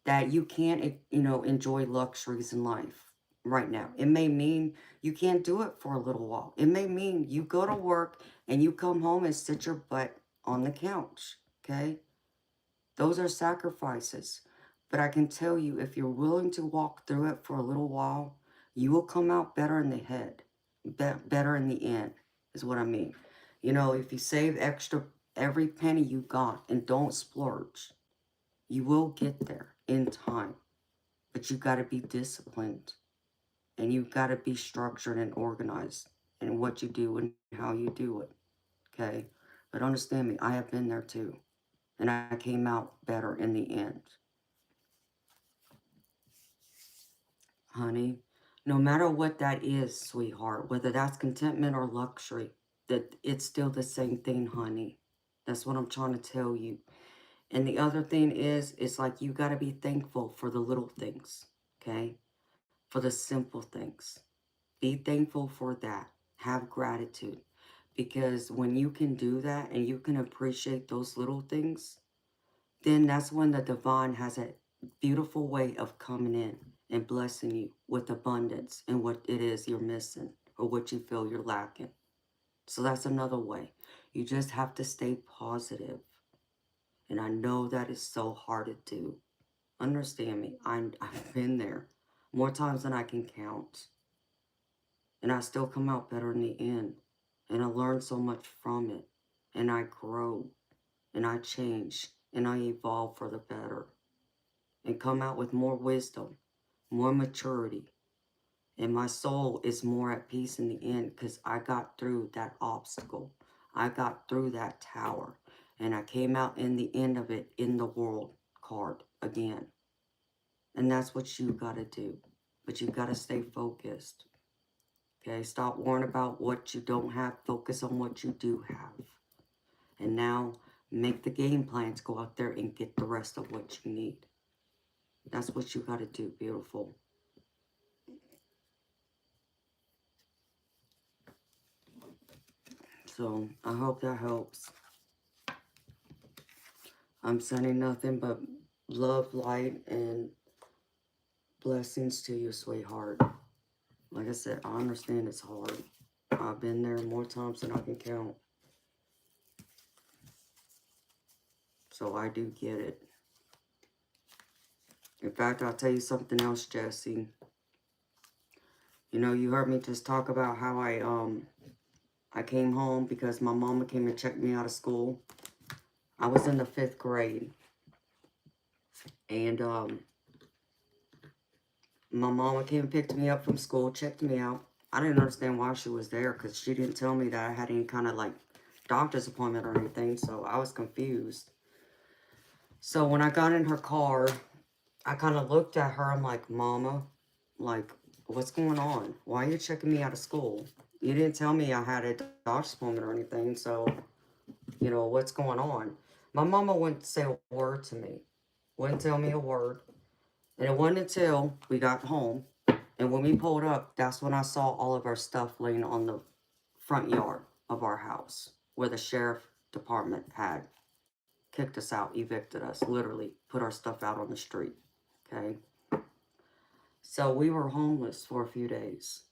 that you can't, enjoy luxuries in life. right now. It may mean you can't do it for a little while. It may mean you go to work and you come home and sit your butt on the couch, okay? Those are sacrifices. But I can tell you, if you're willing to walk through it for a little while, you will come out better in the head, better in the end, is what I mean. You know, if you save extra every penny you got and don't splurge, you will get there in time. But you got to be disciplined, and you got to be structured and organized in what you do and how you do it, okay? But understand me, I have been there too, and I came out better in the end. Honey, no matter what that is, sweetheart, whether that's contentment or luxury, that it's still the same thing, honey. That's what I'm trying to tell you. And the other thing is, it's like you got to be thankful for the little things, okay? For the simple things. Be thankful for that. Have gratitude. Because when you can do that and you can appreciate those little things, then that's when the divine has a beautiful way of coming in and blessing you with abundance and what it is you're missing or what you feel you're lacking. So that's another way. You just have to stay positive. And I know that is so hard to do. Understand me. I've been there more times than I can count. And I still come out better in the end. And I learn so much from it. And I grow. And I change. And I evolve for the better. And come out with more wisdom, more maturity. And my soul is more at peace in the end because I got through that obstacle. I got through that tower. And I came out in the end of it in the world card again. And that's what you got to do. But you got to stay focused. Okay, stop worrying about what you don't have. Focus on what you do have. And now make the game plans. Go out there and get the rest of what you need. That's what you got to do, beautiful. So I hope that helps. I'm sending nothing but love, light, and blessings to you, sweetheart. Like I said, I understand it's hard. I've been there more times than I can count. So I do get it. In fact, I'll tell you something else, Jesse. You know, you heard me just talk about how I came home because my mama came and checked me out of school. I was in the 5th grade. And my mama came and picked me up from school, checked me out. I didn't understand why she was there because she didn't tell me that I had any kind of like doctor's appointment or anything. So I was confused. So when I got in her car, I kind of looked at her. I'm like, Mama, like, what's going on? Why are you checking me out of school? You didn't tell me I had a doctor's appointment or anything. So, you know, what's going on? My mama wouldn't say a word to me. Wouldn't tell me a word. And it wasn't until we got home, and when we pulled up, that's when I saw all of our stuff laying on the front yard of our house, where the sheriff department had kicked us out, evicted us, literally put our stuff out on the street, okay? So we were homeless for a few days,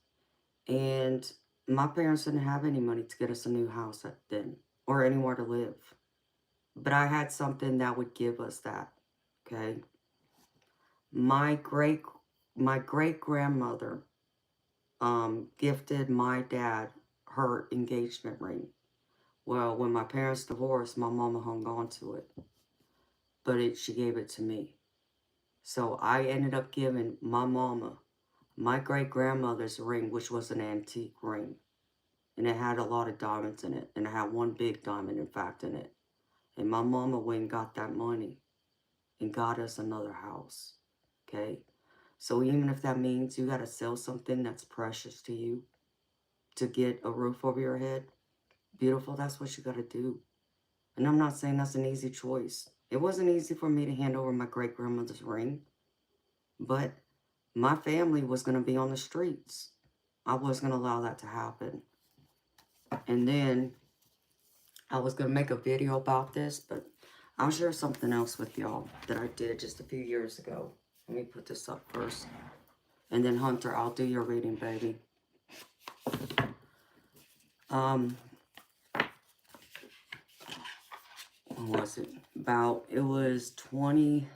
and my parents didn't have any money to get us a new house then, or anywhere to live. But I had something that would give us that, okay? My great grandmother gifted my dad her engagement ring. Well, when my parents divorced, my mama hung on to it, but she gave it to me. So I ended up giving my mama my great grandmother's ring, which was an antique ring, and it had a lot of diamonds in it, and it had one big diamond, in fact, in it. And my mama went and got that money and got us another house. Okay. So even if that means you got to sell something that's precious to you to get a roof over your head, beautiful, that's what you got to do. And I'm not saying that's an easy choice. It wasn't easy for me to hand over my great-grandmother's ring, but my family was going to be on the streets. I wasn't going to allow that to happen. And then I was going to make a video about this, but I'll share something else with y'all that I did just a few years ago. Let me put this up first. And then Hunter, I'll do your reading, baby. What was it? It was 20,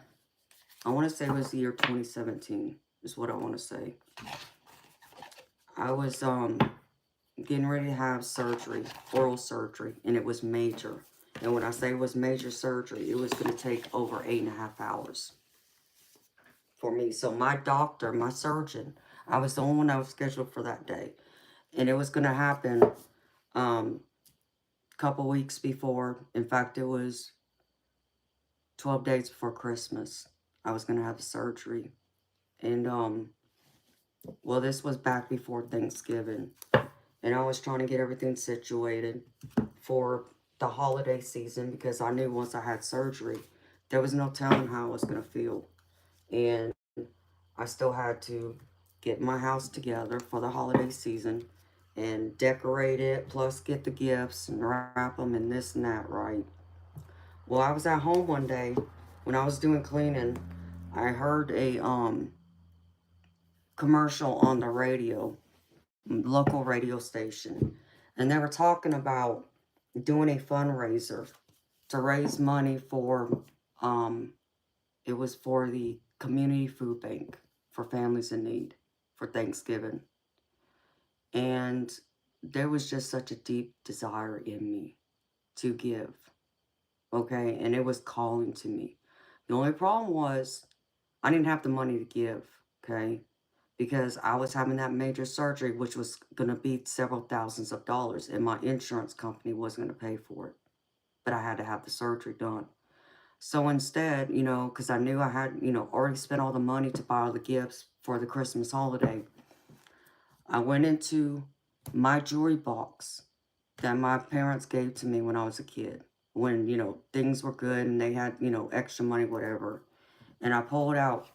I want to say it was the year 2017, is what I want to say. I was, getting ready to have surgery, oral surgery, and it was major. And when I say it was major surgery, it was going to take over 8.5 hours for me. So my doctor, my surgeon, I was the only one that was scheduled for that day. And it was going to happen a couple weeks before. In fact, it was 12 days before Christmas. I was going to have the surgery. And, well, this was back before Thanksgiving. And I was trying to get everything situated for the holiday season because I knew once I had surgery, there was no telling how I was going to feel. And I still had to get my house together for the holiday season and decorate it, plus get the gifts and wrap them and this and that, right? Well, I was at home one day when I was doing cleaning. I heard a commercial on the radio, local radio station, and they were talking about doing a fundraiser to raise money for, it was for the community food bank for families in need for Thanksgiving. And there was just such a deep desire in me to give, okay? And it was calling to me. The only problem was I didn't have the money to give, okay? Because I was having that major surgery, which was going to be several thousands of dollars, and my insurance company wasn't going to pay for it. But I had to have the surgery done. So instead, you know, because I knew I had, you know, already spent all the money to buy all the gifts for the Christmas holiday, I went into my jewelry box that my parents gave to me when I was a kid. When, you know, things were good and they had, you know, extra money, whatever. And I pulled out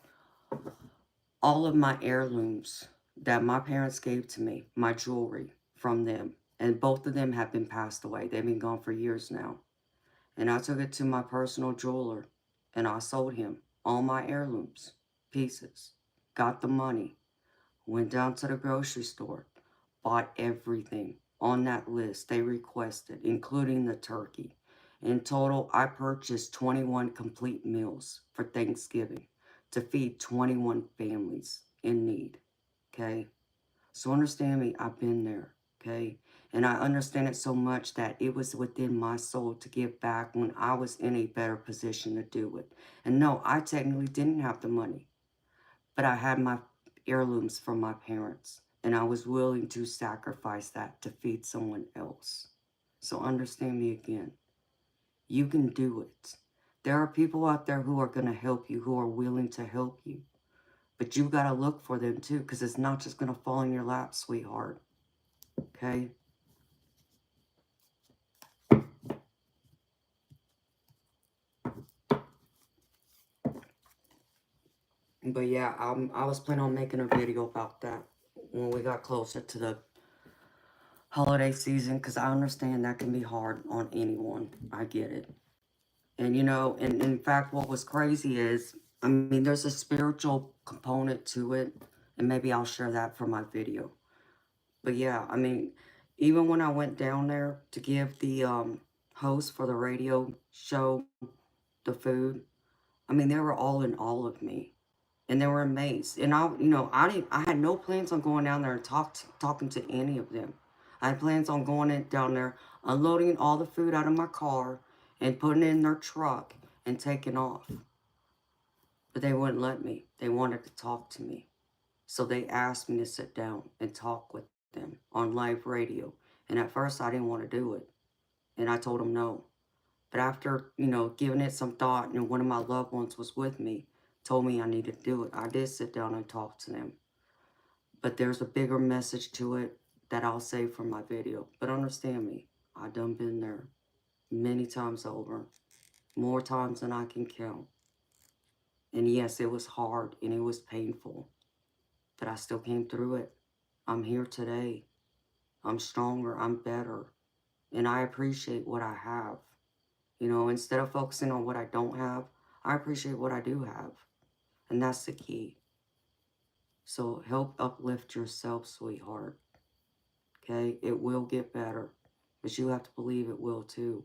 all of my heirlooms that my parents gave to me, my jewelry from them. And both of them have been passed away. They've been gone for years now. And I took it to my personal jeweler and I sold him all my heirlooms, pieces, got the money, went down to the grocery store, bought everything on that list they requested, including the turkey. In total, I purchased 21 complete meals for Thanksgiving to feed 21 families in need, okay? So understand me, I've been there, okay? And I understand it so much that it was within my soul to give back when I was in a better position to do it. And no, I technically didn't have the money, but I had my heirlooms from my parents, and I was willing to sacrifice that to feed someone else. So understand me again. You can do it. There are people out there who are going to help you, who are willing to help you. But you got to look for them too, because it's not just going to fall in your lap, sweetheart. Okay? But yeah, I was planning on making a video about that when we got closer to the holiday season, because I understand that can be hard on anyone. I get it. And you know, and in fact, what was crazy is, I mean, there's a spiritual component to it, and maybe I'll share that for my video. But yeah, I mean, even when I went down there to give the host for the radio show the food, I mean, they were all in awe of me, and they were amazed. And you know, I had no plans on going down there and talking to any of them. I had plans on down there, unloading all the food out of my car, and putting it in their truck and taking off. But they wouldn't let me. They wanted to talk to me. So they asked me to sit down and talk with them on live radio. And at first I didn't want to do it. And I told them no. But after, you know, giving it some thought, and one of my loved ones was with me, told me I needed to do it, I did sit down and talk to them. But there's a bigger message to it that I'll save for my video. But understand me, I done been there many times over. More times than I can count. And yes, it was hard and it was painful. But I still came through it. I'm here today. I'm stronger. I'm better. And I appreciate what I have. You know, instead of focusing on what I don't have, I appreciate what I do have. And that's the key. So help uplift yourself, sweetheart. Okay? It will get better. But you have to believe it will too.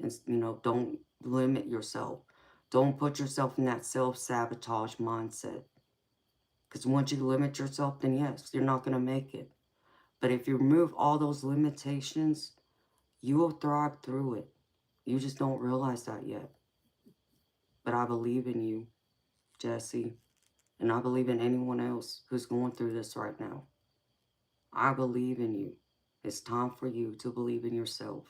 And, you know, don't limit yourself. Don't put yourself in that self-sabotage mindset. Because once you limit yourself, then yes, you're not going to make it. But if you remove all those limitations, you will thrive through it. You just don't realize that yet. But I believe in you, Jesse. And I believe in anyone else who's going through this right now. I believe in you. It's time for you to believe in yourself.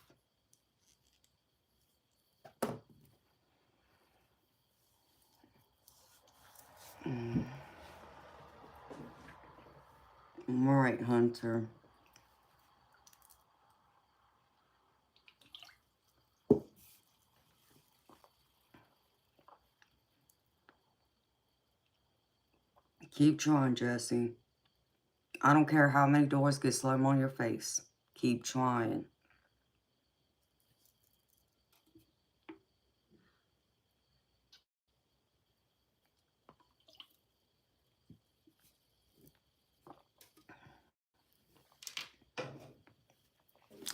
All right, Hunter. Keep trying, Jesse. I don't care how many doors get slammed on your face. Keep trying.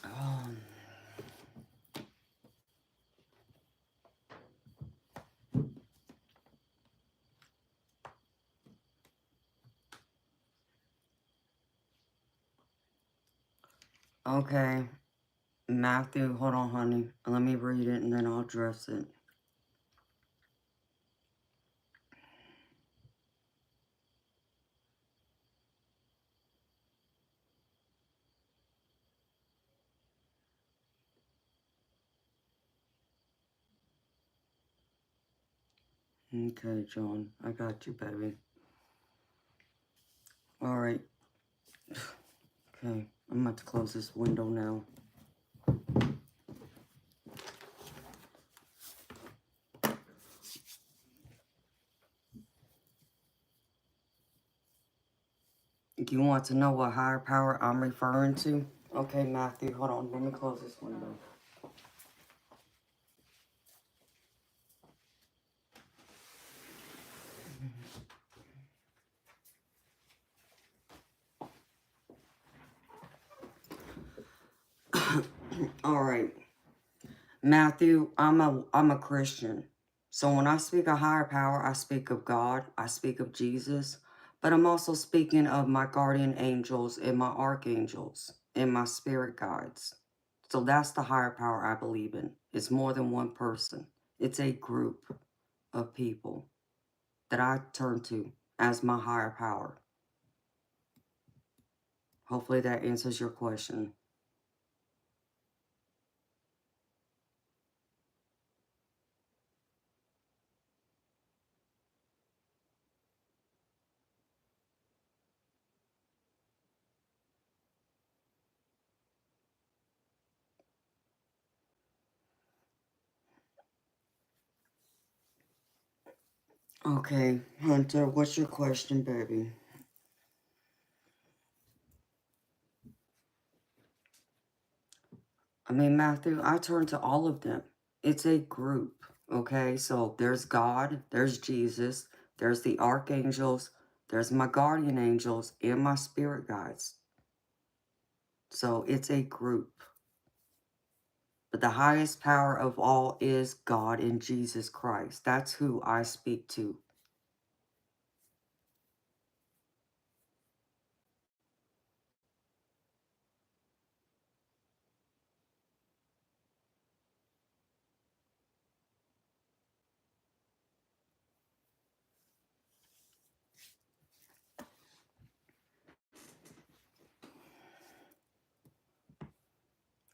Oh. Okay. Matthew, hold on, honey. Let me read it and then I'll address it. Okay, John. I got you, baby. All right. Okay. I'm about to close this window now. You want to know what higher power I'm referring to? Okay, Matthew, hold on. Let me close this window. All right. Matthew, I'm a Christian. So when I speak of higher power, I speak of God, I speak of Jesus, but I'm also speaking of my guardian angels and my archangels and my spirit guides. So that's the higher power I believe in. It's more than one person. It's a group of people that I turn to as my higher power. Hopefully that answers your question. Okay, Hunter, what's your question, baby? I mean, Matthew, I turn to all of them. It's a group, okay? So there's God, there's Jesus, there's the archangels, there's my guardian angels, and my spirit guides. So it's a group. But the highest power of all is God and Jesus Christ. That's who I speak to.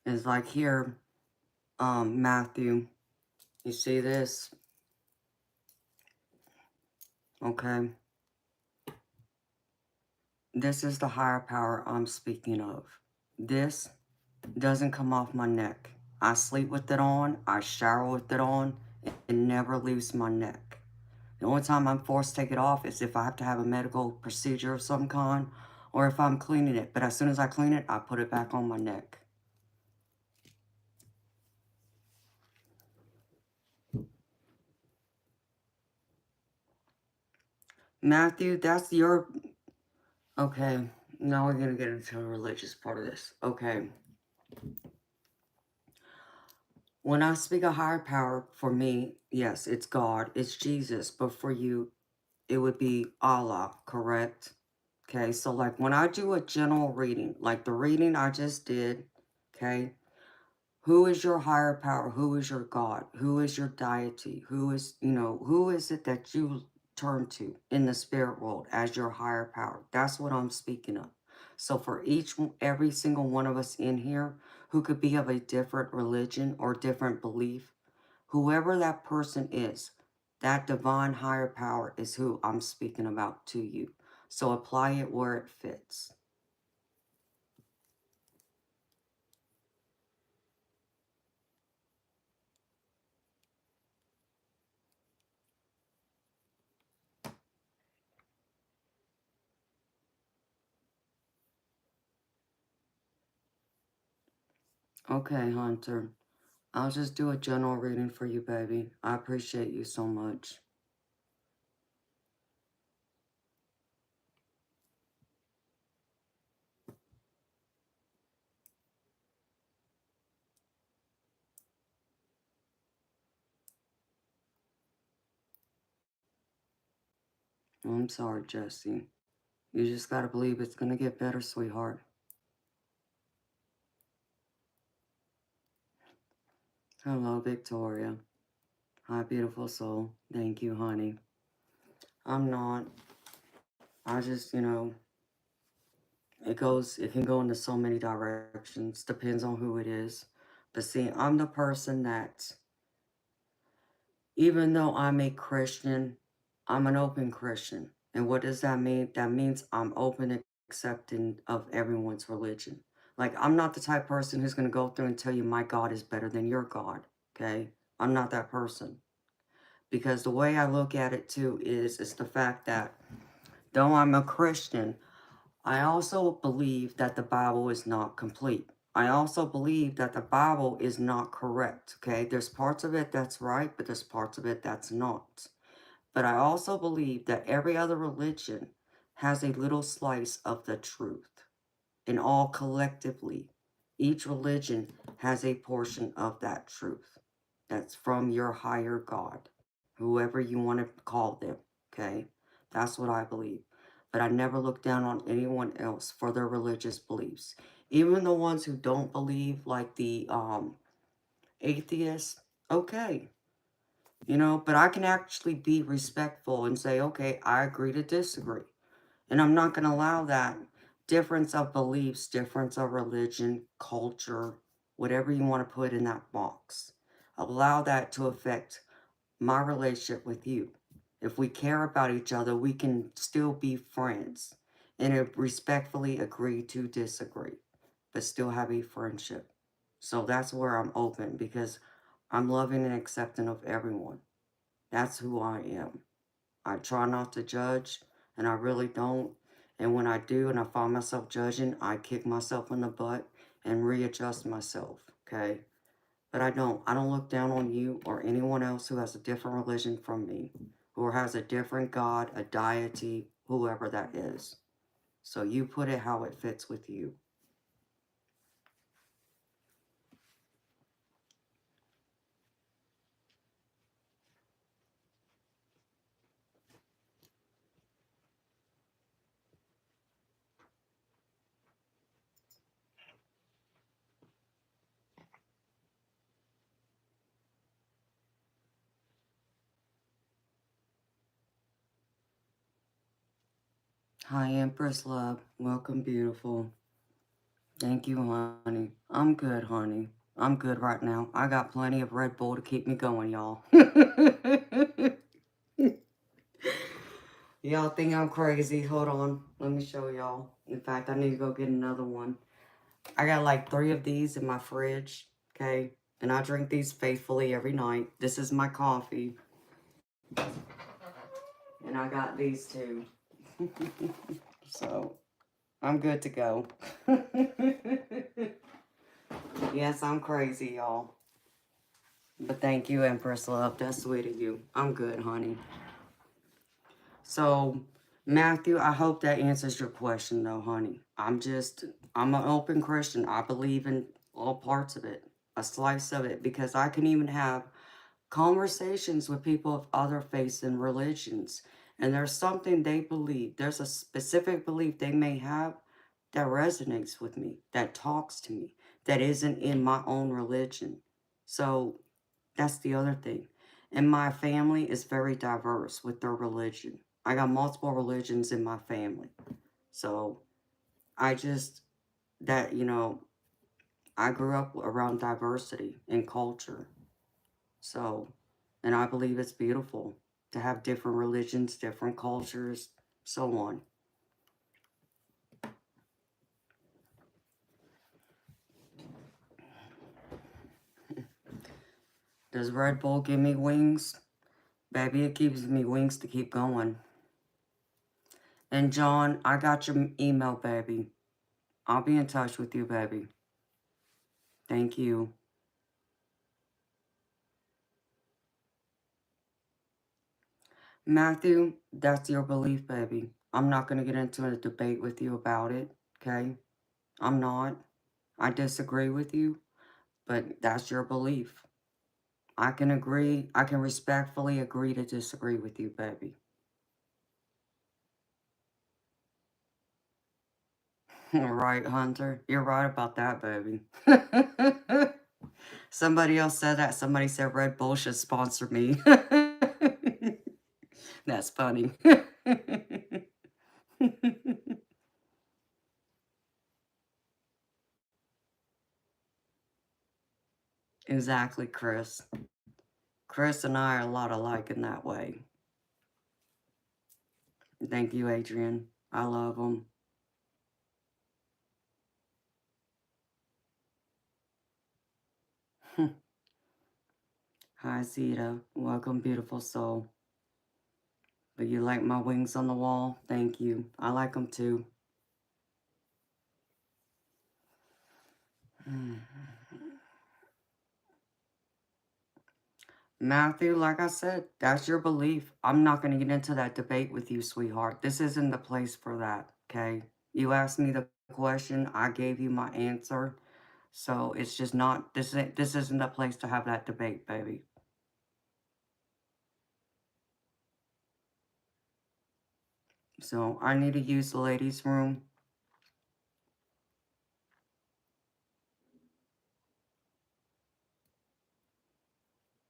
It's like here, Matthew, you see this? Okay. This is the higher power I'm speaking of. This doesn't come off my neck. I sleep with it on, I shower with it on, it never leaves my neck. The only time I'm forced to take it off is if I have to have a medical procedure of some kind, or if I'm cleaning it. But as soon as I clean it, I put it back on my neck. Matthew, that's your... Okay, now we're going to get into the religious part of this. Okay. When I speak a higher power, for me, yes, it's God, it's Jesus. But for you, it would be Allah, correct? Okay, so like when I do a general reading, like the reading I just did, okay, who is your higher power? Who is your God? Who is your deity? Who is, who is it that you turn to in the spirit world as your higher power? That's what I'm speaking of. So for every single one of us in here who could be of a different religion or different belief, whoever that person is, that divine higher power is who I'm speaking about to you. So apply it where it fits. Okay, Hunter. I'll just do a general reading for you, baby. I appreciate you so much. I'm sorry, Jesse. You just gotta believe it's gonna get better, sweetheart. Hello, Victoria. Hi, beautiful soul. Thank you, honey. I'm not. I just, it can go into so many directions. Depends on who it is. But see, I'm the person that, even though I'm a Christian, I'm an open Christian. And what does that mean? That means I'm open and accepting of everyone's religion. Like, I'm not the type of person who's going to go through and tell you my God is better than your God. Okay? I'm not that person. Because the way I look at it too is the fact that though I'm a Christian, I also believe that the Bible is not complete. I also believe that the Bible is not correct, okay? There's parts of it that's right, but there's parts of it that's not. But I also believe that every other religion has a little slice of the truth. And all collectively, each religion has a portion of that truth that's from your higher God, whoever you want to call them, okay? That's what I believe. But I never look down on anyone else for their religious beliefs. Even the ones who don't believe, like the atheists, okay. But I can actually be respectful and say, okay, I agree to disagree. And I'm not going to allow that difference of beliefs, difference of religion, culture, whatever you want to put in that box. Allow that to affect my relationship with you. If we care about each other, we can still be friends and respectfully agree to disagree, but still have a friendship. So that's where I'm open because I'm loving and accepting of everyone. That's who I am. I try not to judge, and I really don't. And when I do and I find myself judging, I kick myself in the butt and readjust myself, okay? But I don't. I don't look down on you or anyone else who has a different religion from me, or has a different God, a deity, whoever that is. So you put it how it fits with you. Hi, Empress Love. Welcome, beautiful. Thank you, honey. I'm good, honey. I'm good right now. I got plenty of Red Bull to keep me going, y'all. Y'all think I'm crazy. Hold on. Let me show y'all. In fact, I need to go get another one. I got like 3 of these in my fridge, okay? And I drink these faithfully every night. This is my coffee. And I got these too. So, I'm good to go. Yes, I'm crazy, y'all. But thank you, Empress Love. That's sweet of you. I'm good, honey. So, Matthew, I hope that answers your question, though, honey. I'm an open Christian. I believe in all parts of it, a slice of it, because I can even have conversations with people of other faiths and religions. And there's something they believe, there's a specific belief they may have that resonates with me, that talks to me, that isn't in my own religion. So that's the other thing. And my family is very diverse with their religion. I got multiple religions in my family. So I just, that, I grew up around diversity in culture. So, and I believe it's beautiful to have different religions, different cultures, so on. Does Red Bull give me wings? Baby, it gives me wings to keep going. And John, I got your email, baby. I'll be in touch with you, baby. Thank you. Matthew, that's your belief, baby. I'm not going to get into a debate with you about it, okay? I'm not. I disagree with you, but that's your belief. I can agree. I can respectfully agree to disagree with you, baby. Right, Hunter? You're right about that, baby. Somebody else said that. Somebody said Red Bull should sponsor me. That's funny. Exactly, Chris. Chris and I are a lot alike in that way. Thank you, Adrian. I love them. Hi, Zeta. Welcome, beautiful soul. But you like my wings on the wall? Thank you. I like them too. Matthew, like I said, that's your belief. I'm not going to get into that debate with you, sweetheart. This isn't the place for that, okay? You asked me the question, I gave you my answer. So it's just not, this isn't the place to have that debate, baby. So I need to use the ladies' room.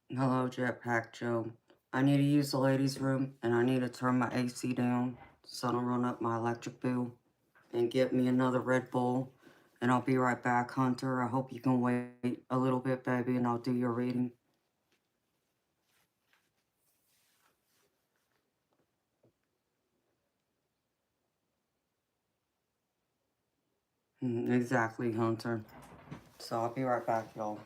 Hello, Jetpack Joe. I need to use the ladies' room, and I need to turn my AC down so I don't run up my electric bill. And get me another Red Bull. And I'll be right back, Hunter. I hope you can wait a little bit, baby, and I'll do your reading. Exactly, Hunter. So I'll be right back, y'all.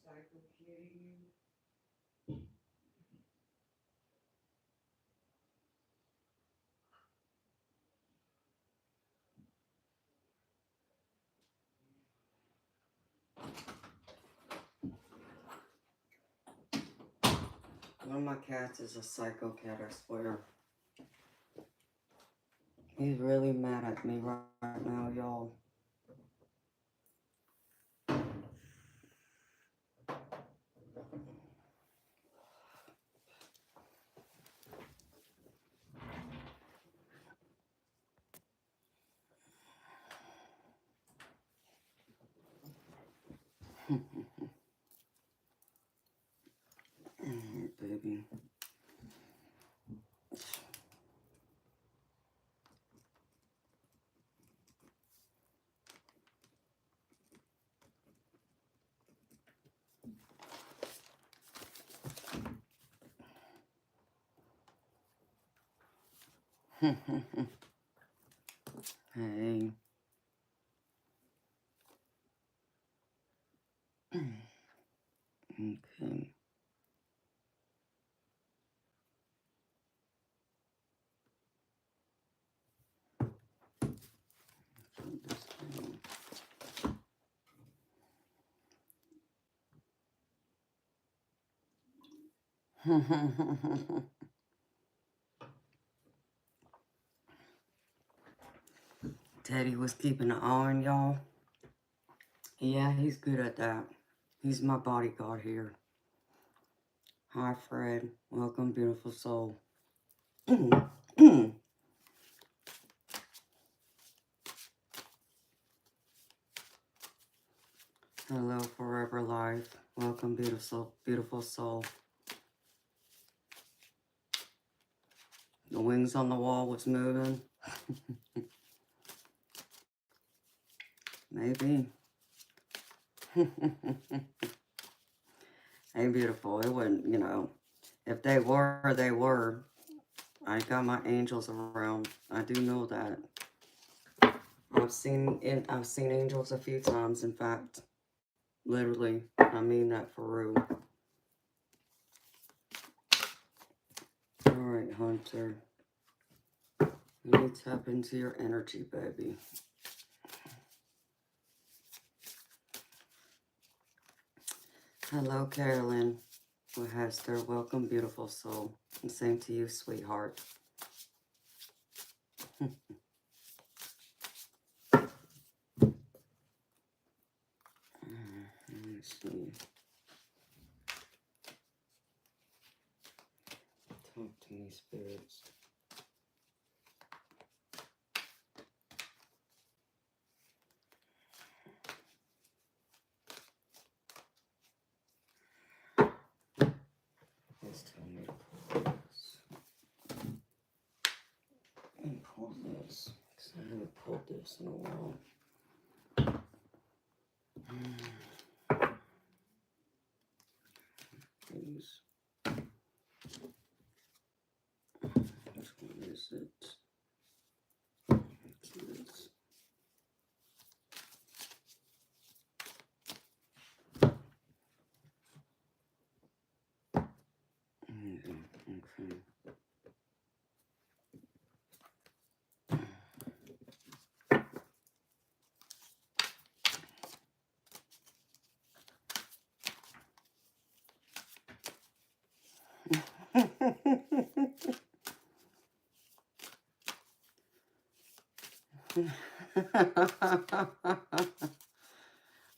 psycho kitty, one of my cats is a psycho cat, I swear. He's really mad at me right now, y'all. Baby. Hey. Okay. Teddy was keeping an eye on y'all. Yeah, he's good at that. He's my bodyguard here. Hi, Fred. Welcome, beautiful soul. Hello, forever life. Welcome, beautiful, beautiful soul. The wings on the wall was moving. Maybe. Hey, beautiful. It wouldn't, you know, if they were, they were. I got my angels around. I do know that. I've seen angels a few times, in fact. Literally. I mean that for real. Alright, Hunter. Let me tap into your energy, baby. Hello, Carolyn. Well, Hester, welcome, beautiful soul. And same to you, sweetheart. Let me see. Talk to me, spirits. Please tell me to pull this. And pull this. Because I haven't pulled this in a while. Please. Which one is it? It's this. Okay.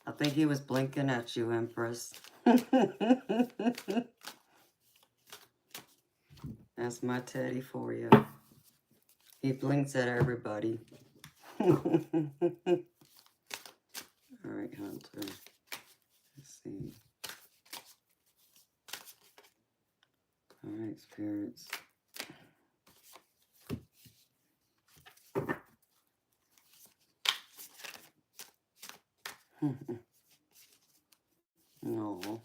I think he was blinking at you, Empress. That's my teddy for you. He blinks at everybody. Alright, Hunter. Let's see. Alright, spirits. No.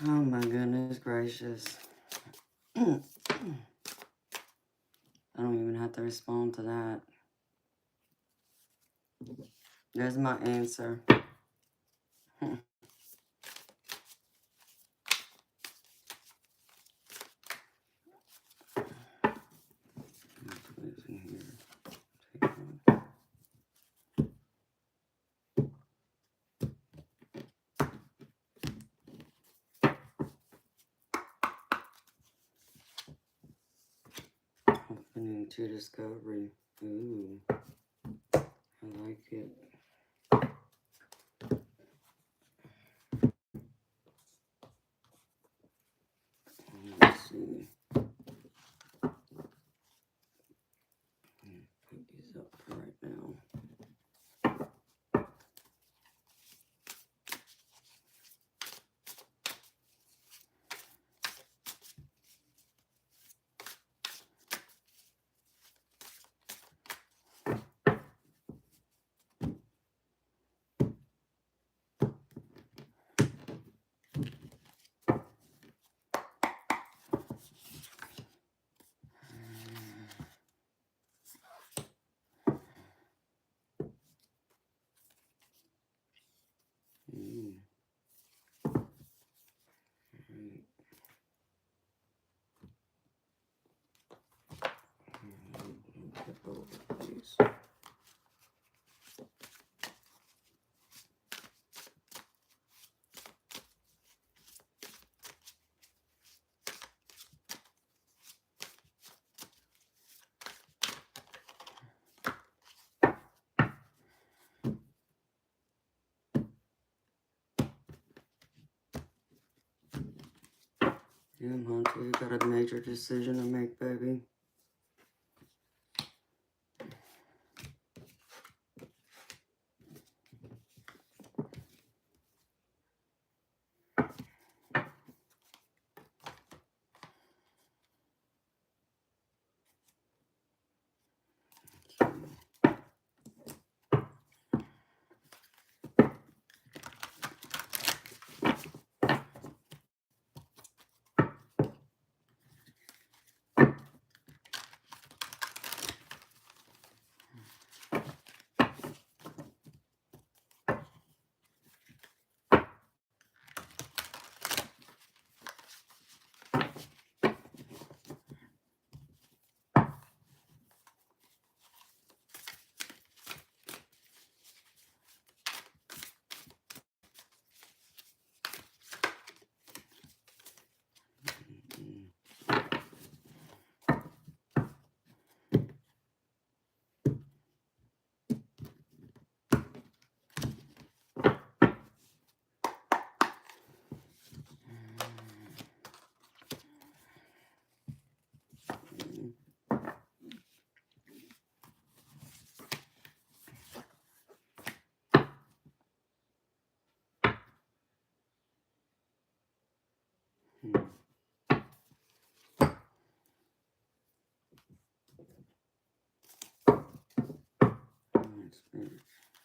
Oh my goodness gracious. I don't even have to respond to that. There's my answer. Opening to discovery. Ooh, I like it. Let's see. Put these up for right now. Yeah, Monty, you got a major decision to make, baby.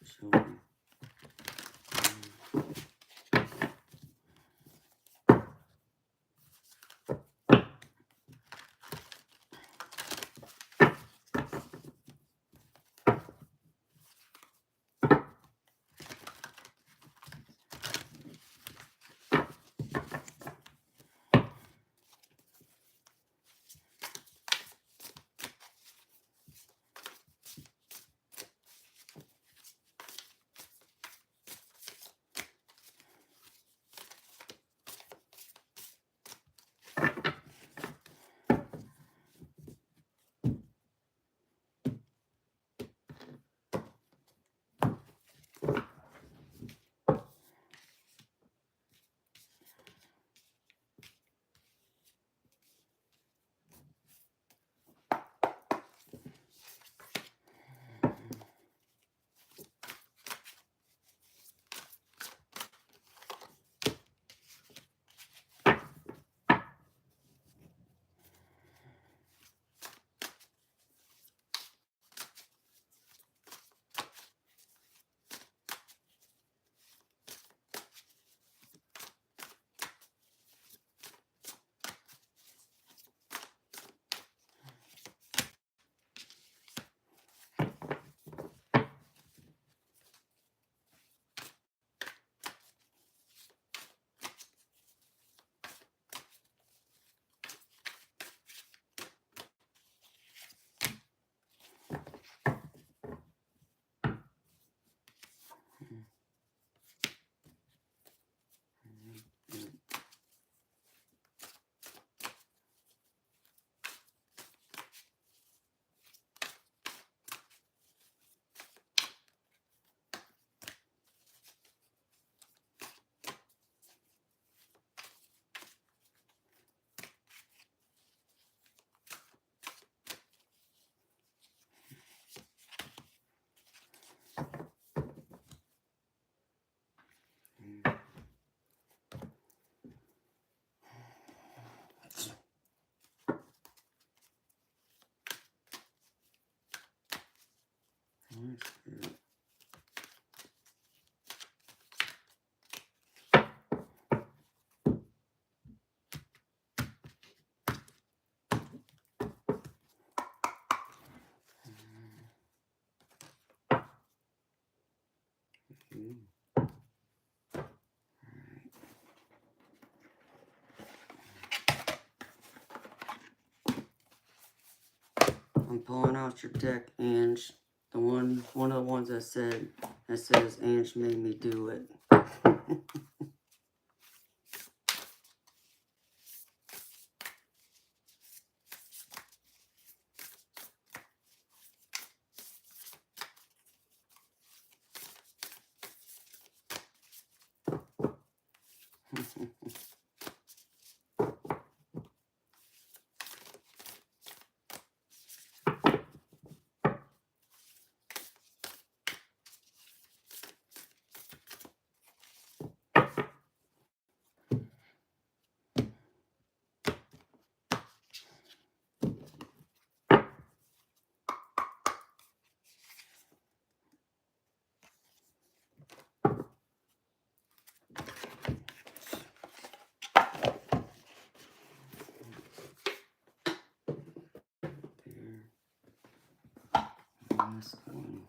Show me. I'm pulling out your deck, Ange. One of the ones that says Ange made me do it. Last one.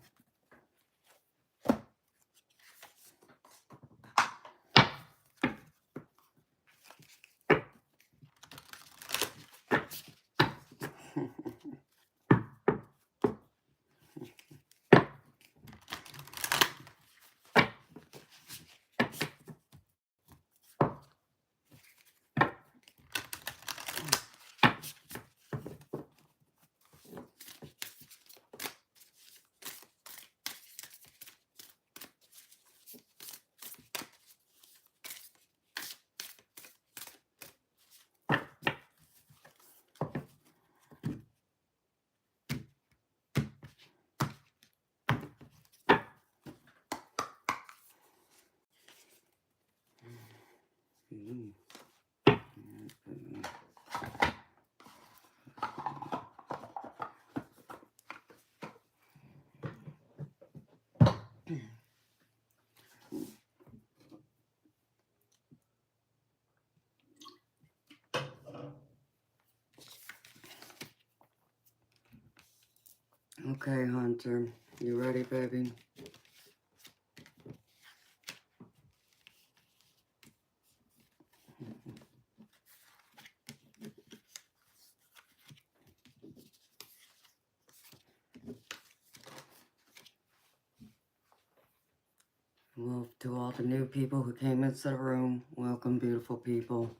Okay, Hunter. You ready, baby? Well, to all the new people who came into the room, welcome, beautiful people.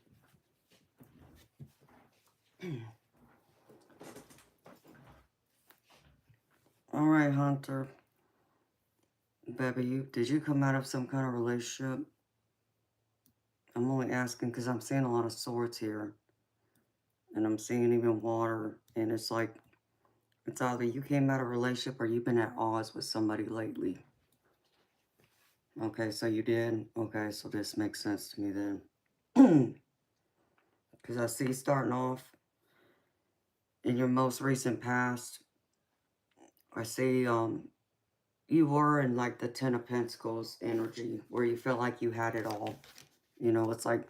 All right, Hunter. Baby, did you come out of some kind of relationship? I'm only asking because I'm seeing a lot of swords here. And I'm seeing even water. And it's like, it's either you came out of a relationship or you've been at odds with somebody lately. Okay, so you did? Okay, so this makes sense to me then. Because I see starting off in your most recent past, I see you were in like the Ten of Pentacles energy where you felt like you had it all. You know, it's like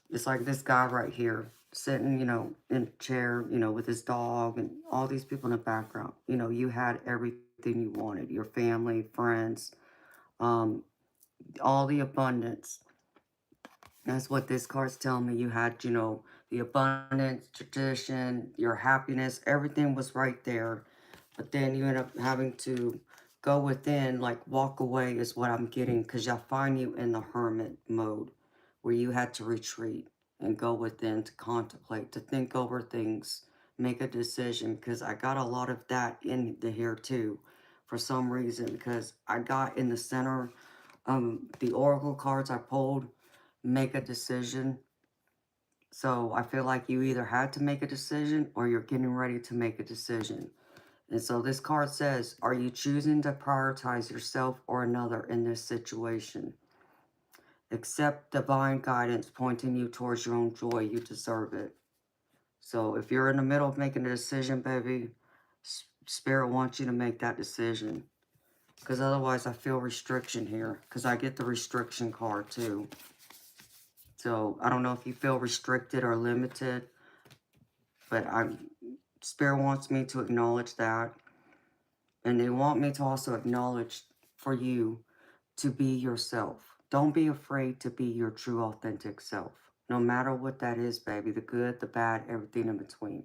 this guy right here sitting, you know, in a chair, you know, with his dog and all these people in the background. You know, you had everything you wanted, your family, friends, all the abundance. That's what this card's telling me. You had, you know, the abundance, tradition, your happiness, everything was right there. But then you end up having to go within, like walk away is what I'm getting, because I find you in the hermit mode where you had to retreat and go within to contemplate, to think over things, make a decision, because I got a lot of that in the here too for some reason, because I got in the center, the oracle cards I pulled, make a decision. So I feel like you either had to make a decision or you're getting ready to make a decision. And so this card says, are you choosing to prioritize yourself or another in this situation? Accept divine guidance pointing you towards your own joy. You deserve it. So if you're in the middle of making a decision, baby, Spirit wants you to make that decision. Because otherwise I feel restriction here. Because I get the restriction card too. So I don't know if you feel restricted or limited. But Spirit wants me to acknowledge that. And they want me to also acknowledge for you to be yourself. Don't be afraid to be your true, authentic self. No matter what that is, baby, the good, the bad, everything in between.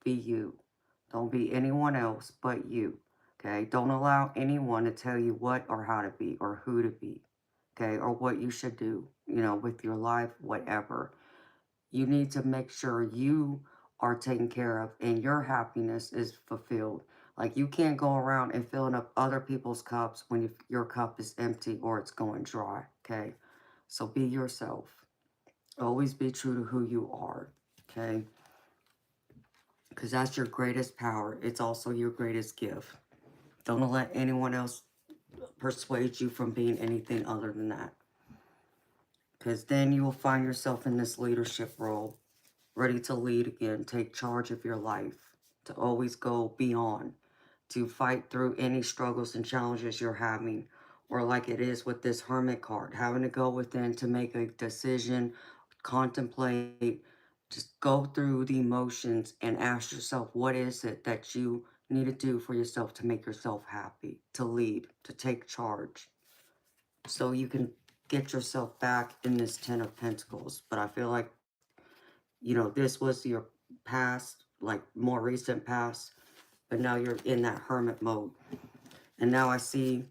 Be you. Don't be anyone else but you. Okay? Don't allow anyone to tell you what or how to be or who to be. Okay? Or what you should do, with your life, whatever. You need to make sure you are taken care of and your happiness is fulfilled. Like, you can't go around and filling up other people's cups when your cup is empty or it's going dry. Okay? So be yourself. Always be true to who you are. Okay? Because that's your greatest power. It's also your greatest gift. Don't let anyone else persuade you from being anything other than that. Because then you will find yourself in this leadership role, ready to lead again, take charge of your life, to always go beyond, to fight through any struggles and challenges you're having, or like it is with this Hermit card, having to go within to make a decision, contemplate, just go through the emotions and ask yourself, what is it that you need to do for yourself to make yourself happy, to lead, to take charge, so you can get yourself back in this Ten of Pentacles. But I feel like, this was your past, like more recent past, but now you're in that hermit mode. And now I see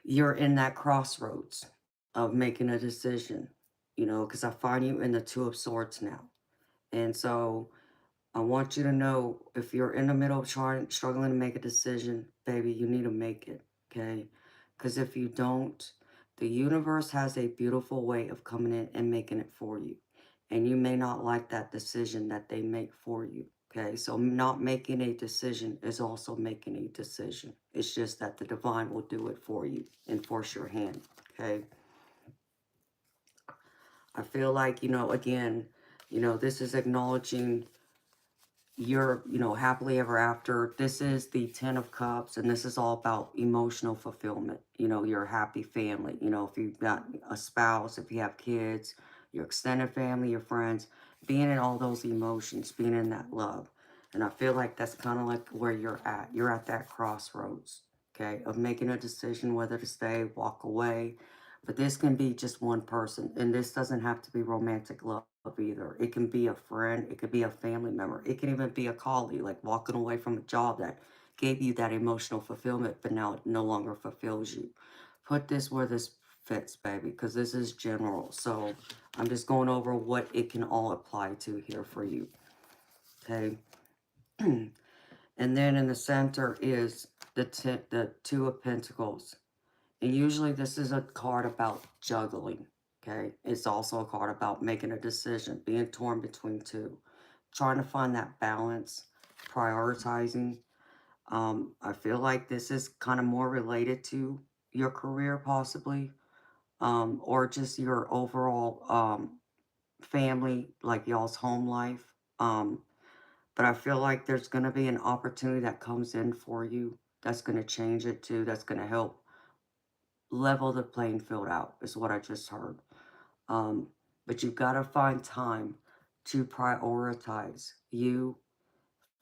you're in that crossroads of making a decision, because I find you in the Two of Swords now. And so I want you to know, if you're in the middle of struggling to make a decision, baby, you need to make it, okay? Because if you don't, the universe has a beautiful way of coming in and making it for you. And you may not like that decision that they make for you, okay? So not making a decision is also making a decision. It's just that the divine will do it for you and force your hand, okay? I feel like, again, this is acknowledging you're, happily ever after. This is the Ten of Cups, and this is all about emotional fulfillment. Your happy family. If you've got a spouse, if you have kids, your extended family, your friends, being in all those emotions, being in that love. And I feel like that's kind of like where you're at. You're at that crossroads, okay, of making a decision whether to stay, walk away. But this can be just one person, and this doesn't have to be romantic love either. It can be a friend, it could be a family member, it can even be a colleague, like walking away from a job that gave you that emotional fulfillment, but now it no longer fulfills you. Put this where this fits, baby, because this is general. So I'm just going over what it can all apply to here for you, okay? And then in the center is the Two of Pentacles. And usually this is a card about juggling, okay? It's also a card about making a decision, being torn between two, trying to find that balance, prioritizing. I feel like this is kind of more related to your career possibly, or just your overall family, like y'all's home life. But I feel like there's going to be an opportunity that comes in for you that's going to change it too, that's going to help level the playing field out, is what I just heard. Um, but you've got to find time to prioritize you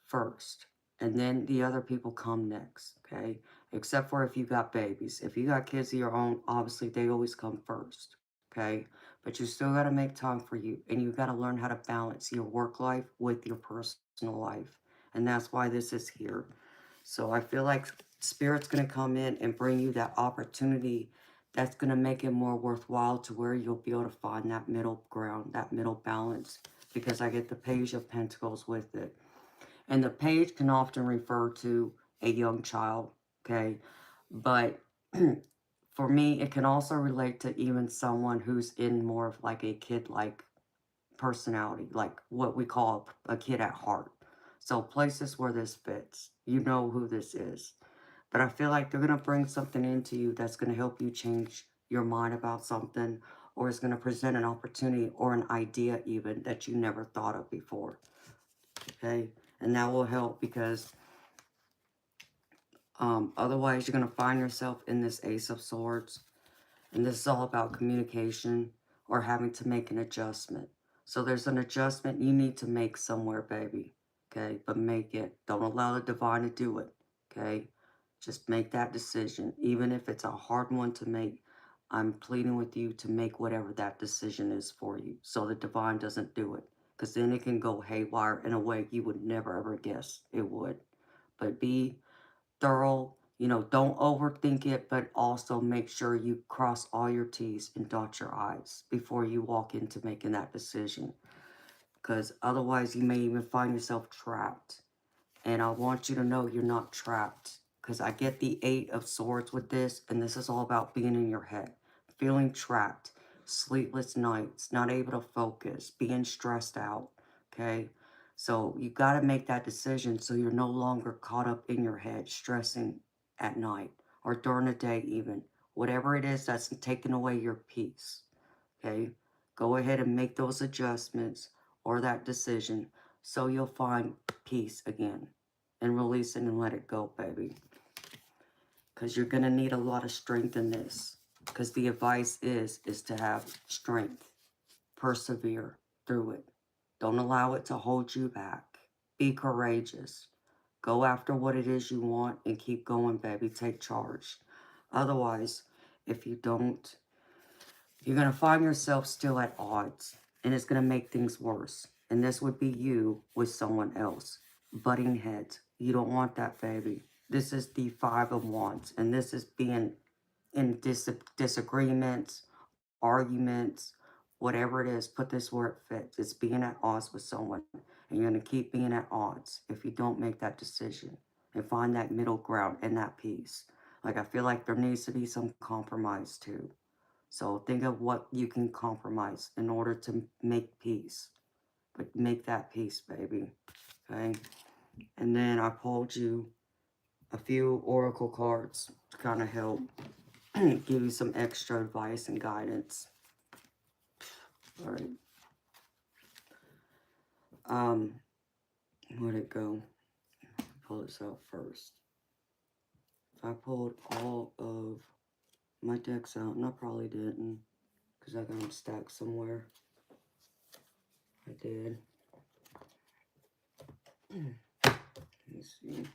first, and then the other people come next, okay? Except for if you got babies. If you got kids of your own, obviously they always come first, okay? But you still got to make time for you, and you got to learn how to balance your work life with your personal life. And that's why this is here. So I feel like Spirit's going to come in and bring you that opportunity that's going to make it more worthwhile, to where you'll be able to find that middle ground, that middle balance, because I get the Page of Pentacles with it. And the page can often refer to a young child, okay? But for me, it can also relate to even someone who's in more of like a kid-like personality, like what we call a kid at heart. So places where this fits, you know who this is. But I feel like they're going to bring something into you that's going to help you change your mind about something, or is going to present an opportunity or an idea even that you never thought of before, okay? And that will help, because otherwise you're going to find yourself in this Ace of Swords. And this is all about communication or having to make an adjustment. So there's an adjustment you need to make somewhere, baby. Okay? But make it. Don't allow the divine to do it. Okay? Just make that decision. Even if it's a hard one to make, I'm pleading with you to make whatever that decision is for you so the divine doesn't do it. Because then it can go haywire in a way you would never ever guess it would. But be thorough, don't overthink it, but also make sure you cross all your T's and dot your I's before you walk into making that decision. Because otherwise you may even find yourself trapped. And I want you to know you're not trapped. Because I get the 8 of Swords with this, and this is all about being in your head. Feeling trapped, sleepless nights, not able to focus, being stressed out, okay? So you got to make that decision so you're no longer caught up in your head, stressing at night or during the day even. Whatever it is that's taking away your peace, okay? Go ahead and make those adjustments or that decision so you'll find peace again and release it and let it go, baby. Because you're going to need a lot of strength in this. Because the advice is to have strength. Persevere through it. Don't allow it to hold you back. Be courageous. Go after what it is you want and keep going, baby. Take charge. Otherwise, if you don't, you're going to find yourself still at odds. And it's going to make things worse. And this would be you with someone else. Butting heads. You don't want that, baby. This is the 5 of Wands. And this is being in disagreements, arguments, whatever it is. Put this where it fits. It's being at odds with someone. And you're going to keep being at odds if you don't make that decision. And find that middle ground and that peace. Like, I feel like there needs to be some compromise too. So think of what you can compromise in order to make peace. But make that peace, baby. Okay? And then I pulled you a few oracle cards to kind of help give you some extra advice and guidance. All right. Where'd it go? Pull this out first. I pulled all of my decks out, and I probably didn't, because I got them stacked somewhere. I did. Let me see.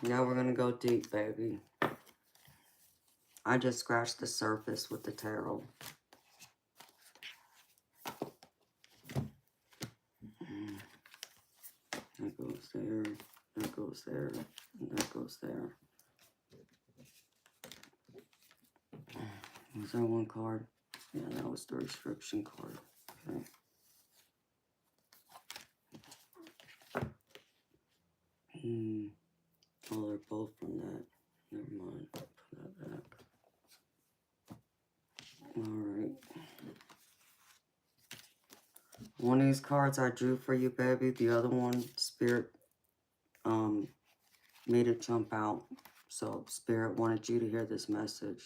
Now we're going to go deep, baby. I just scratched the surface with the tarot. That goes there, that goes there, and that goes there. Was that one card? Yeah, that was the restriction card. Okay. Oh, they're both from that. Never mind. Put that back. Alright. One of these cards I drew for you, baby. The other one, Spirit, made it jump out. So, Spirit wanted you to hear this message.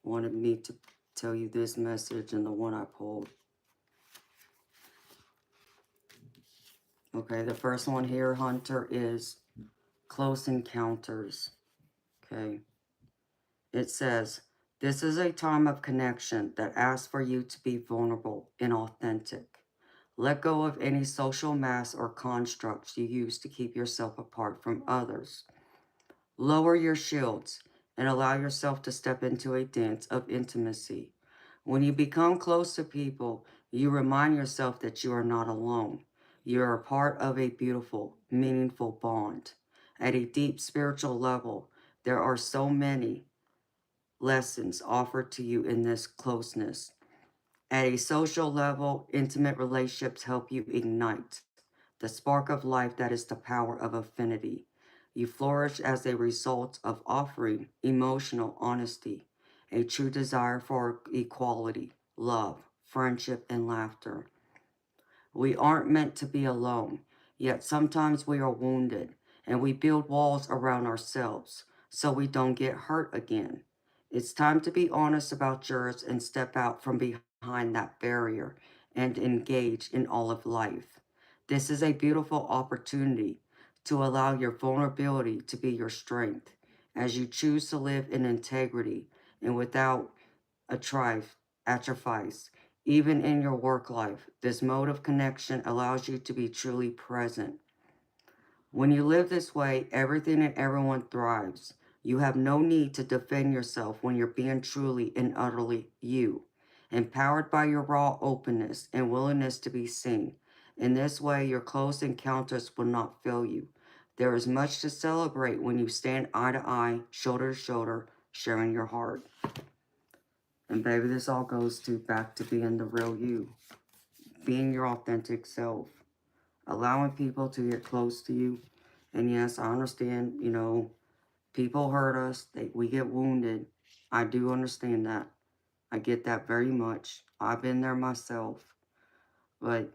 Wanted me to tell you this message and the one I pulled. Okay, the first one here, Hunter, is Close Encounters. Okay. It says, this is a time of connection that asks for you to be vulnerable and authentic. Let go of any social mask or constructs you use to keep yourself apart from others. Lower your shields and allow yourself to step into a dance of intimacy. When you become close to people, you remind yourself that you are not alone. You are a part of a beautiful, meaningful bond. At a deep spiritual level, there are so many lessons offered to you in this closeness. At a social level, intimate relationships help you ignite the spark of life that is the power of affinity. You flourish as a result of offering emotional honesty, a true desire for equality, love, friendship, and laughter. We aren't meant to be alone, yet sometimes we are wounded, and we build walls around ourselves so we don't get hurt again. It's time to be honest about yours and step out from behind that barrier and engage in all of life. This is a beautiful opportunity to allow your vulnerability to be your strength as you choose to live in integrity and without atrophies. Even in your work life, this mode of connection allows you to be truly present. When you live this way, everything and everyone thrives. You have no need to defend yourself when you're being truly and utterly you, empowered by your raw openness and willingness to be seen. In this way, your close encounters will not fail you. There is much to celebrate when you stand eye to eye, shoulder to shoulder, sharing your heart. And baby, this all goes to back to being the real you, being your authentic self, allowing people to get close to you. And yes, I understand, people hurt us, we get wounded. I do understand that. I get that very much. I've been there myself. But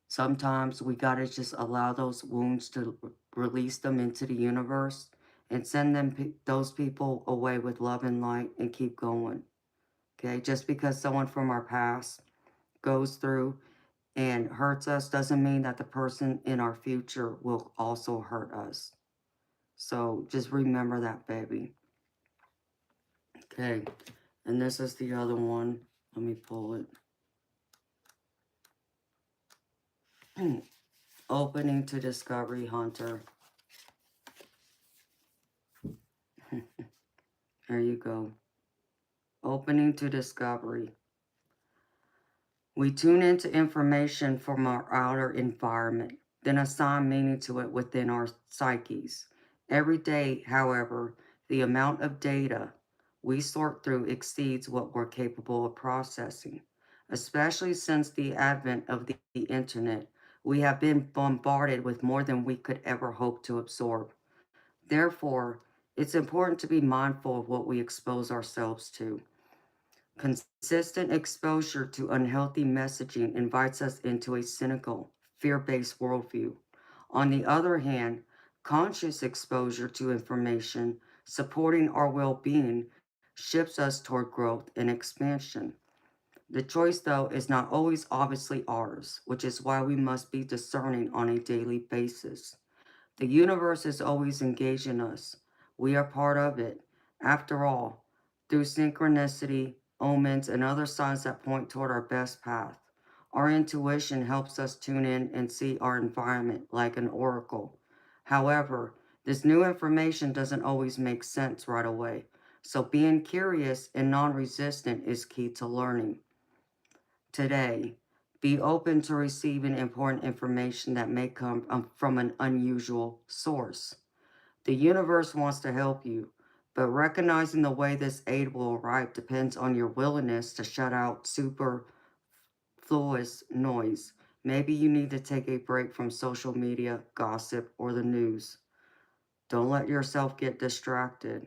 sometimes we got to just allow those wounds to release them into the universe and send those people away with love and light and keep going. Okay? Just because someone from our past goes through and hurts us doesn't mean that the person in our future will also hurt us. So just remember that, baby. Okay, and this is the other one. Let me pull it. Opening to Discovery Hunter. There you go. Opening to Discovery. We tune into information from our outer environment, then assign meaning to it within our psyches. Every day, however, the amount of data we sort through exceeds what we're capable of processing. Especially since the advent of the internet, we have been bombarded with more than we could ever hope to absorb. Therefore, it's important to be mindful of what we expose ourselves to. Consistent exposure to unhealthy messaging invites us into a cynical, fear-based worldview. On the other hand, conscious exposure to information supporting our well-being shifts us toward growth and expansion. The choice, though, is not always obviously ours, which is why we must be discerning on a daily basis. The universe is always engaging us. We are part of it. After all, through synchronicity, omens, and other signs that point toward our best path, our intuition helps us tune in and see our environment like an oracle. However, this new information doesn't always make sense right away. So being curious and non-resistant is key to learning. Today, be open to receiving important information that may come from an unusual source. The universe wants to help you, but recognizing the way this aid will arrive depends on your willingness to shut out superfluous noise. Maybe you need to take a break from social media, gossip, or the news. Don't let yourself get distracted.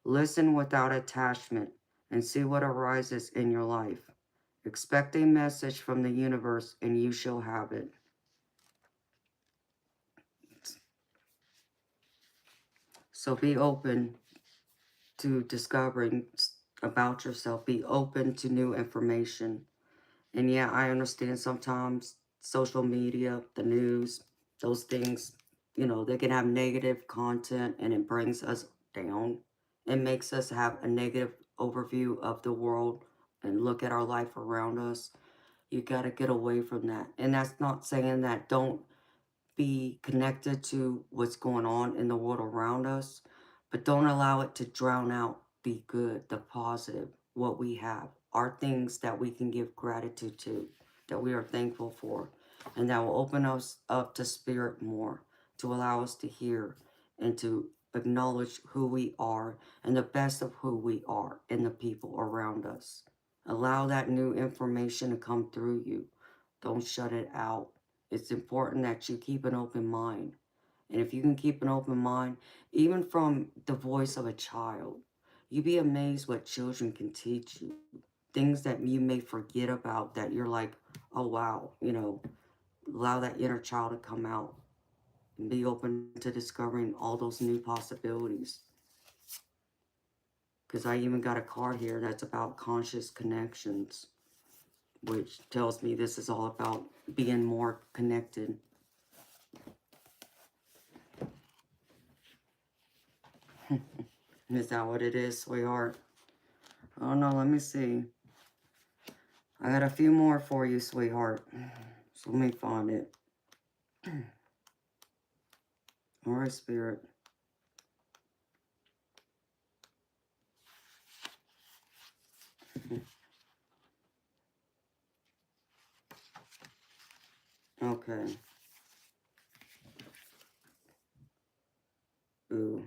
Listen without attachment and see what arises in your life. Expect a message from the universe and you shall have it. So be open to discovering about yourself. Be open to new information. And yeah, I understand sometimes social media, the news, those things, they can have negative content and it brings us down. It makes us have a negative overview of the world and look at our life around us. You got to get away from that. And that's not saying that don't be connected to what's going on in the world around us, but don't allow it to drown out the good, the positive, what we have, our things that we can give gratitude to, that we are thankful for, and that will open us up to spirit more, to allow us to hear and to acknowledge who we are and the best of who we are and the people around us. Allow that new information to come through you. Don't shut it out. It's important that you keep an open mind. And if you can keep an open mind, even from the voice of a child, you'd be amazed what children can teach you. Things that you may forget about that you're like, oh wow, allow that inner child to come out and be open to discovering all those new possibilities. Because I even got a card here that's about conscious connections, which tells me this is all about being more connected. Is that what it is, sweetheart? Oh no, let me see. I got a few more for you, sweetheart. So let me find it. All right, Spirit. Okay. Ooh.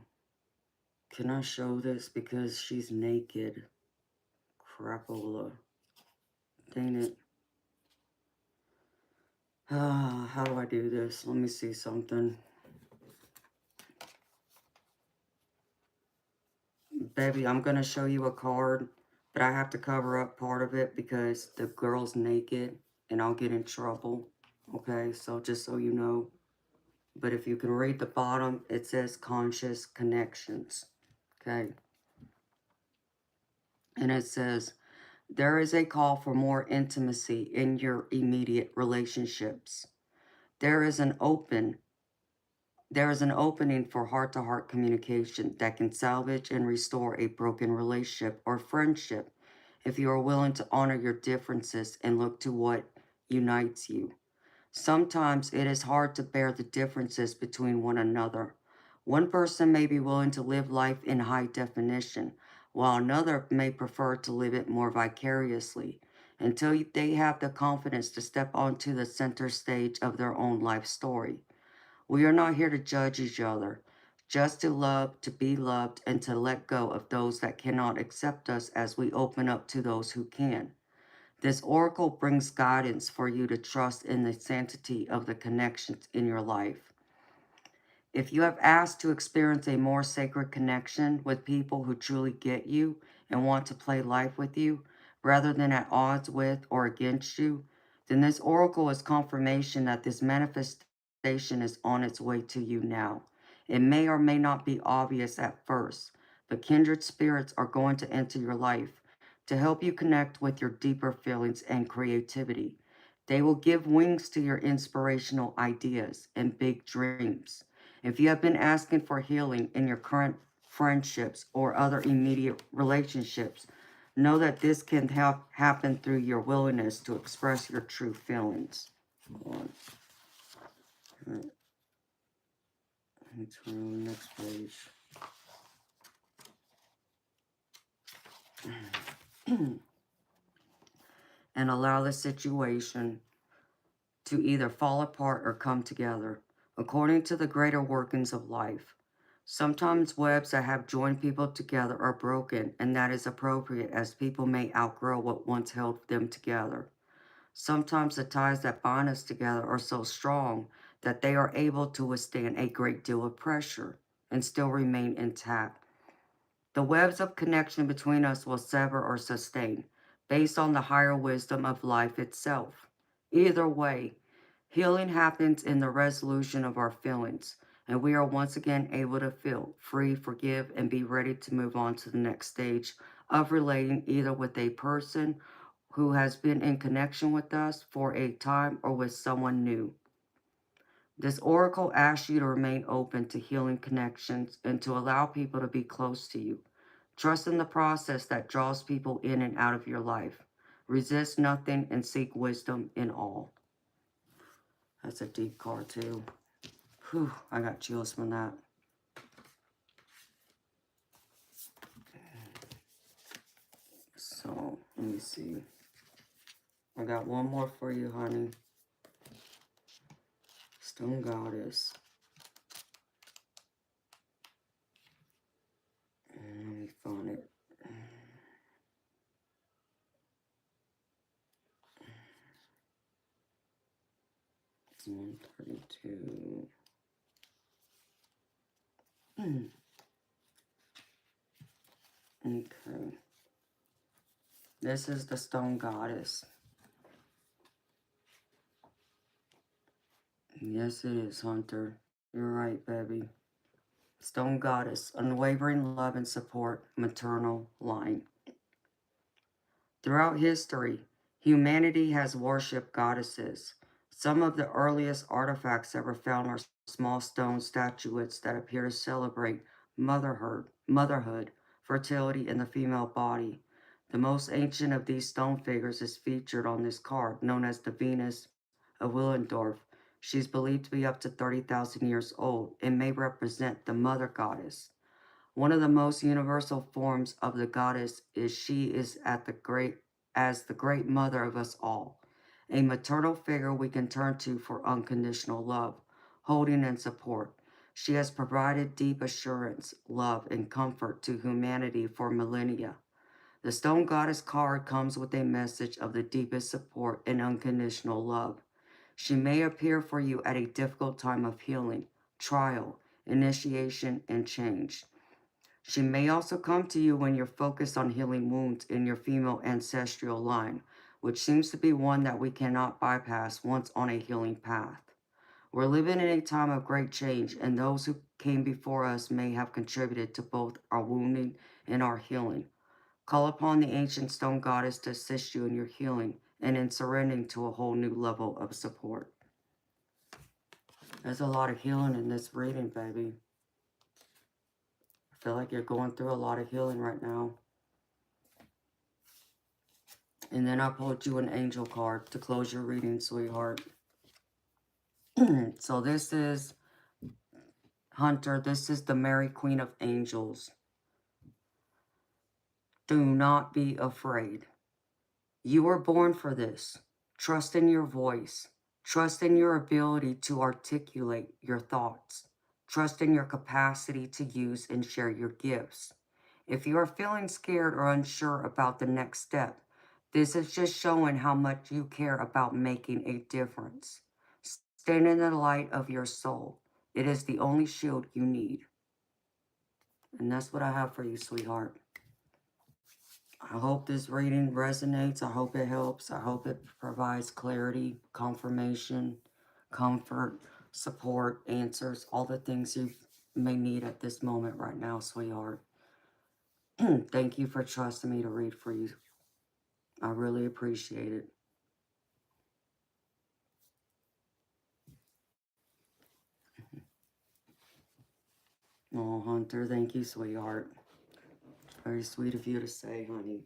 Can I show this? Because she's naked. Crapola. Dang it. How do I do this? Let me see something. Baby, I'm going to show you a card, but I have to cover up part of it because the girl's naked and I'll get in trouble. Okay, so just so you know. But if you can read the bottom, it says conscious connections. Okay. And it says, there is a call for more intimacy in your immediate relationships. There is an open There is an opening for heart-to-heart communication that can salvage and restore a broken relationship or friendship if you are willing to honor your differences and look to what unites you. Sometimes it is hard to bear the differences between one another. One person may be willing to live life in high definition, while another may prefer to live it more vicariously until they have the confidence to step onto the center stage of their own life story. We are not here to judge each other, just to love, to be loved, and to let go of those that cannot accept us as we open up to those who can. This oracle brings guidance for you to trust in the sanctity of the connections in your life. If you have asked to experience a more sacred connection with people who truly get you and want to play life with you, rather than at odds with or against you, then this oracle is confirmation that this manifestation is on its way to you now. It may or may not be obvious at first, but kindred spirits are going to enter your life to help you connect with your deeper feelings and creativity. They will give wings to your inspirational ideas and big dreams. If you have been asking for healing in your current friendships or other immediate relationships, know that this can happen through your willingness to express your true feelings. Hold on. All right. Let me turn on the next page. And allow the situation to either fall apart or come together, according to the greater workings of life. Sometimes webs that have joined people together are broken, and that is appropriate as people may outgrow what once held them together. Sometimes the ties that bind us together are so strong that they are able to withstand a great deal of pressure and still remain intact. The webs of connection between us will sever or sustain, based on the higher wisdom of life itself. Either way, healing happens in the resolution of our feelings, and we are once again able to feel free, forgive, and be ready to move on to the next stage of relating either with a person who has been in connection with us for a time or with someone new. This oracle asks you to remain open to healing connections and to allow people to be close to you. Trust in the process that draws people in and out of your life. Resist nothing and seek wisdom in all. That's a deep card too. Whew, I got chills from that. So, let me see. I got one more for you, honey. Stone Goddess. Let me find it. It's 132. Okay. This is the Stone Goddess. Yes, it is, Hunter. You're right, baby. Stone Goddess, unwavering love and support, maternal line. Throughout history, humanity has worshipped goddesses. Some of the earliest artifacts ever found are small stone statuettes that appear to celebrate motherhood, fertility, and the female body. The most ancient of these stone figures is featured on this card, known as the Venus of Willendorf, She's believed to be up to 30,000 years old and may represent the mother goddess. One of the most universal forms of the goddess is she is as the great mother of us all, a maternal figure we can turn to for unconditional love, holding and support. She has provided deep assurance, love, and comfort to humanity for millennia. The Stone Goddess card comes with a message of the deepest support and unconditional love. She may appear for you at a difficult time of healing, trial, initiation, and change. She may also come to you when you're focused on healing wounds in your female ancestral line, which seems to be one that we cannot bypass once on a healing path. We're living in a time of great change, and those who came before us may have contributed to both our wounding and our healing. Call upon the ancient stone goddess to assist you in your healing and in surrendering to a whole new level of support. There's a lot of healing in this reading, baby. I feel like you're going through a lot of healing right now. And then I pulled you an angel card to close your reading, sweetheart. So this is, Hunter, this is the Mary Queen of Angels. Do not be afraid. You were born for this. Trust in your voice. Trust in your ability to articulate your thoughts. Trust in your capacity to use and share your gifts. If you are feeling scared or unsure about the next step, this is just showing how much you care about making a difference. Stand in the light of your soul. It is the only shield you need. And that's what I have for you, sweetheart. I hope this reading resonates. I hope it helps. I hope it provides clarity, confirmation, comfort, support, answers, all the things you may need at this moment right now, sweetheart. Thank you for trusting me to read for you. I really appreciate it. Oh, Hunter, thank you, sweetheart. Very sweet of you to say, honey.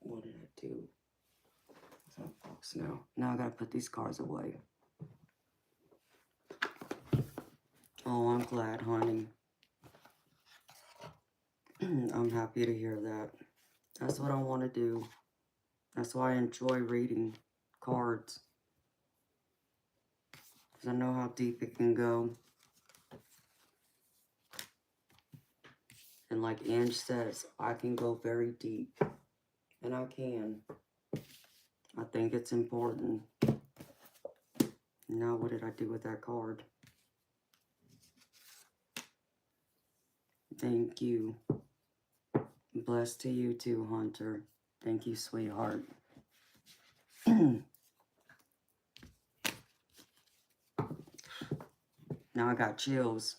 What did I do? Now I gotta put these cards away. Oh, I'm glad, honey. I'm happy to hear that. That's what I want to do. That's why I enjoy reading cards. Because I know how deep it can go. And like Ange says, I can go very deep. And I can. I think it's important. Now, what did I do with that card? Thank you. Blessed to you too, Hunter. Thank you, sweetheart. Now I got chills.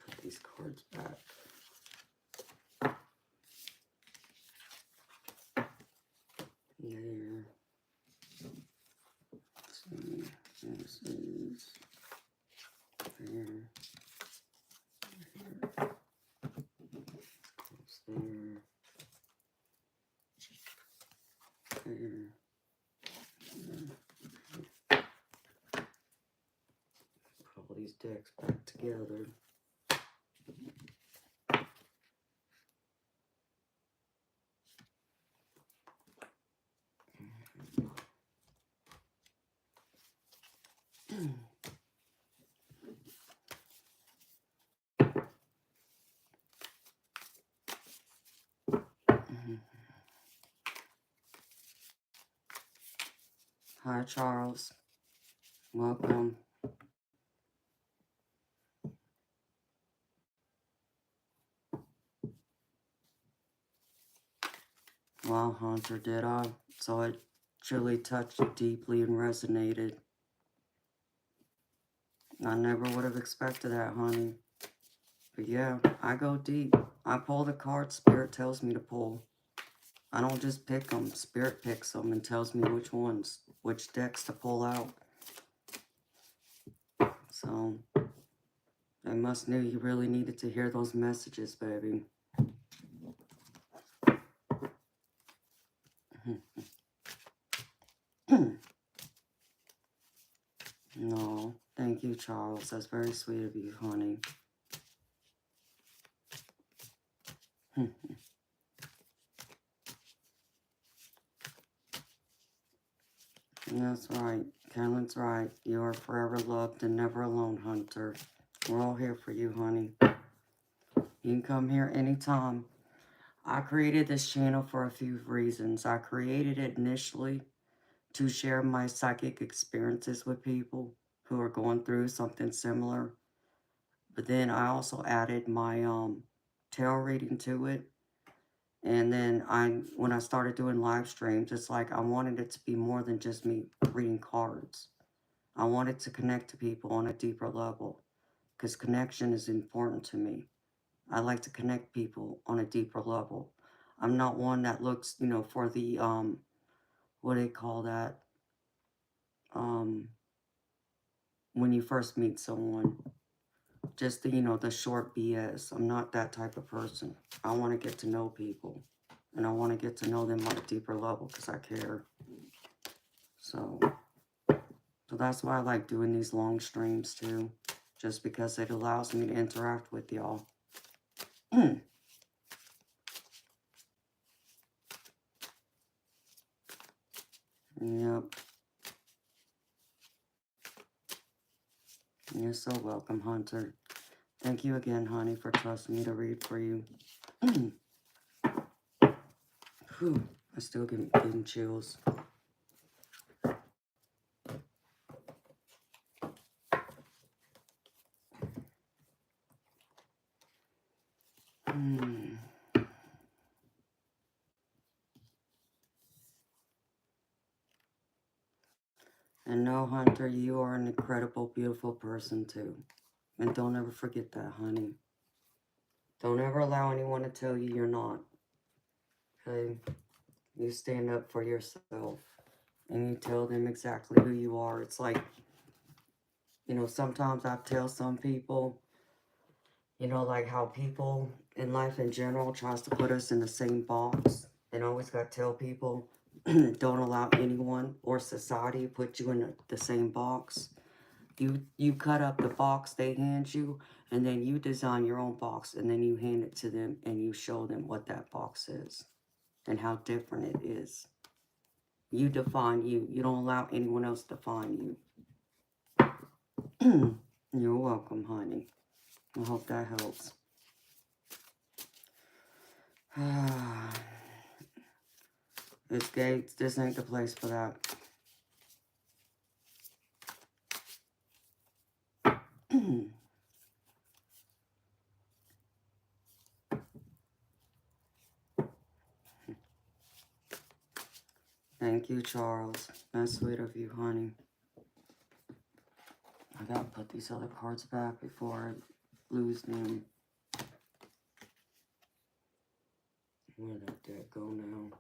Put these cards back. There. This is there. There. There. Put all these decks back together. Hi, Charles. Welcome. Wow, Hunter, did I? So it truly touched you deeply and resonated. I never would have expected that, honey. But yeah, I go deep. I pull the cards Spirit tells me to pull. I don't just pick them. Spirit picks them and tells me which decks to pull out. So, they must knew you really needed to hear those messages, baby. No, thank you, Charles. That's very sweet of you, honey. That's right. Carolyn's right. You are forever loved and never alone, Hunter. We're all here for you, honey. You can come here anytime. I created this channel for a few reasons. I created it initially to share my psychic experiences with people who are going through something similar. But then I also added my tarot reading to it. And then when I started doing live streams, it's like I wanted it to be more than just me reading cards. I wanted to connect to people on a deeper level because connection is important to me. I like to connect people on a deeper level. I'm not one that looks, for the, what do they call that? When you first meet someone, just the, the short BS. I'm not that type of person. I want to get to know people, and I want to get to know them on a deeper level because I care. So that's why I like doing these long streams too, just because it allows me to interact with y'all. Yep. You're so welcome, Hunter. Thank you again, honey, for trusting me to read for you. Whew, I still getting chills. And no, Hunter, you are an incredible, beautiful person, too. And don't ever forget that, honey. Don't ever allow anyone to tell you you're not. Okay? You stand up for yourself. And you tell them exactly who you are. It's like, sometimes I tell some people, like how people in life in general tries to put us in the same box. And I always got to tell people, don't allow anyone or society to put you in the same box. You cut up the box they hand you, and then you design your own box, and then you hand it to them, and you show them what that box is and how different it is. You define you. You don't allow anyone else to define you. You're welcome, honey. I hope that helps. It's Gates. This ain't the place for that. Thank you, Charles. That's sweet of you, honey. I gotta put these other cards back before I lose them. Where did that go now?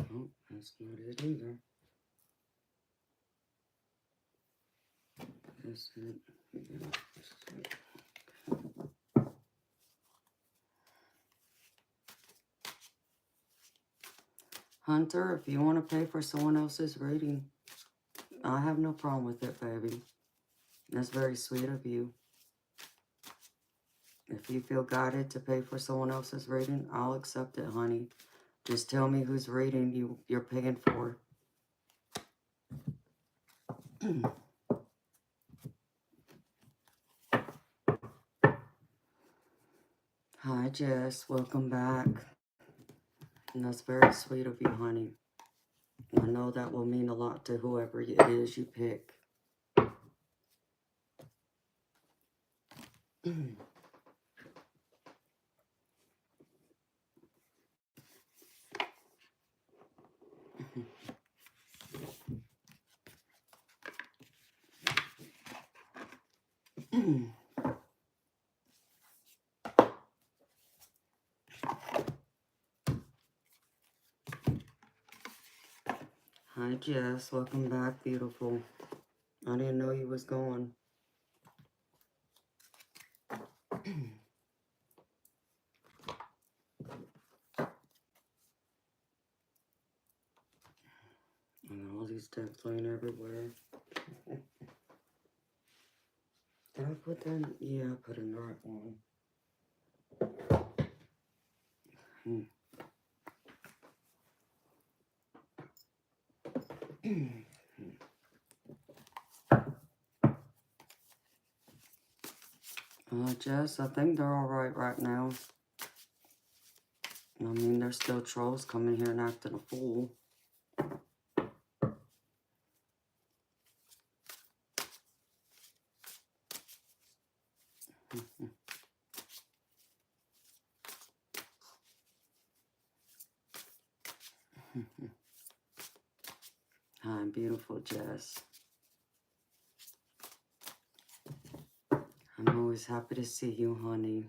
Well, that's not it either. That's it. Yeah, that's it. Hunter, if you want to pay for someone else's reading, I have no problem with it, baby. That's very sweet of you. If you feel guided to pay for someone else's reading, I'll accept it, honey. Just tell me whose reading you're paying for. Hi, Jess. Welcome back. And that's very sweet of you, honey. I know that will mean a lot to whoever it is you pick. Hi, Jess. Welcome back, beautiful. I didn't know you was gone. And all these decks laying everywhere. Did I put that in? Yeah, I put in the right one. Jess, I think they're all right now. I mean, there's still trolls coming here and acting a fool. Hi, beautiful Jess. I'm always happy to see you, honey.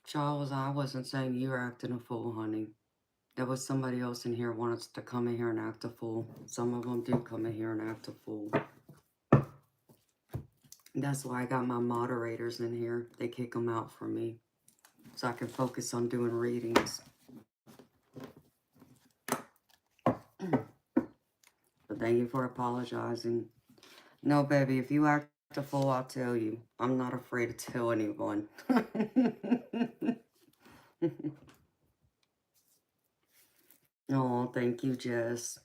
Charles, I wasn't saying you were acting a fool, honey. There was somebody else in here wanted to come in here and act a fool. Some of them do come in here and act a fool. That's why I got my moderators in here. They kick them out for me, so I can focus on doing readings. But thank you for apologizing. No, baby, if you act a fool, I'll tell you. I'm not afraid to tell anyone. Oh, thank you, Jess.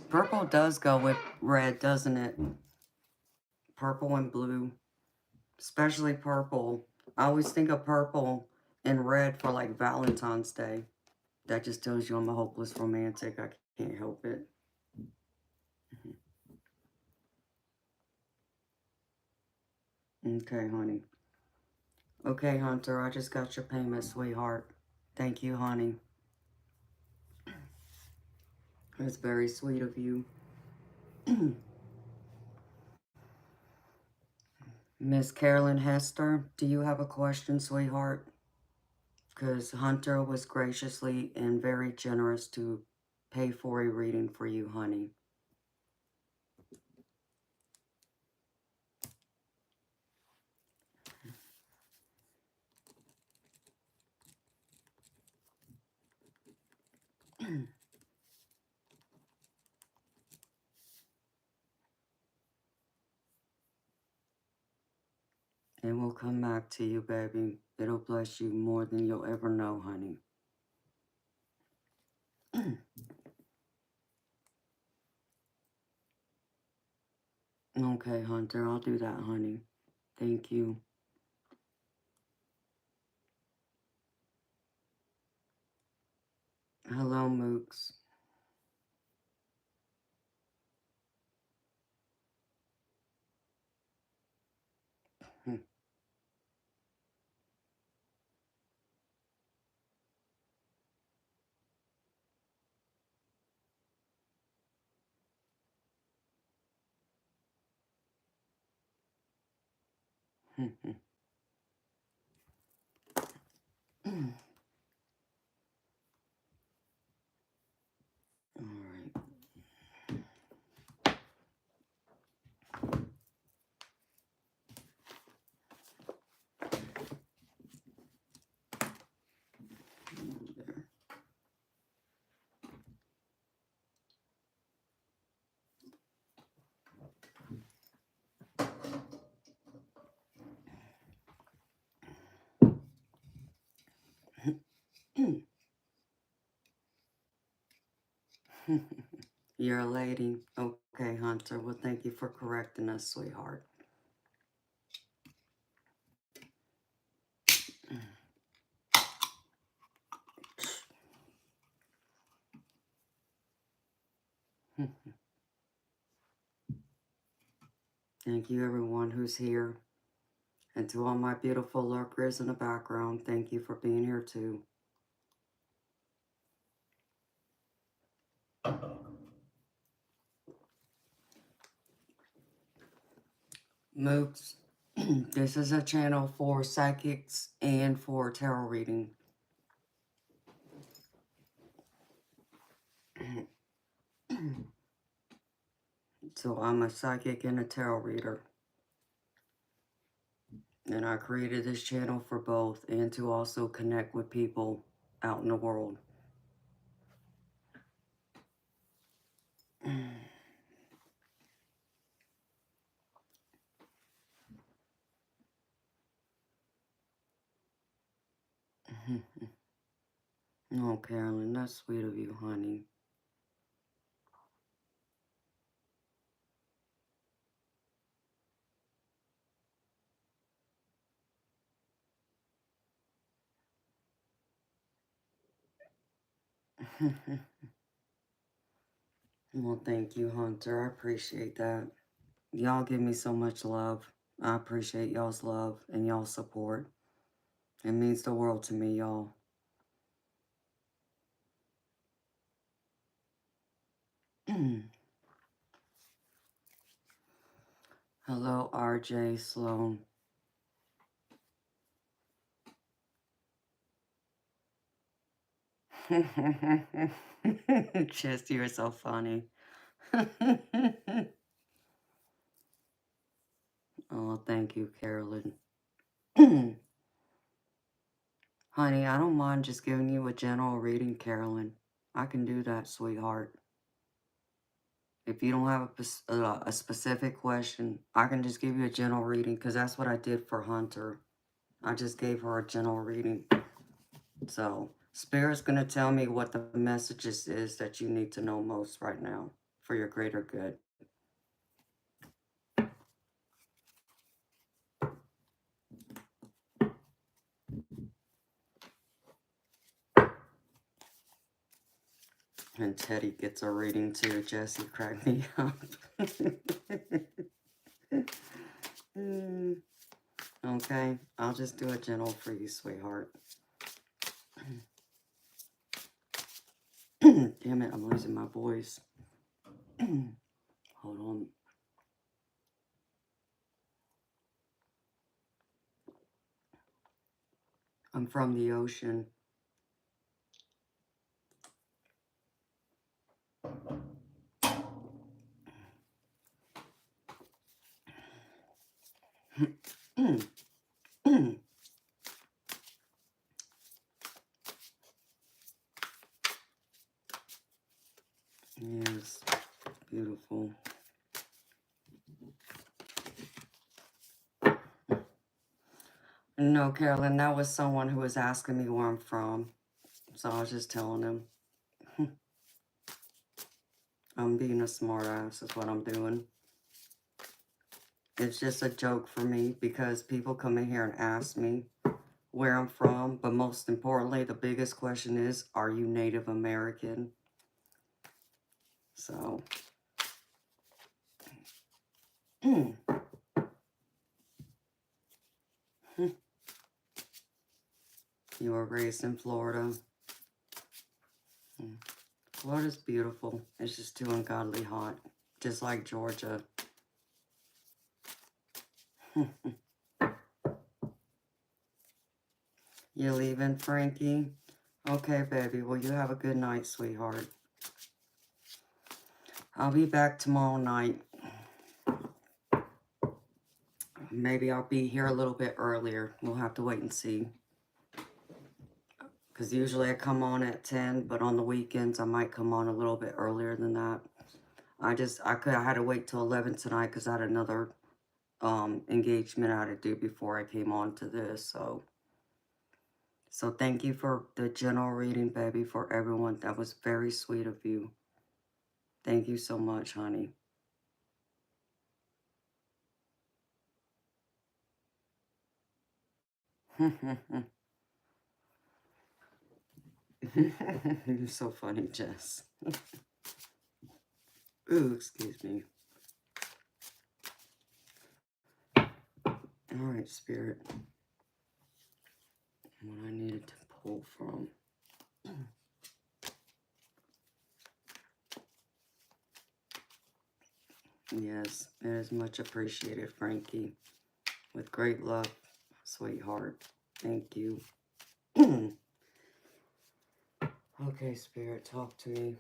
Purple does go with red, doesn't it? Purple and blue. Especially purple. I always think of purple and red for like Valentine's Day. That just tells you I'm a hopeless romantic. I can't help it. Okay, honey. Okay, Hunter, I just got your payment, sweetheart. Thank you, honey. That's very sweet of you. Miss Carolyn Hester, do you have a question, sweetheart? Because Hunter was graciously and very generous to pay for a reading for you, honey. And we'll come back to you, baby. It'll bless you more than you'll ever know, honey. Okay, Hunter, I'll do that, honey. Thank you. Hello, Mooks. All right. There. You're a lady. Okay, Hunter. Well, thank you for correcting us, sweetheart. Thank you, everyone who's here. And to all my beautiful lurkers in the background, thank you for being here, too. Mooks, this is a channel for psychics and for tarot reading. So I'm a psychic and a tarot reader. And I created this channel for both and to also connect with people out in the world. Oh, Carolyn, that's sweet of you, honey. Well, thank you, Hunter. I appreciate that. Y'all give me so much love. I appreciate y'all's love and y'all's support. It means the world to me, y'all. Hello, RJ Sloan. Just, you're so funny. Oh, thank you, Carolyn. Honey, I don't mind just giving you a general reading, Carolyn. I can do that, sweetheart. If you don't have a specific question, I can just give you a general reading because that's what I did for Hunter. I just gave her a general reading. So, Spirit's going to tell me what the messages is that you need to know most right now for your greater good. And Teddy gets a reading too. Jesse cracked me up. Okay, I'll just do a gentle for you, sweetheart. Damn it, I'm losing my voice. Hold on. I'm from the ocean. Yes, beautiful. No, Carolyn, that was someone who was asking me where I'm from. So I was just telling him. I'm being a smart ass is what I'm doing. It's just a joke for me because people come in here and ask me where I'm from. But most importantly, the biggest question is, are you Native American? So, you were raised in Florida. Florida's beautiful. It's just too ungodly hot. Just like Georgia. You leaving, Frankie? Okay, baby. Well, you have a good night, sweetheart. I'll be back tomorrow night. Maybe I'll be here a little bit earlier. We'll have to wait and see. Because usually I come on at 10, but on the weekends I might come on a little bit earlier than that. I had to wait till 11 tonight because I had another engagement I had to do before I came on to this. So thank you for the general reading, baby, for everyone. That was very sweet of you. Thank you so much, honey. You're so funny, Jess. Ooh, excuse me. All right, Spirit. What I needed to pull from. Yes, it is much appreciated, Frankie. With great love, sweetheart. Thank you. Okay, Spirit, talk to me.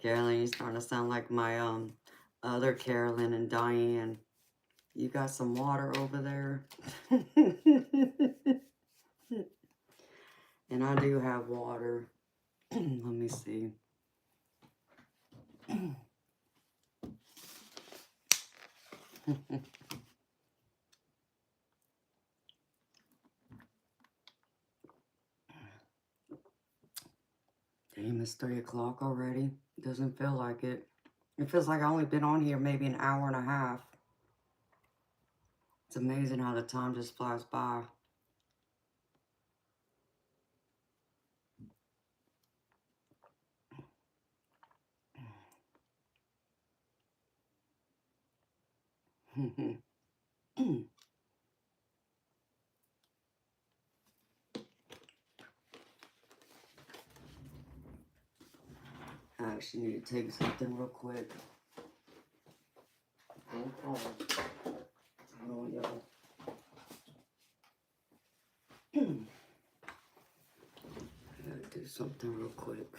Carolyn, you're starting to sound like my other Carolyn and Diane. You got some water over there? And I do have water. Let me see. Damn, it's 3 o'clock already. Doesn't feel like it. It feels like I've only been on here maybe an hour and a half. It's amazing how the time just flies by. I actually need to take something real quick. Don't fall. Oh, y'all. I gotta do something real quick.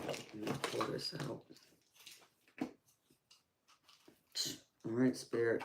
Let me pull this out. All right, Spirit.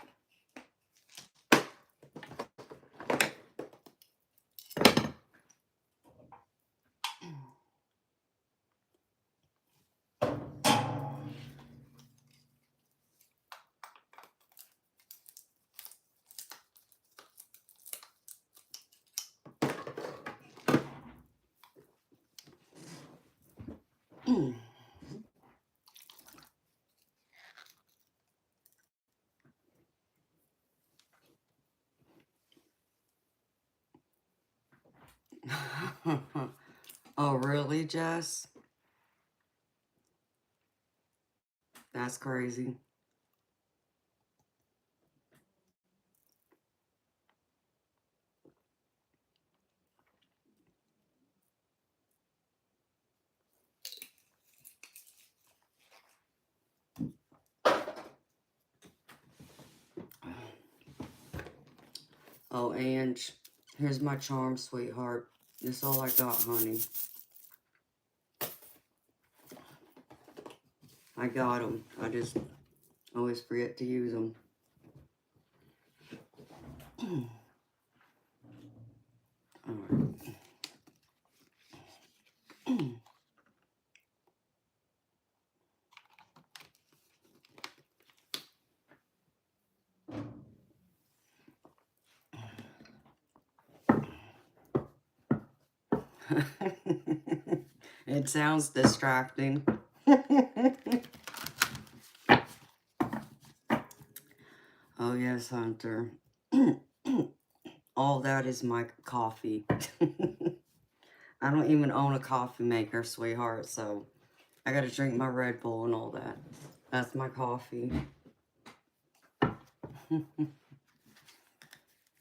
Oh, really, Jess? That's crazy. Oh, Ange, here's my charm, sweetheart. That's all I got, honey. I got them. I just always forget to use them. All right. It sounds distracting. Oh, yes, Hunter. All that is my coffee. I don't even own a coffee maker, sweetheart, so I gotta drink my Red Bull and all that. That's my coffee.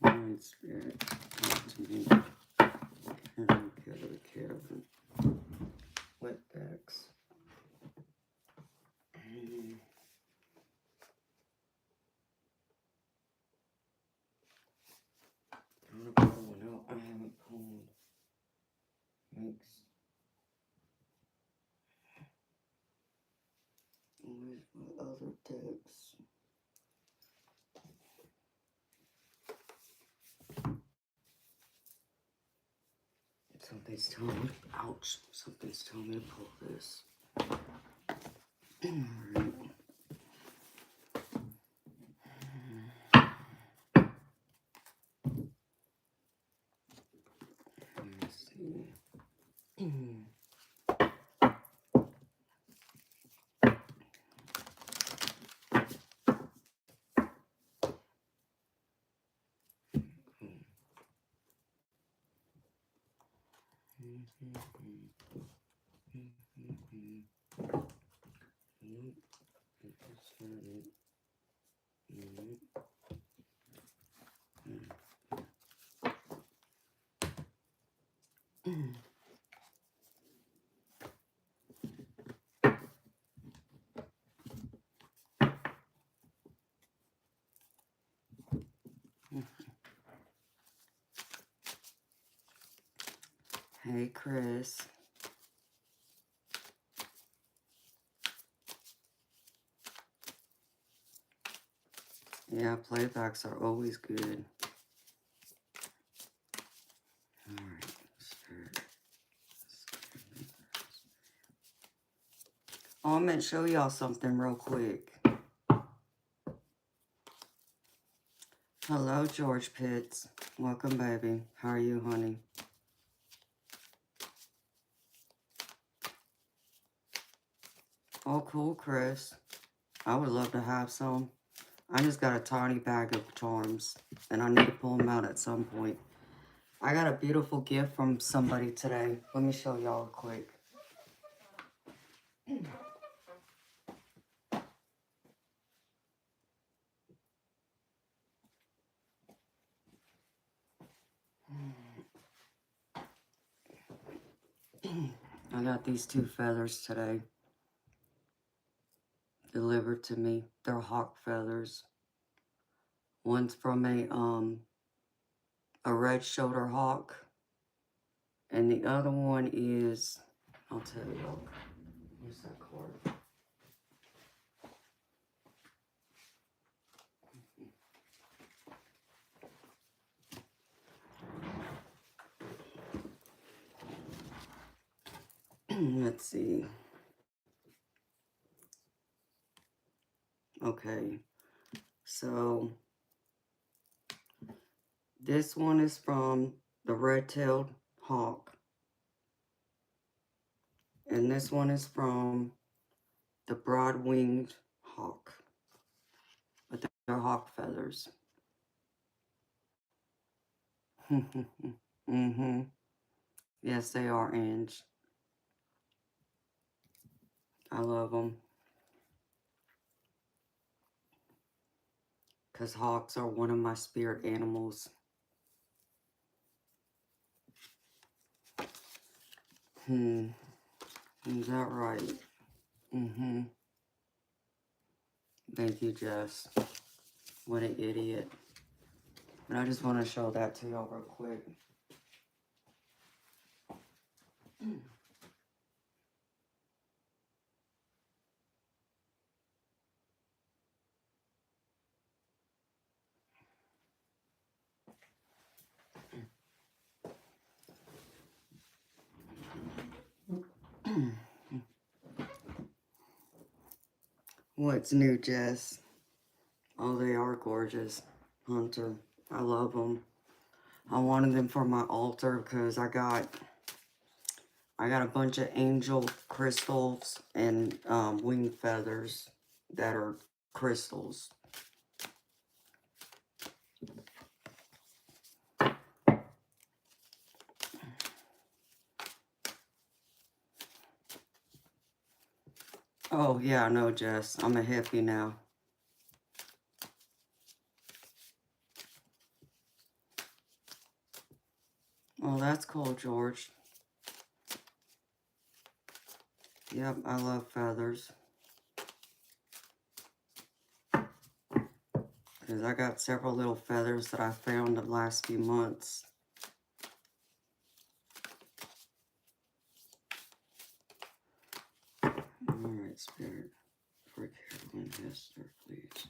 Alright, Spirit, talk to me. Carolyn. Wet decks. I want to pull one out. I haven't pulled. Thanks. Where's my other decks? Something's telling me, ouch, something's telling me to pull this. Alright. Hey, Chris. Yeah, playbacks are always good. Alright, Spirit. Oh, I'm going to show y'all something real quick. Hello, George Pitts. Welcome, baby. How are you, honey? Oh, cool, Chris. I would love to have some. I just got a tiny bag of charms, and I need to pull them out at some point. I got a beautiful gift from somebody today. Let me show y'all quick. I got these 2 feathers today delivered to me. They're hawk feathers. One's from a red shoulder hawk, and the other one is, I'll tell you. Where's that card? Let's see. Okay, so this one is from the red-tailed hawk, and this one is from the broad-winged hawk, but they're hawk feathers. Mm-hmm. Yes, they are, Ange. I love them. Because hawks are one of my spirit animals. Is that right? Mm-hmm. Thank you, Jess. What an idiot. But I just want to show that to y'all real quick. What's new, Jess? Oh, they are gorgeous, Hunter. I love them. I wanted them for my altar because I got a bunch of angel crystals and wing feathers that are crystals. Oh, yeah, I know, Jess. I'm a hippie now. Oh, that's cool, George. Yep, I love feathers. Because I got several little feathers that I found the last few months. Alright, Spirit. For Carolyn Hester, please.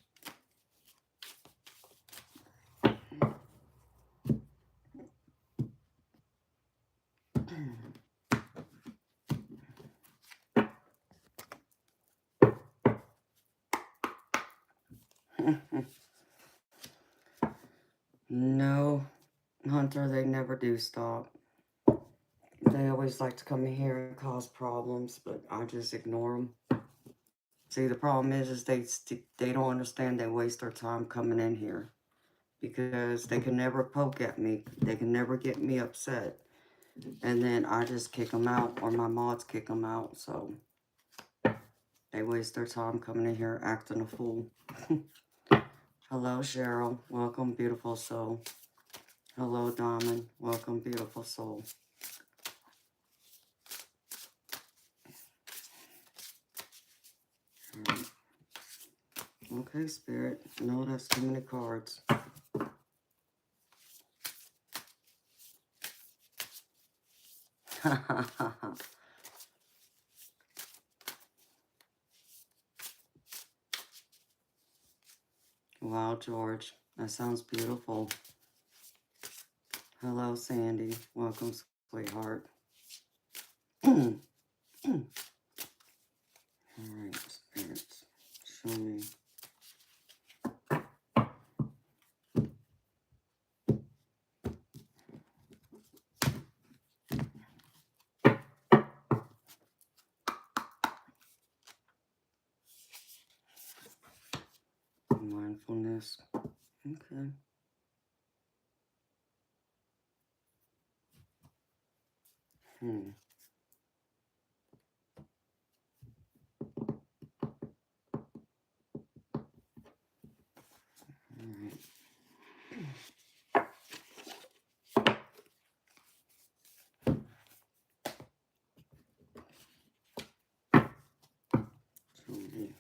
No, Hunter, they never do stop. They always like to come in here and cause problems, but I just ignore them. See, the problem is they don't understand they waste their time coming in here because they can never poke at me. They can never get me upset. And then I just kick them out, or my mods kick them out, so they waste their time coming in here acting a fool. Hello, Cheryl. Welcome, beautiful soul. Hello, Diamond. Welcome, beautiful soul. Right. Okay, Spirit. No, that's too many cards. Wow, George. That sounds beautiful. Hello, Sandy. Welcome, sweetheart. All right, spirits. Show me. Mindfulness. Okay. All right. Show me.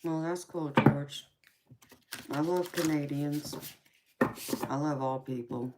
Well, that's cool, George. I love Canadians. I love all people.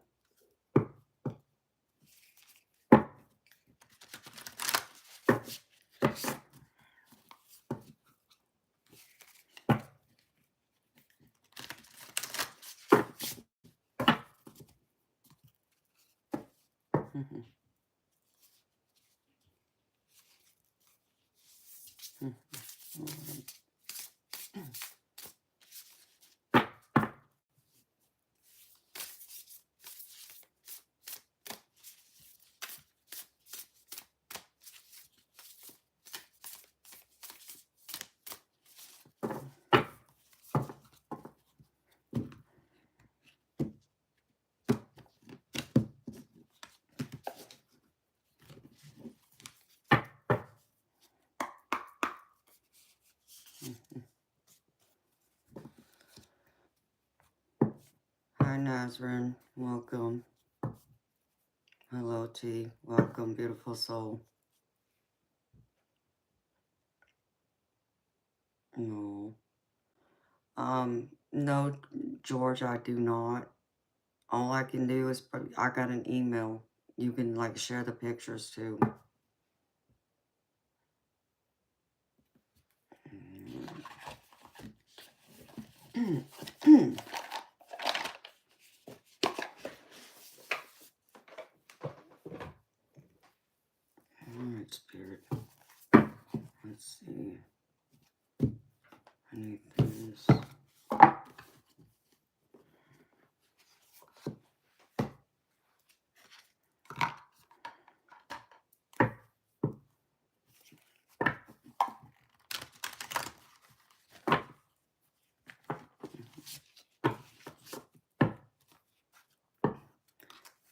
Hi, Nazrin. Welcome. Hello, T. Welcome, beautiful soul. No. No, George, I do not. All I can do is, I got an email. You can, like, share the pictures, too. Alright, Spirit. Let's see. I need this.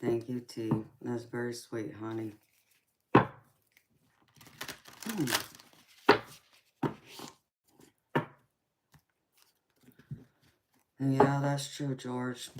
Thank you, T. That's very sweet, honey. Yeah, that's true, George.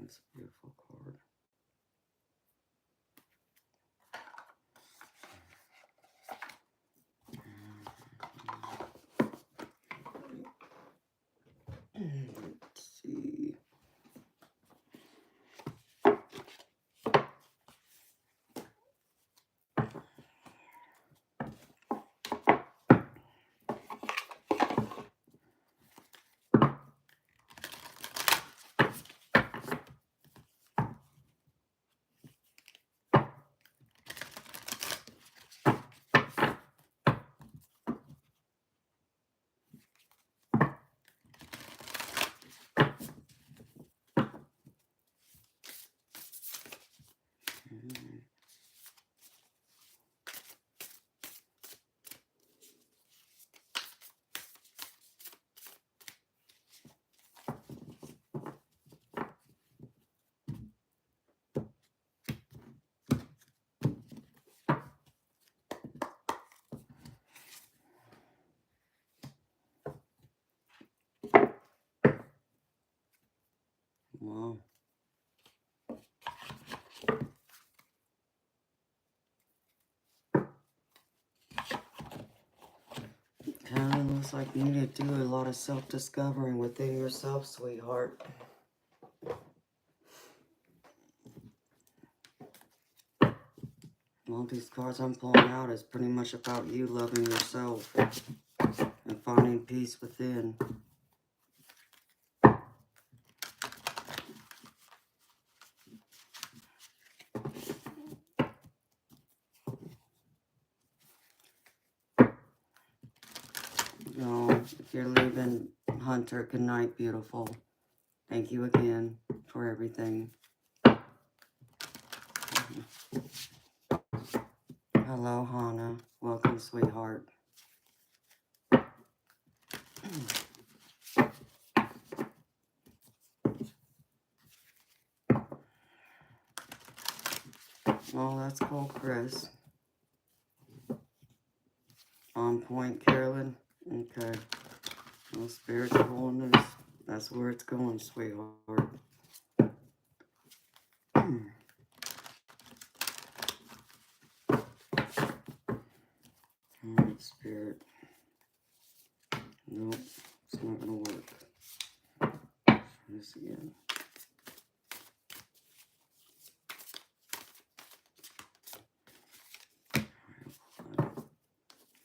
That's a beautiful card. Let's see. Wow. Kind of looks like you need to do a lot of self-discovering within yourself, sweetheart. All these cards I'm pulling out is pretty much about you loving yourself and finding peace within. No, if you're leaving, Hunter, good night, beautiful. Thank you again for everything. Hello, Hannah. Welcome, sweetheart. Oh, that's cool, Chris. On point, Carolyn. Okay. Well, Spirit's pulling this. That's where it's going, sweetheart. Alright, Spirit. Nope, it's not gonna work. Try this again.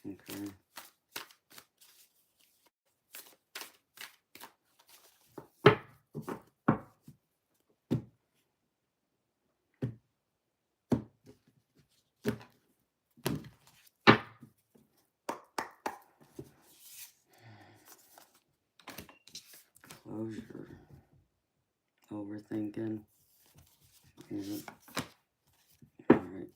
Okay. Closure. Overthinking. Yeah. Alright.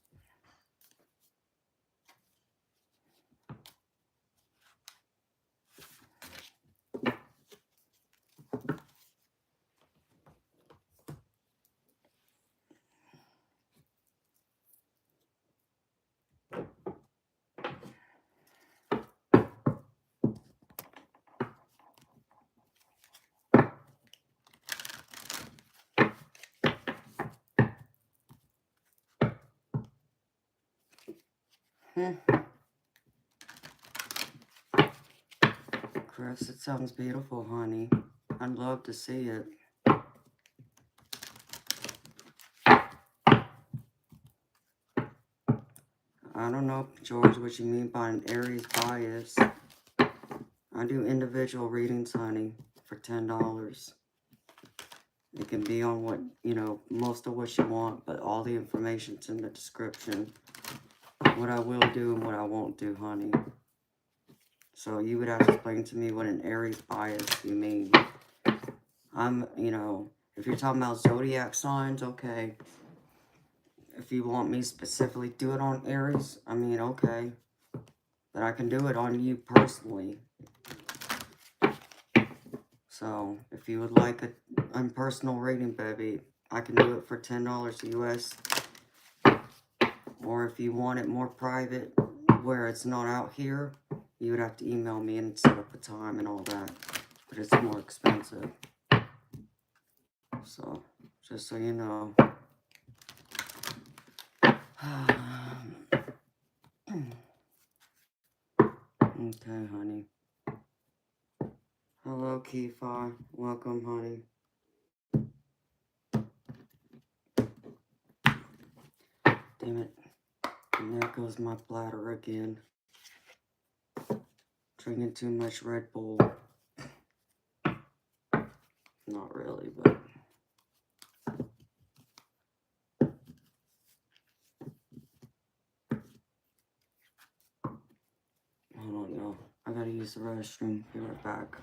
Chris, it sounds beautiful, honey. I'd love to see it. I don't know, George, what you mean by an Aries bias. I do individual readings, honey, for $10. It can be on what, you know, most of what you want, but all the information's in the description. What I will do and what I won't do, honey. So you would have to explain to me what an Aries bias you mean. You know, if you're talking about zodiac signs, okay. If you want me specifically do it on Aries, I mean, okay. But I can do it on you personally. So, if you would like a personal reading, baby, I can do it for $10 US. Or if you want it more private, where it's not out here, you would have to email me and set up a time and all that. But it's more expensive. So, Just so you know. Okay, honey. Hello, Kifa. Welcome, honey. Damn it. And there goes my bladder again. Drinking too much Red Bull. Not really, but... Hold on, y'all. I gotta use the restroom. Be right back.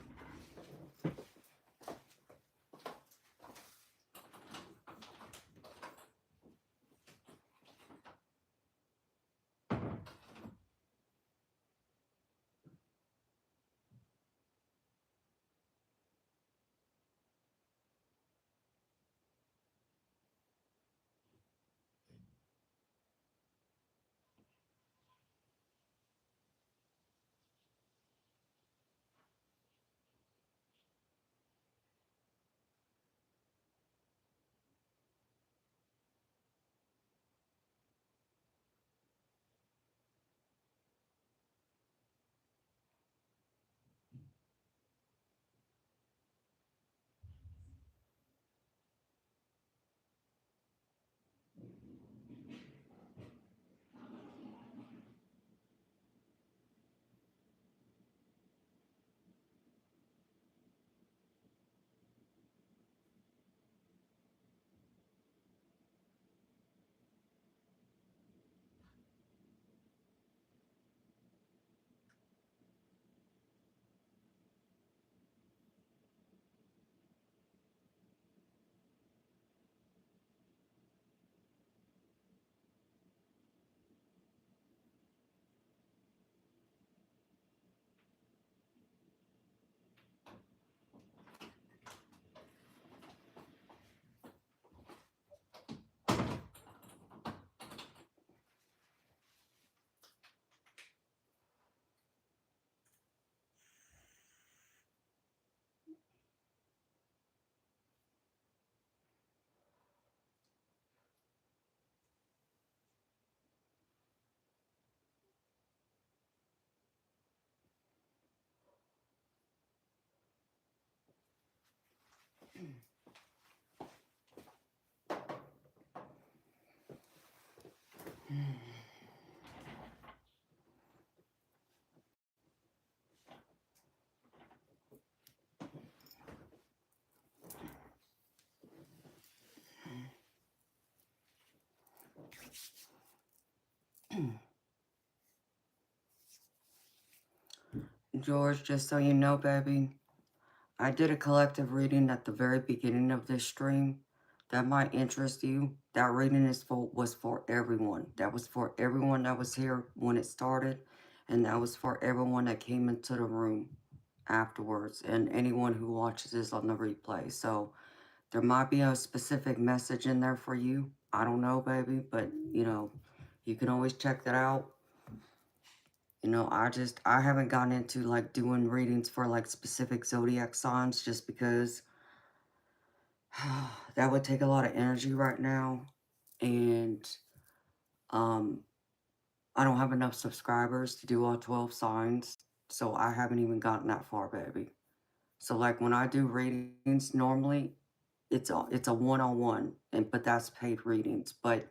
George, just so you know, baby, I did a collective reading at the very beginning of this stream. That might interest you. That reading was for everyone. That was for everyone that was here when it started. And that was for everyone that came into the room afterwards. And anyone who watches this on the replay. So there might be a specific message in there for you. I don't know, baby. But, you know, you can always check that out. You know, I haven't gotten into, like, doing readings for, like, specific zodiac signs just because that would take a lot of energy right now. And, I don't have enough subscribers to do all 12 signs. So I haven't even gotten that far, baby. So, like, when I do readings, normally it's a one-on-one, but that's paid readings. But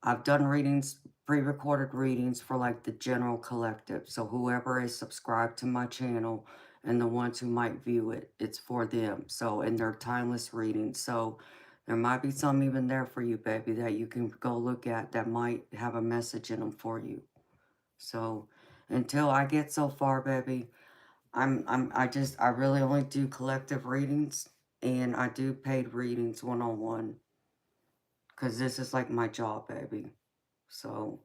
I've done readings, pre-recorded readings for like the general collective. So whoever is subscribed to my channel and the ones who might view it, it's for them. So, and they're timeless readings. So there might be some even there for you, baby, that you can go look at that might have a message in them for you. So until I get so far, baby, I really only do collective readings and I do paid readings one-on-one. Because this is like my job, baby. So,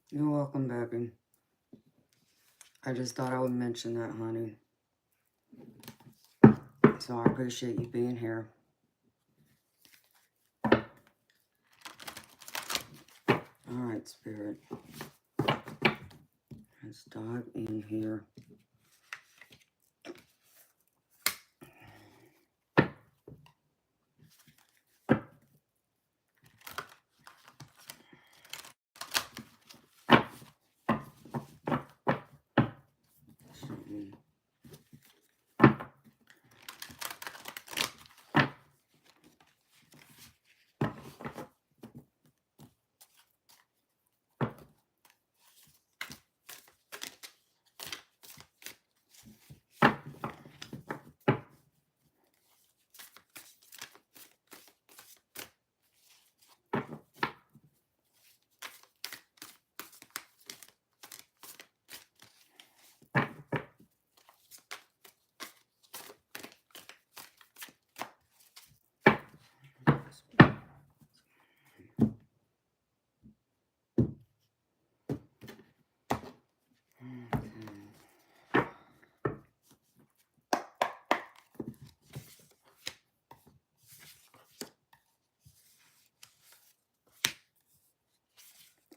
you're welcome, baby. I just thought I would mention that, honey. So I appreciate you being here. right, Spirit. Let's dive in here.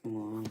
Come on.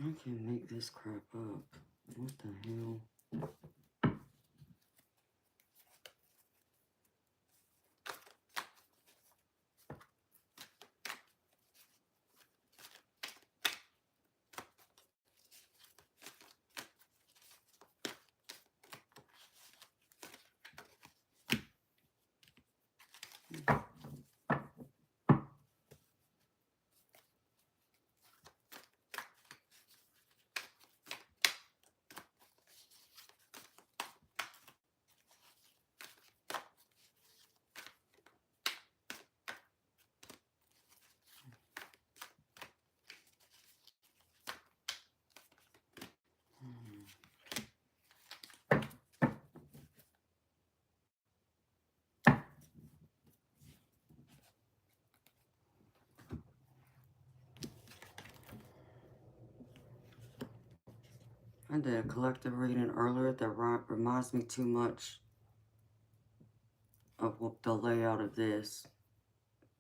I can't make this crap up. What the hell? did a collective reading earlier that reminds me too much of the layout of this.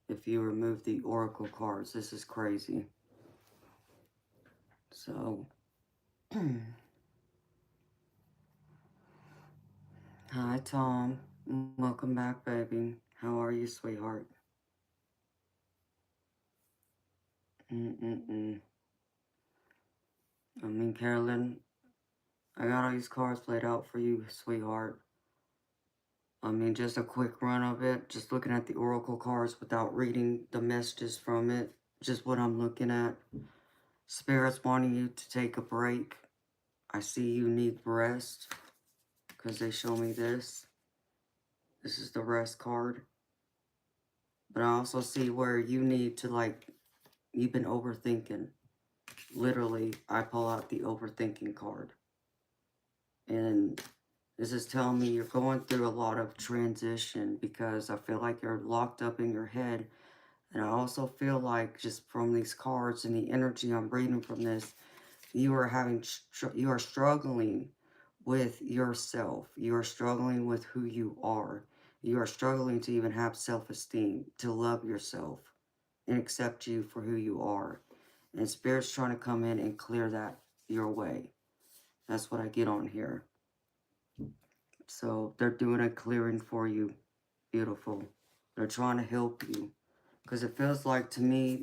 If you remove the oracle cards, this is crazy. So, hi Tom, welcome back, baby. How are you, sweetheart? I mean, Carolyn, I got all these cards laid out for you, sweetheart. I mean, just a quick run of it. Just looking at the oracle cards without reading the messages from it. Just what I'm looking at. Spirit's wanting you to take a break. I see you need rest. Because they show me this. This is the rest card. But I also see where you need to, like, you've been overthinking. Literally, I pull out the overthinking card. And this is telling me you're going through a lot of transition because I feel like you're locked up in your head. And I also feel like just from these cards and the energy I'm reading from this, you are struggling with yourself. You are struggling with who you are. You are struggling to even have self-esteem, to love yourself and accept you for who you are. And Spirit's trying to come in and clear that your way. That's what I get on here. So they're doing a clearing for you. Beautiful. They're trying to help you. Because it feels like to me,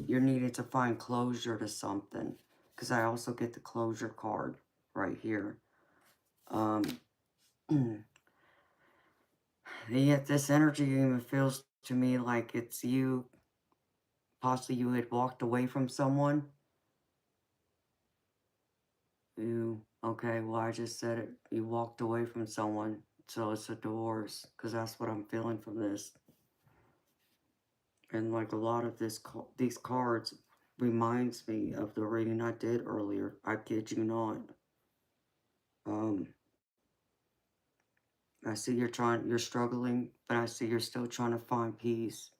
you're needing to find closure to something. Because I also get the closure card right here. And yet this energy even feels to me like it's you, possibly you had walked away from someone. Okay, well I just said it. You walked away from someone, so it's a divorce. Because that's what I'm feeling from this. And like a lot of these cards reminds me of the reading I did earlier. I kid you not. I see you're struggling, but I see you're still trying to find peace.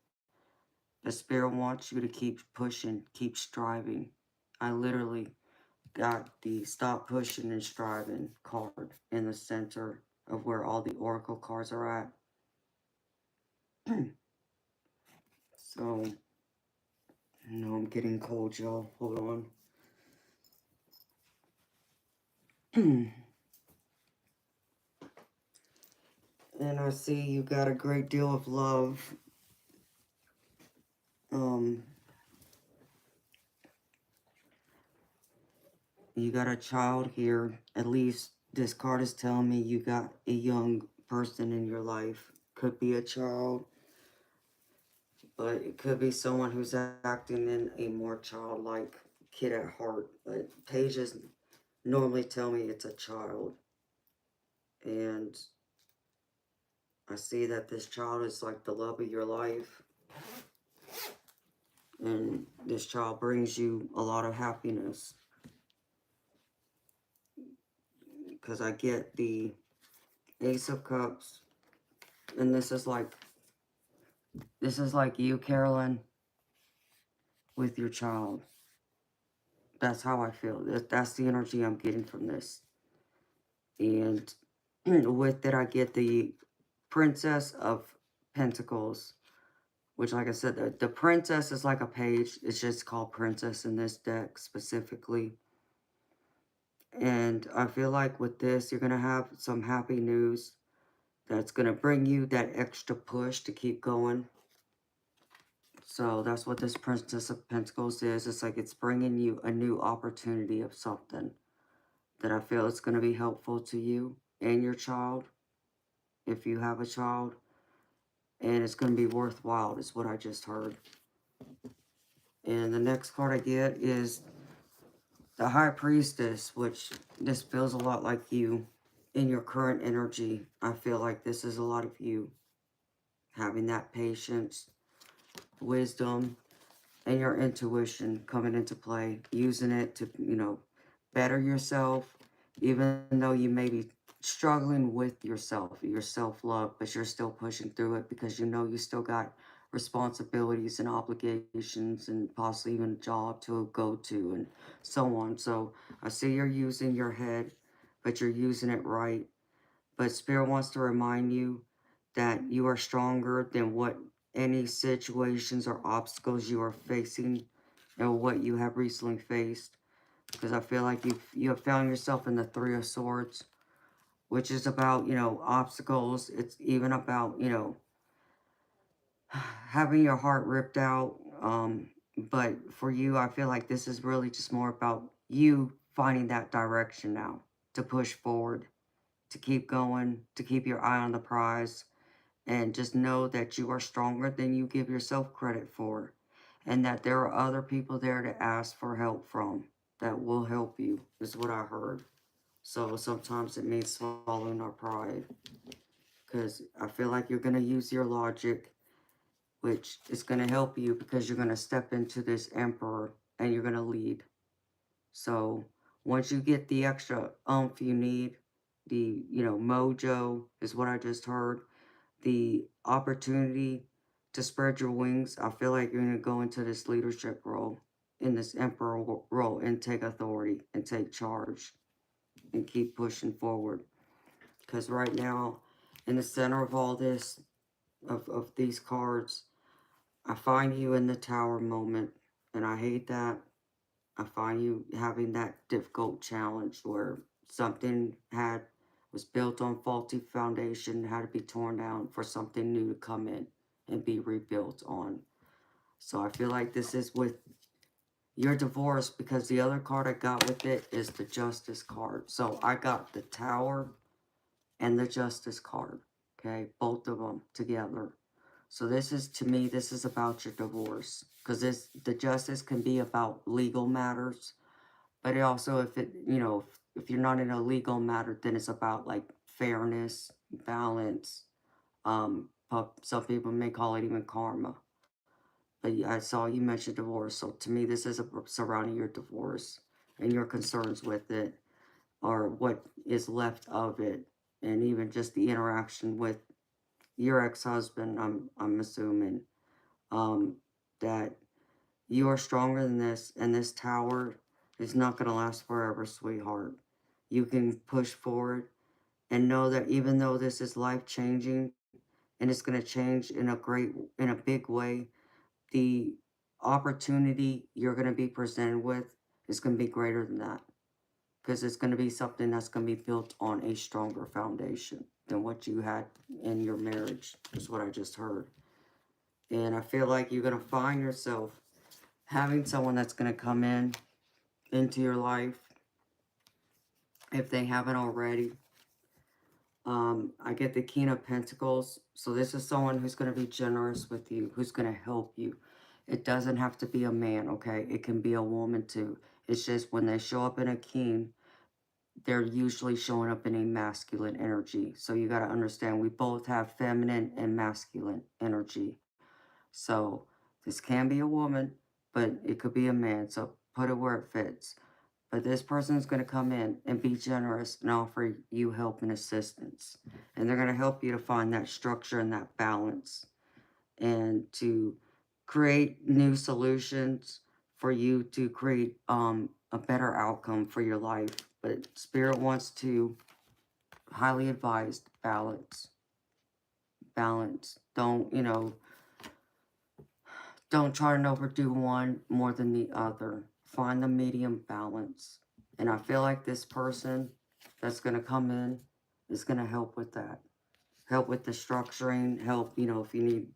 The Spirit wants you to keep pushing, keep striving. I literally got the stop pushing and striving card in the center of where all the oracle cards are at. So, no, I'm getting cold, y'all. Hold on. And I see you got a great deal of love. You got a child here. At least this card is telling me you got a young person in your life. Could be a child, but it could be someone who's acting in a more childlike kid at heart. But pages normally tell me it's a child. And I see that this child is like the love of your life. And this child brings you a lot of happiness. Because I get the Ace of Cups. And this is like you, Carolyn, with your child. That's how I feel. That's the energy I'm getting from this. And with it, I get the Princess of Pentacles, which, like I said, the Princess is like a page. It's just called Princess in this deck specifically. And I feel like with this, you're going to have some happy news that's going to bring you that extra push to keep going. So that's what this Princess of Pentacles is. It's like it's bringing you a new opportunity of something that I feel is going to be helpful to you and your child, if you have a child. And it's going to be worthwhile, is what I just heard. And the next card I get is the High Priestess, which this feels a lot like you in your current energy. I feel like this is a lot of you having that patience, wisdom, and your intuition coming into play, using it to, better yourself, even though you may be struggling with yourself, your self-love, but you're still pushing through it because you know you still got responsibilities and obligations and possibly even a job to go to and so on. So I see you're using your head, but you're using it right. But Spirit wants to remind you that you are stronger than what any situations or obstacles you are facing or what you have recently faced. Because I feel like you have found yourself in the Three of Swords, which is about, obstacles. It's even about, having your heart ripped out. But for you, I feel like this is really just more about you finding that direction now to push forward, to keep going, to keep your eye on the prize, and just know that you are stronger than you give yourself credit for, and that there are other people there to ask for help from that will help you, is what I heard. So sometimes it means swallowing our pride, because I feel like you're going to use your logic, which is going to help you because you're going to step into this emperor and you're going to lead. So once you get the extra you need, the, mojo is what I just heard, the opportunity to spread your wings, I feel like you're going to go into this leadership role, in this emperor role, and take authority and take charge and keep pushing forward. Because right now, in the center of all this, of these cards, I find you in the tower moment, and I hate that. I find you having that difficult challenge where something was built on faulty foundation, had to be torn down for something new to come in and be rebuilt on. So I feel like this is with your divorce, because the other card I got with it is the Justice card. So I got the Tower and the Justice card, okay? Both of them together. So this is, to me, this is about your divorce, because the Justice can be about legal matters, but it also, if it, if you're not in a legal matter, then it's about like fairness, balance. Some people may call it even karma. But I saw you mentioned divorce, so to me, this is surrounding your divorce and your concerns with it, or what is left of it, and even just the interaction with your ex-husband. I'm assuming that you are stronger than this, and this tower is not going to last forever, sweetheart. You can push forward and know that even though this is life changing and it's going to change in a big way, the opportunity you're going to be presented with is going to be greater than that, because it's going to be something that's going to be built on a stronger foundation than what you had in your marriage, is what I just heard. And I feel like you're going to find yourself having someone that's going to come into your life, if they haven't already. I get the King of Pentacles. So this is someone who's going to be generous with you, who's going to help you. It doesn't have to be a man, okay? It can be a woman too. It's just when they show up in a king, they're usually showing up in a masculine energy. So you got to understand, we both have feminine and masculine energy. So this can be a woman, but it could be a man. So put it where it fits. But this person is going to come in and be generous and offer you help and assistance. And they're going to help you to find that structure and that balance, and to create new solutions for you to create a better outcome for your life. But Spirit wants to highly advise balance. Balance. Don't try and overdo one more than the other. Find the medium balance. And I feel like this person that's going to come in is going to help with that. Help with the structuring, help, if you need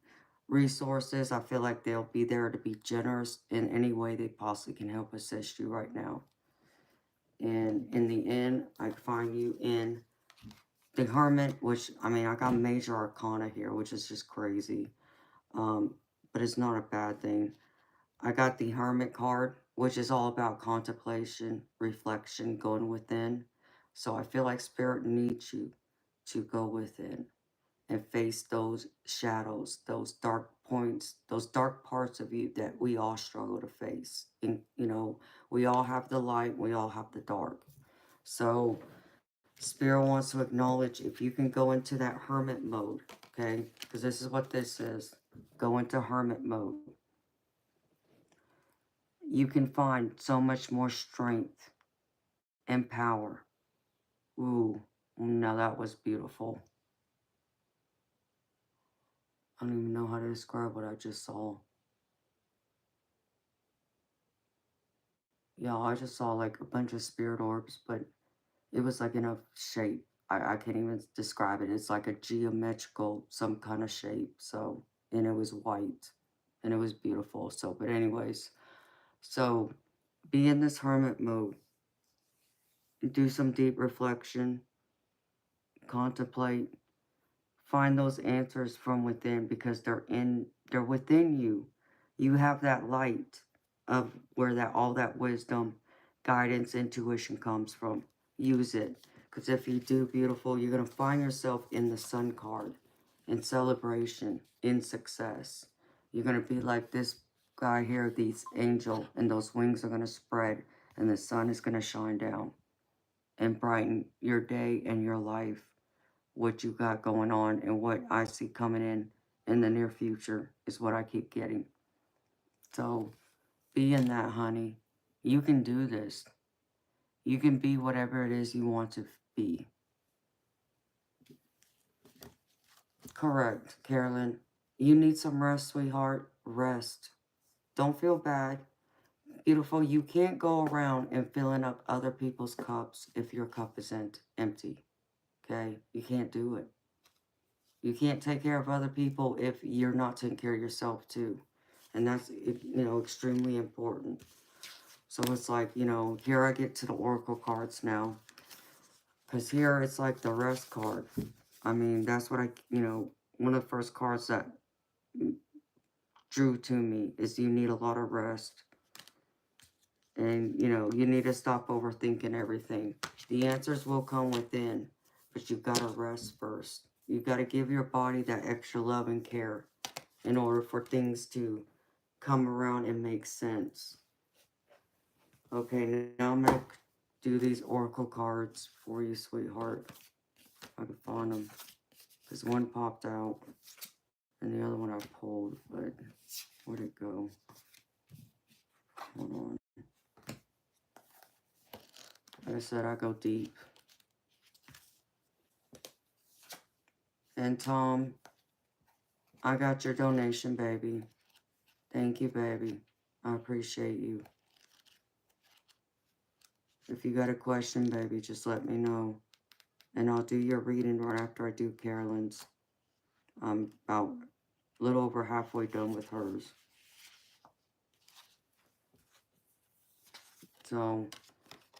resources, I feel like they'll be there to be generous in any way they possibly can help assist you right now. And in the end, I find you in the Hermit, which, I got major arcana here, which is just crazy. But it's not a bad thing. I got the Hermit card, which is all about contemplation, reflection, going within. So I feel like Spirit needs you to go within and face those shadows, those dark points, those dark parts of you that we all struggle to face. And, we all have the light, we all have the dark. So Spirit wants to acknowledge, if you can go into that hermit mode, okay? Because this is what this is. Go into hermit mode. You can find so much more strength and power. Ooh, now that was beautiful. I don't even know how to describe what I just saw. Yeah, I just saw like a bunch of spirit orbs, but it was like in a shape. I can't even describe it. It's like a geometrical, some kind of shape. So, and it was white and it was beautiful. So, but anyways, so be in this hermit mode, do some deep reflection, contemplate, find those answers from within because they're within you. You have that light of where that all that wisdom, guidance, intuition comes from. Use it. Because if you do, beautiful, you're going to find yourself in the sun card, in celebration, in success. You're going to be like this guy here, these angel, and those wings are going to spread, and the sun is going to shine down and brighten your day and your life. What you got going on and what I see coming in the near future is what I keep getting. So be in that, honey. You can do this. You can be whatever it is you want to be. Correct, Carolyn. You need some rest, sweetheart. Rest. Don't feel bad. Beautiful, you can't go around and filling up other people's cups if your cup isn't empty. Okay? You can't do it. You can't take care of other people if you're not taking care of yourself too. And that's, extremely important. So it's like, here I get to the oracle cards now. Because here it's like the rest card. I mean, that's what one of the first cards that drew to me is you need a lot of rest. And, you need to stop overthinking everything. The answers will come within, but you've got to rest first. You've got to give your body that extra love and care in order for things to come around and make sense. Okay, now I'm going to do these oracle cards for you, sweetheart. If I can find them. Because one popped out and the other one I pulled, but where'd it go? Hold on. Like I said, I go deep. And Tom, I got your donation, baby. Thank you, baby. I appreciate you. If you got a question, baby, just let me know. And I'll do your reading right after I do Carolyn's. I'm about a little over halfway done with hers. So,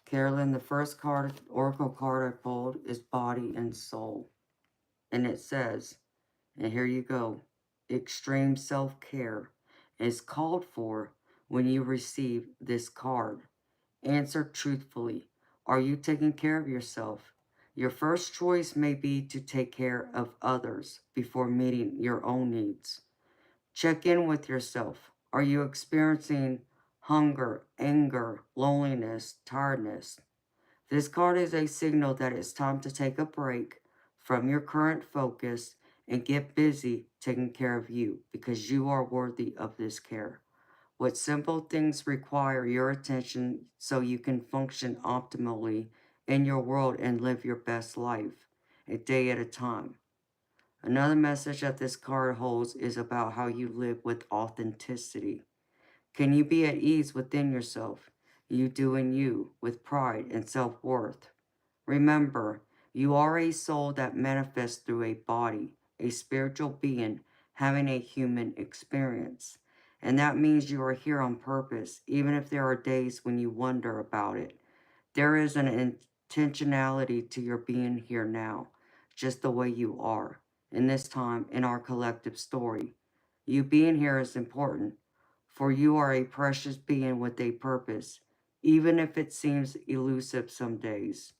Carolyn, the first card, oracle card I pulled is Body and Soul. And it says, and here you go, extreme self-care is called for when you receive this card. Answer truthfully. Are you taking care of yourself? Your first choice may be to take care of others before meeting your own needs. Check in with yourself. Are you experiencing hunger, anger, loneliness, tiredness? This card is a signal that it's time to take a break from your current focus and get busy taking care of you because you are worthy of this care. What simple things require your attention so you can function optimally in your world and live your best life, a day at a time? Another message that this card holds is about how you live with authenticity. Can you be at ease within yourself, you doing you, with pride and self-worth? Remember, you are a soul that manifests through a body, a spiritual being having a human experience. And that means you are here on purpose, even if there are days when you wonder about it. There is an intentionality to your being here now, just the way you are, in this time in our collective story. You being here is important, for you are a precious being with a purpose, even if it seems elusive some days.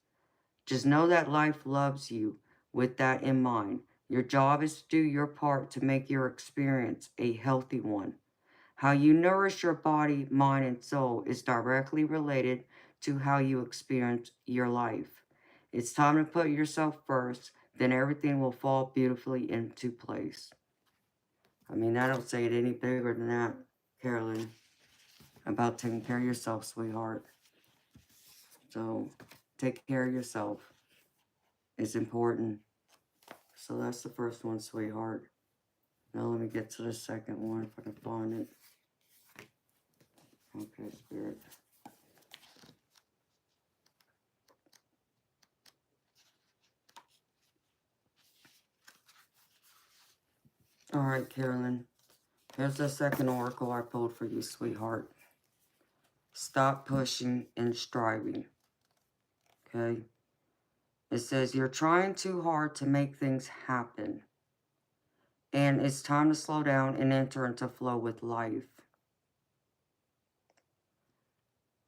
Just know that life loves you with that in mind. Your job is to do your part to make your experience a healthy one. How you nourish your body, mind, and soul is directly related to how you experience your life. It's time to put yourself first, then everything will fall beautifully into place. I mean, I don't say it any bigger than that, Carolyn, about taking care of yourself, sweetheart. So, take care of yourself. It's important. So that's the first one, sweetheart. Now let me get to the second one if I can find it. Okay, Spirit. Alright, Carolyn. Here's the second oracle I pulled for you, sweetheart. Stop pushing and striving. Okay? It says you're trying too hard to make things happen. And it's time to slow down and enter into flow with life.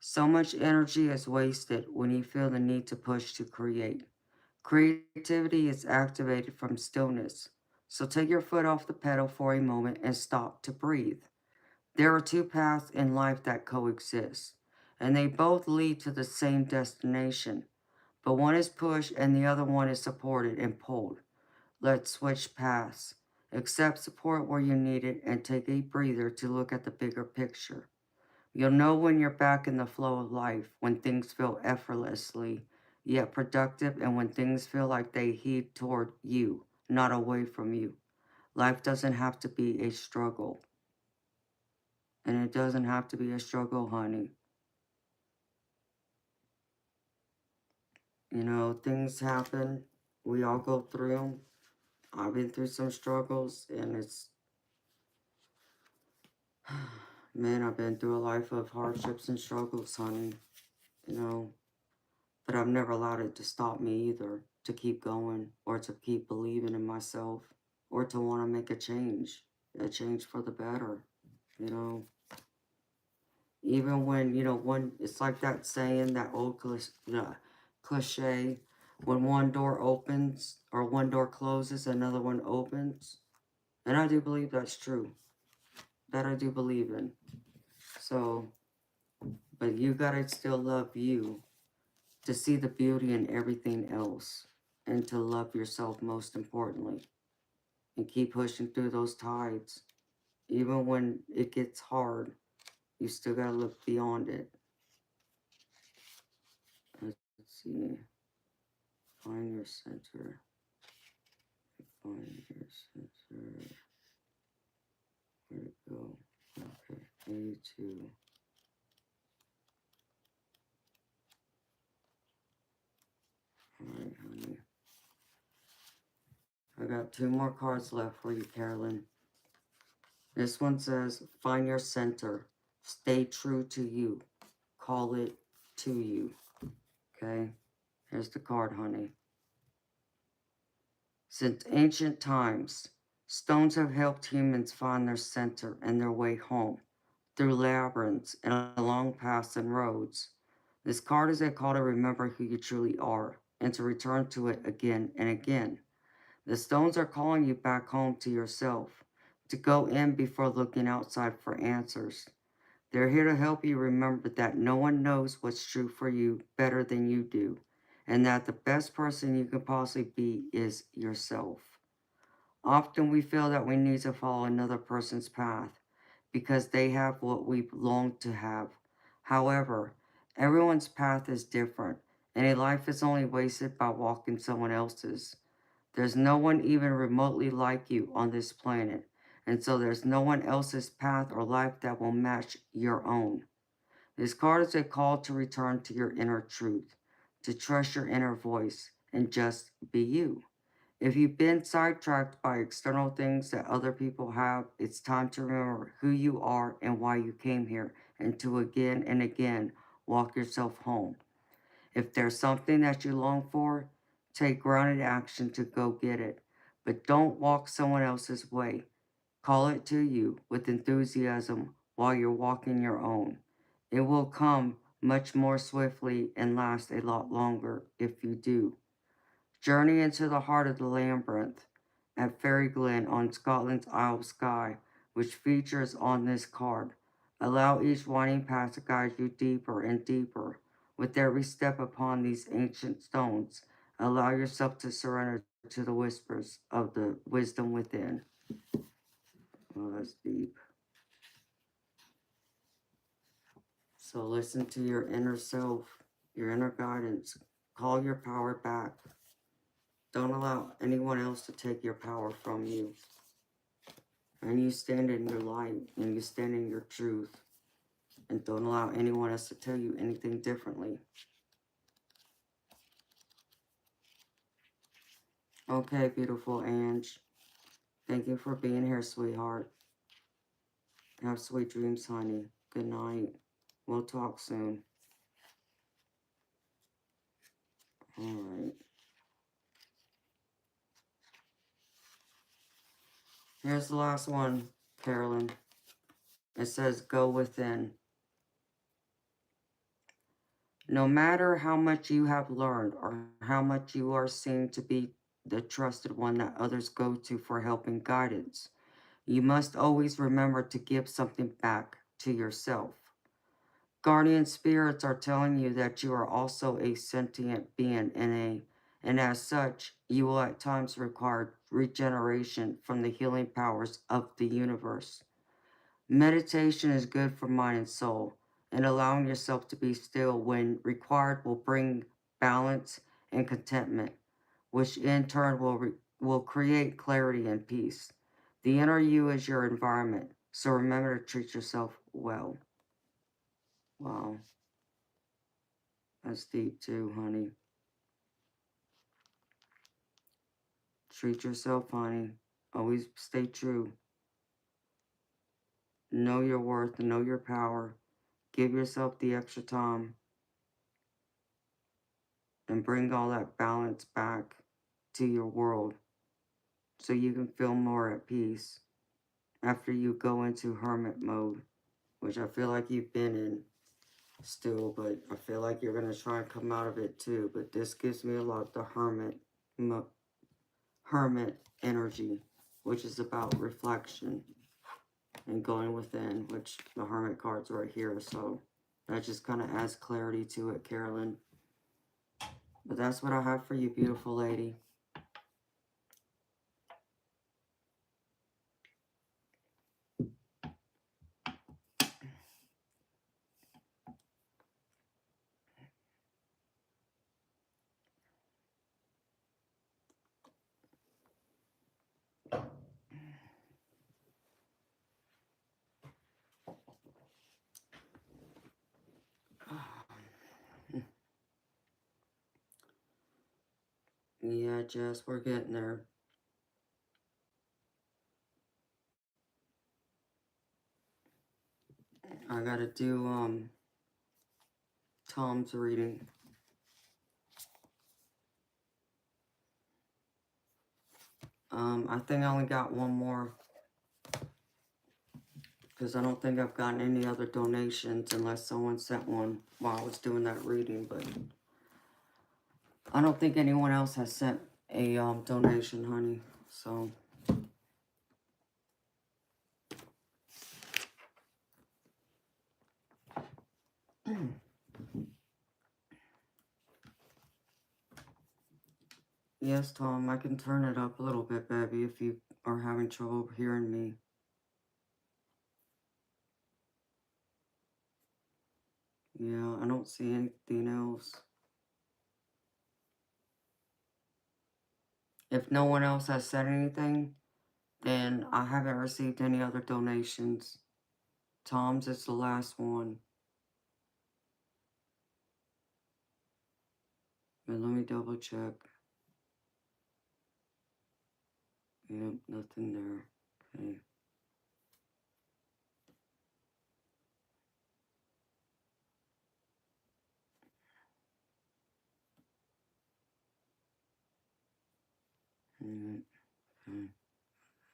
So much energy is wasted when you feel the need to push to create. Creativity is activated from stillness. So take your foot off the pedal for a moment and stop to breathe. There are two paths in life that coexist, and they both lead to the same destination. But one is pushed and the other one is supported and pulled. Let's switch paths. Accept support where you need it and take a breather to look at the bigger picture. You'll know when you're back in the flow of life, when things feel effortlessly, yet productive, and when things feel like they head toward you, not away from you. Life doesn't have to be a struggle. And it doesn't have to be a struggle, honey. You know, things happen. We all go through them. I've been through some struggles, and it's... Man, I've been through a life of hardships and struggles, honey. You know, but I've never allowed it to stop me either, to keep going, or to keep believing in myself, or to want to make a change for the better, you know. Even when, you know, one, it's like that saying, that old cliche, when one door opens, or one door closes, another one opens. And I do believe that's true. That I do believe in. So, but you gotta still love you, to see the beauty in everything else, and to love yourself most importantly, and keep pushing through those tides. Even when it gets hard, you still gotta look beyond it. Let's see. Find your center. Find your center. Where'd it go? Okay, 82. Alright, honey. I got two more cards left for you, Carolyn. This one says, find your center. Stay true to you. Call it to you. Okay? Here's the card, honey. Since ancient times, stones have helped humans find their center and their way home through labyrinths and along paths and roads. This card is a call to remember who you truly are and to return to it again and again. The stones are calling you back home to yourself, to go in before looking outside for answers. They're here to help you remember that no one knows what's true for you better than you do, and that the best person you can possibly be is yourself. Often we feel that we need to follow another person's path because they have what we long to have. However, everyone's path is different, and a life is only wasted by walking someone else's. There's no one even remotely like you on this planet, and so there's no one else's path or life that will match your own. This card is a call to return to your inner truth, to trust your inner voice, and just be you. If you've been sidetracked by external things that other people have, it's time to remember who you are and why you came here, and to again and again walk yourself home. If there's something that you long for, take grounded action to go get it. But don't walk someone else's way. Call it to you with enthusiasm while you're walking your own. It will come much more swiftly and last a lot longer if you do. Journey into the heart of the labyrinth at Fairy Glen on Scotland's Isle of Skye, which features on this card. Allow each winding path to guide you deeper and deeper. With every step upon these ancient stones, allow yourself to surrender to the whispers of the wisdom within. Oh, that's deep. So listen to your inner self, your inner guidance. Call your power back. Don't allow anyone else to take your power from you. And you stand in your light, and you stand in your truth. And don't allow anyone else to tell you anything differently. Okay, beautiful Ange. Thank you for being here, sweetheart. Have sweet dreams, honey. Good night. We'll talk soon. All right. Here's the last one, Carolyn. It says, go within. No matter how much you have learned or how much you are seen to be the trusted one that others go to for help and guidance, you must always remember to give something back to yourself. Guardian spirits are telling you that you are also a sentient being and as such, you will at times require regeneration from the healing powers of the universe. Meditation is good for mind and soul, and allowing yourself to be still when required will bring balance and contentment, which in turn will create clarity and peace. The inner you is your environment, so remember to treat yourself well. Wow, that's deep too, honey. Treat yourself, honey. Always stay true. Know your worth, know your power. Give yourself the extra time and bring all that balance back to your world so you can feel more at peace after you go into hermit mode, which I feel like you've been in still, but I feel like you're going to try and come out of it too. But this gives me a lot of the hermit energy, which is about reflection and going within, which the hermit card's right here. So that just kind of adds clarity to it, Carolyn. But that's what I have for you, beautiful lady. Yeah, Jess, we're getting there. I gotta do Tom's reading. I think I only got one more because I don't think I've gotten any other donations unless someone sent one while I was doing that reading, but I don't think anyone else has sent a donation, honey. So yes, Tom, I can turn it up a little bit, baby, if you are having trouble hearing me. Yeah, I don't see anything else. If no one else has said anything, then I haven't received any other donations. Tom's is the last one. But let me double check. Yep, nothing there. Okay. Alright, okay.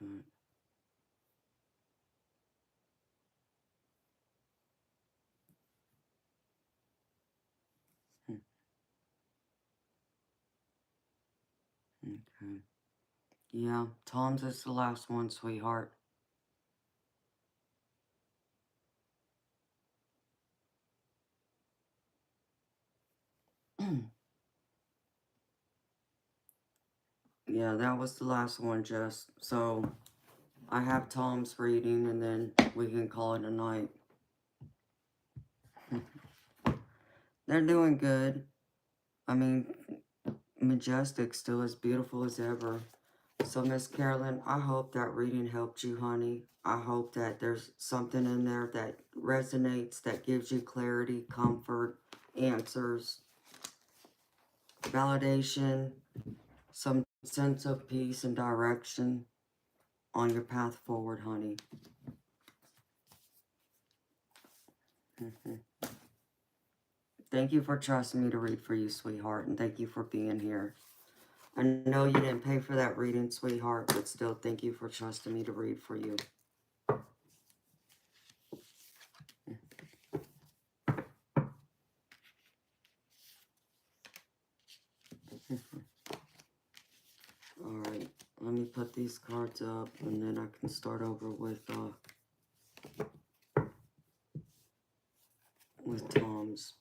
Alright. Okay. Yeah, Tom's is the last one, sweetheart. Yeah, that was the last one, Jess. So, I have Tom's reading, and then we can call it a night. They're doing good. I mean, Majestic still as beautiful as ever. So, Miss Carolyn, I hope that reading helped you, honey. I hope that there's something in there that resonates, that gives you clarity, comfort, answers, validation, some sense of peace and direction on your path forward, honey. Thank you for trusting me to read for you, sweetheart, and thank you for being here. I know you didn't pay for that reading, sweetheart, but still, thank you for trusting me to read for you. Alright, let me put these cards up, and then I can start over with Tom's.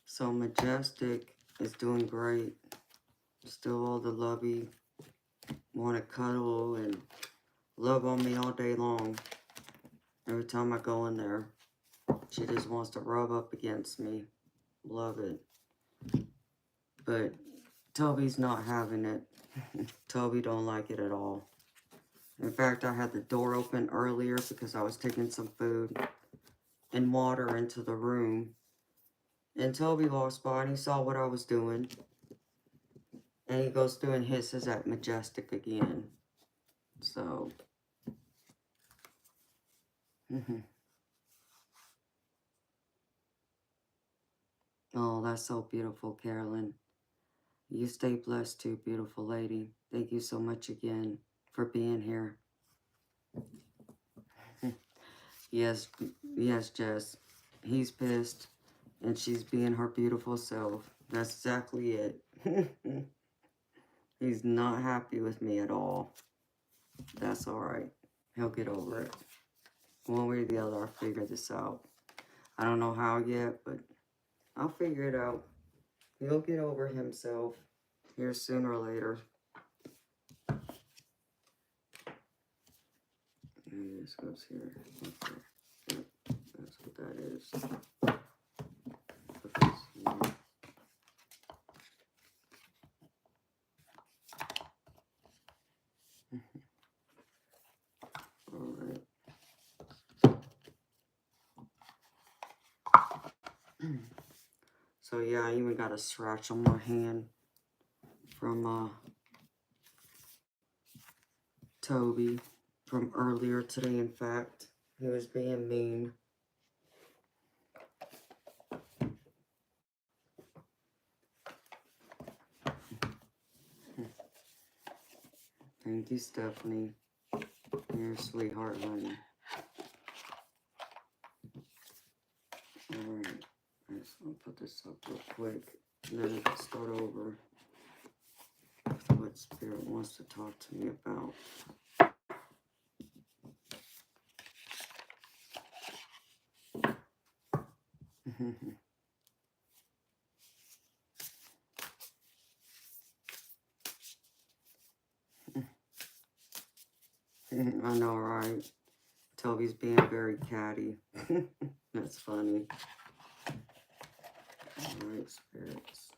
So Majestic is doing great. Still all the lovey, want to cuddle and love on me all day long. Every time I go in there, she just wants to rub up against me. Love it. But Toby's not having it. Toby don't like it at all. In fact, I had the door open earlier because I was taking some food and water into the room. And Toby walks by and he saw what I was doing. And he goes through and hisses at Majestic again. So. Oh, that's so beautiful, Carolyn. You stay blessed too, beautiful lady. Thank you so much again for being here. Yes, Jess. He's pissed, and she's being her beautiful self. That's exactly it. He's not happy with me at all. That's alright. He'll get over it. One way or the other, I'll figure this out. I don't know how yet, but I'll figure it out. He'll get over himself here sooner or later. And this goes here. Okay. Yep. That's what that is. Put this here. Alright. So yeah, I even got a scratch on my hand from Toby from earlier today. In fact, he was being mean. Thank you, Stephanie. You're a sweetheart, honey. Alright, I just want to put this up real quick, and then I can start over with what Spirit wants to talk to me about. I know, right? Toby's being very catty. That's funny. Alright, spirits.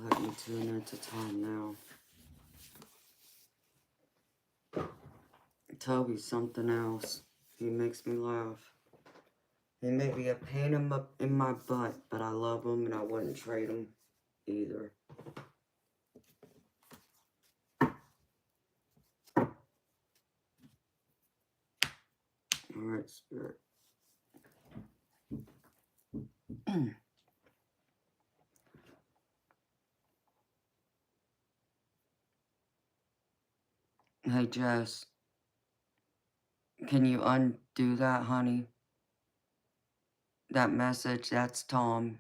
Let me tune into Tom now. Toby's something else. He makes me laugh. He may be a pain in my butt, but I love him and I wouldn't trade him either. Alright, Spirit. Hey, Jess. Can you undo that, honey? That message, that's Tom.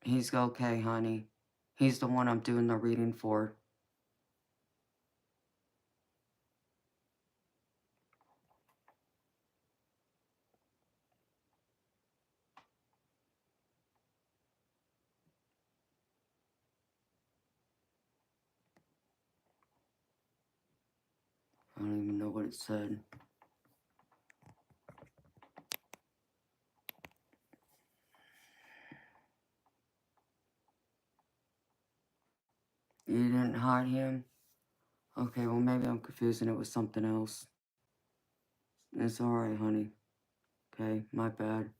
He's okay, honey. He's the one I'm doing the reading for. what it said. You didn't hide him? Okay, well, maybe I'm confusing it with something else. It's alright, honey. Okay, my bad.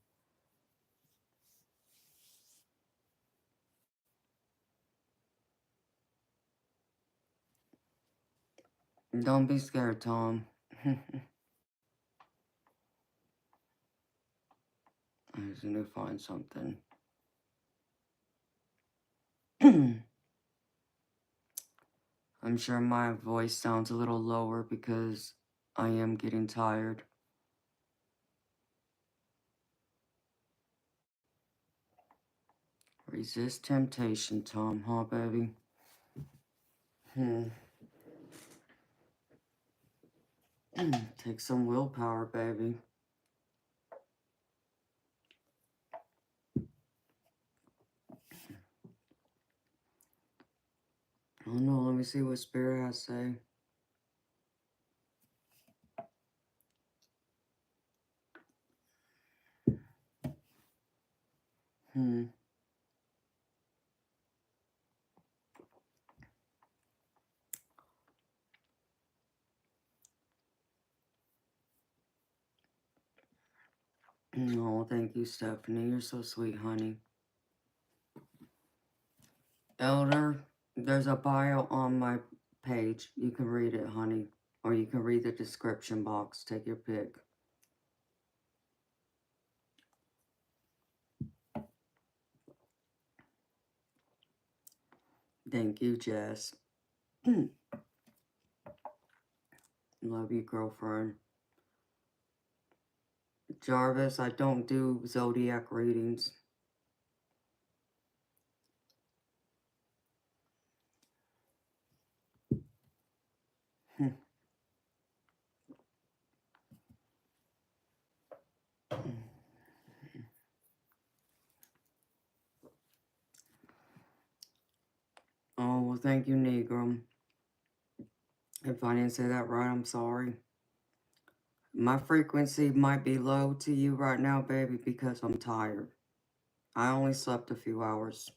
Don't be scared, Tom. I just need to find something. I'm sure my voice sounds a little lower because I am getting tired. Resist temptation, Tom, huh, baby? Take some willpower, baby. Oh no, let me see what Spirit has to say. Oh, thank you, Stephanie. You're so sweet, honey. Elder, there's a bio on my page. You can read it, honey. Or you can read the description box. Take your pick. Thank you, Jess. Love you, girlfriend. Jarvis, I don't do zodiac readings. Oh, well, thank you, Negro. If I didn't say that right, I'm sorry. My frequency might be low to you right now, baby, because I'm tired. I only slept a few hours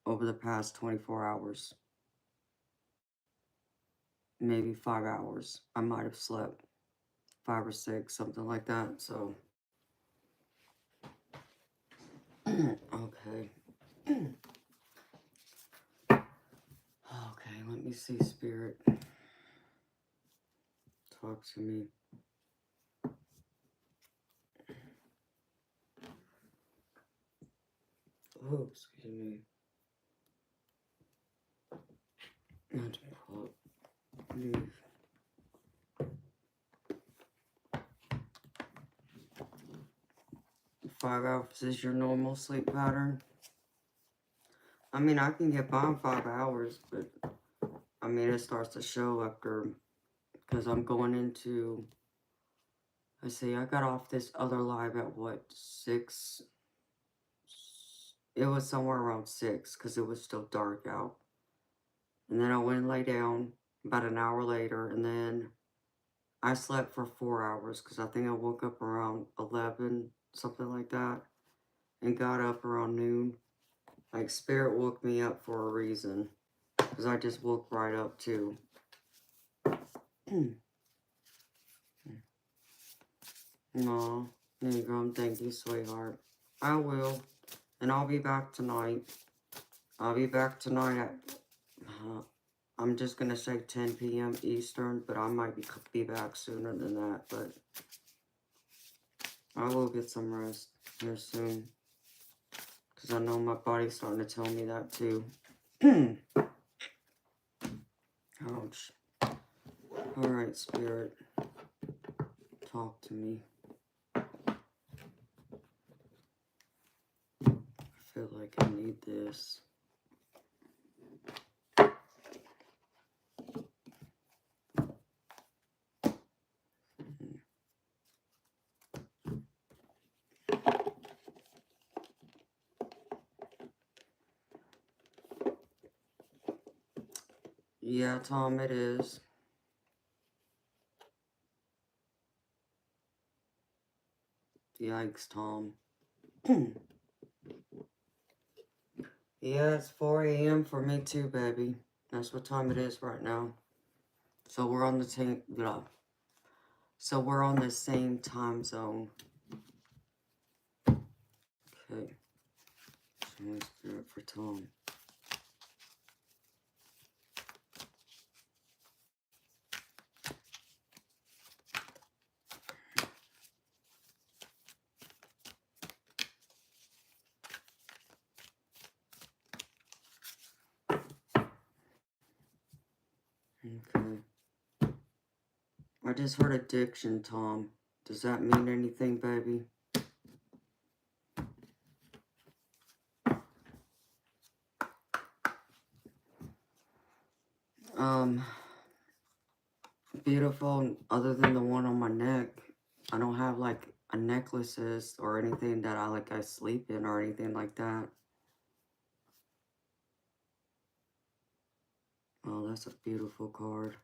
over the past 24 hours. Maybe 5 hours. I might have slept 5 or 6, something like that, so. Okay. Okay, let me see, Spirit. Talk to me. Oh, excuse me. Not to pull. Leave. Five hours is your normal sleep pattern? I mean, I can get by in 5 hours, but I mean, it starts to show after, because I'm going into, let's see, I got off this other live at what, 6? It was somewhere around 6, because it was still dark out. And then I went and lay down about an hour later, and then I slept for 4 hours, because I think I woke up around 11, something like that, and got up around noon. Like, Spirit woke me up for a reason, because I just woke right up, too. No, Negro, thank you, sweetheart. I will, and I'll be back tonight. I'll be back tonight at, I'm just going to say 10 p.m. Eastern, but I might be back sooner than that, but I will get some rest here soon, because I know my body's starting to tell me that, too. Ouch. Alright, Spirit. Talk to me. I feel like I need this. Yeah, Tom, it is. Yikes, Tom. Yeah, it's 4 a.m. for me too, baby. That's what time it is right now. So we're on the same, so we're on the same time zone. Okay. So let's do it for Tom. Okay. I just heard addiction, Tom. Does that mean anything, baby? Beautiful, other than the one on my neck. I don't have like a necklaces or anything that I sleep in or anything like that. Oh, that's a beautiful card.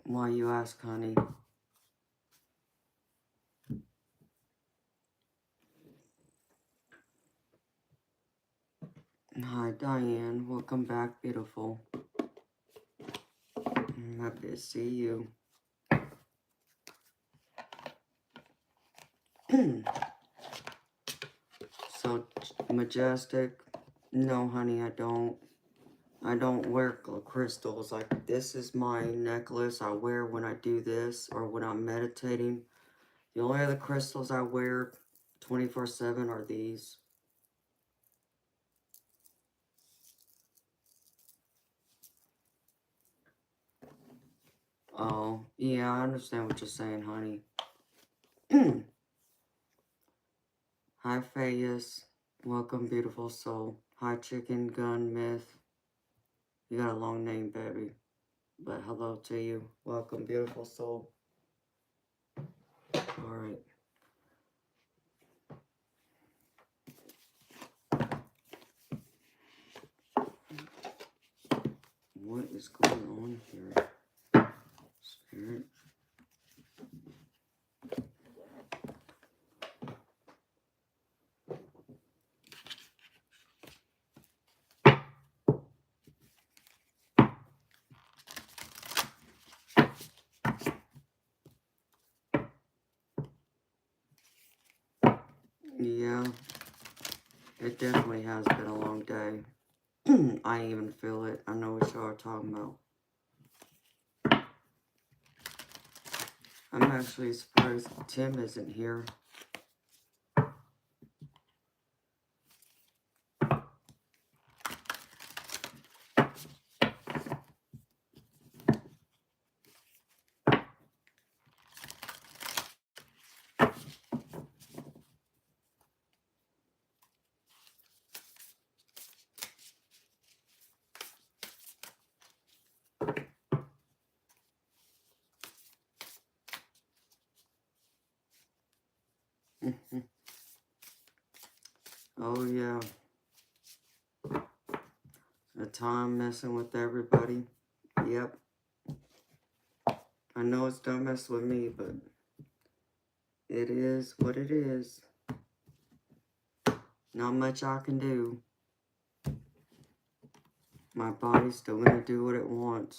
Why you ask, honey? Hi, Diane. Welcome back, beautiful. I'm happy to see you. So, majestic. No, honey, I don't. I don't wear crystals. Like, this is my necklace I wear when I do this or when I'm meditating. The only other crystals I wear 24/7 are these. Oh, yeah, I understand what you're saying, honey. Hi, Fayus. Welcome, beautiful soul. Hi, Chicken Gun Myth. You got a long name, baby. But hello to you. Welcome, beautiful soul. Alright. What is going on here? Spirit. Yeah, it definitely has been a long day. I even feel it. I know what y'all are talking about. I'm actually surprised Tim isn't here. Oh, yeah. The time messing with everybody. Yep. I know it's don't mess with me, but it is what it is. Not much I can do. My body's still gonna do what it wants.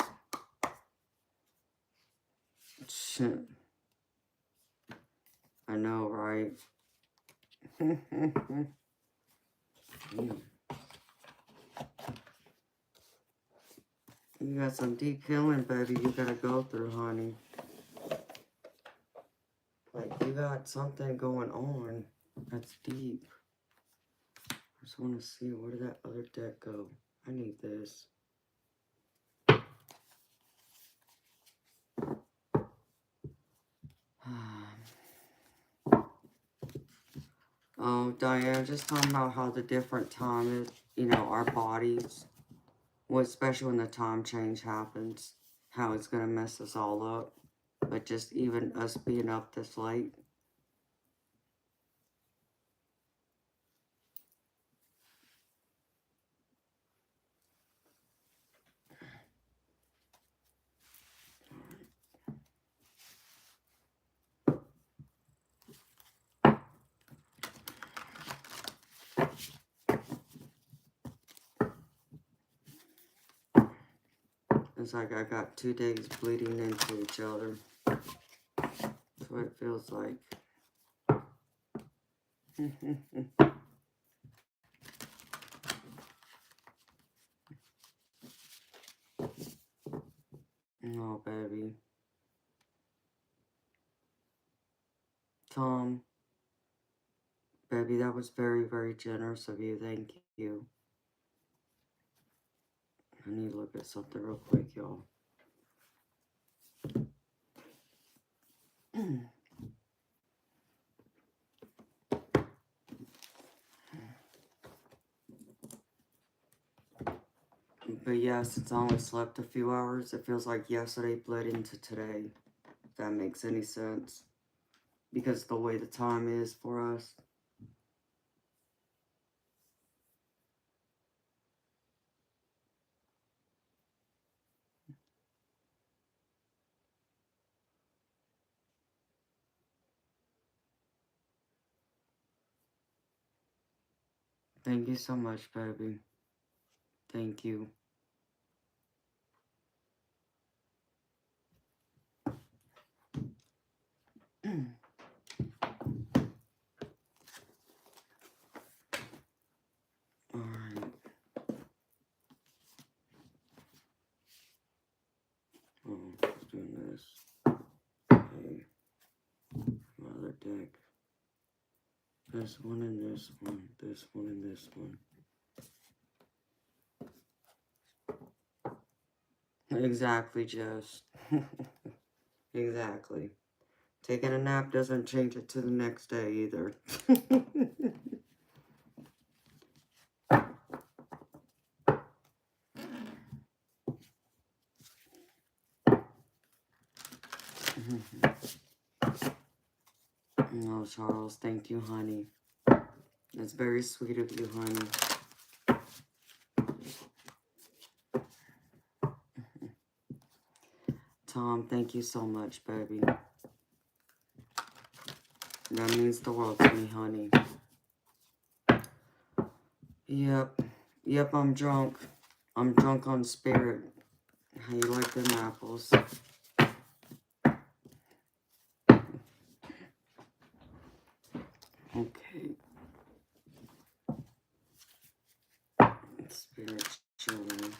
Shit. I know, right? You got some deep healing, baby, you gotta go through, honey. Like, you got something going on that's deep. I just want to see, where did that other deck go? I need this. Oh, Diane, just talking about how the different time is, you know, our bodies, well, especially when the time change happens, how it's going to mess us all up. But just even us being up this late. It's like I got 2 days bleeding into each other. That's what it feels like. Oh, baby. Tom, baby, that was very, very generous of you. Thank you. I need to look at something real quick, y'all. But yeah, since I only slept a few hours, it feels like yesterday bled into today. If that makes any sense. Because the way the time is for us. Thank you so much, baby. Thank you. Alright. Oh, let's do this. Okay. Another deck. This one and this one. This one and this one. Exactly, Jess. Exactly. Taking a nap doesn't change it to the next day either. No, Charles, thank you, honey. That's very sweet of you, honey. Tom, thank you so much, baby. That means the world to me, honey. Yep. Yep, I'm drunk. I'm drunk on spirit. How you like them apples? Okay. Spirit chilling.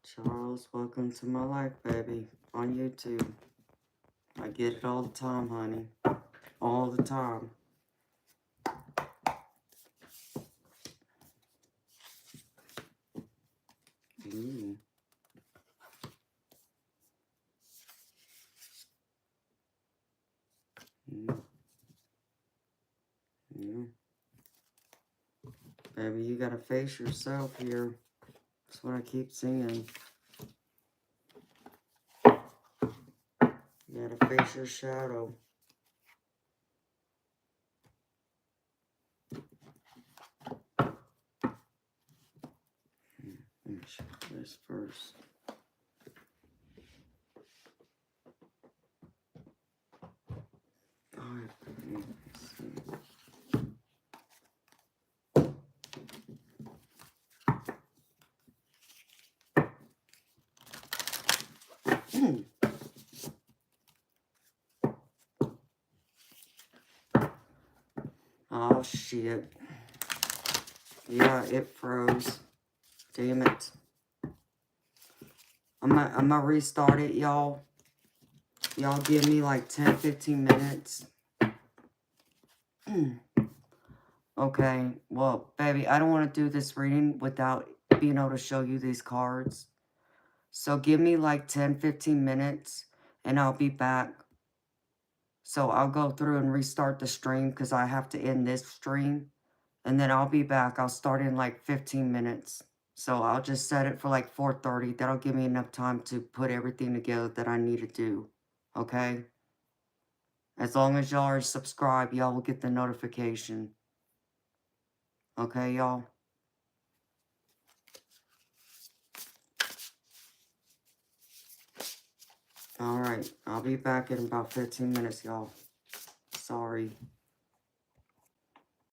Charles, welcome to my life, baby. On YouTube. I get it all the time, honey. All the time. Ooh. Yeah. Baby, you gotta face yourself here. That's what I keep singing. You gotta face your shadow. Let me check this first. Alright, let's see. Oh, shit. Yeah, it froze. Damn it. I'm gonna restart it, y'all. Y'all give me like 10-15 minutes. Okay, well, baby, I don't want to do this reading without being able to show you these cards. So give me like 10-15 minutes and I'll be back. So I'll go through and restart the stream because I have to end this stream. And then I'll be back. I'll start in like 15 minutes. So I'll just set it for like 4:30. That'll give me enough time to put everything together that I need to do. Okay? As long as y'all are subscribed, y'all will get the notification. Okay, y'all? Alright, I'll be back in about 15 minutes, y'all. Sorry.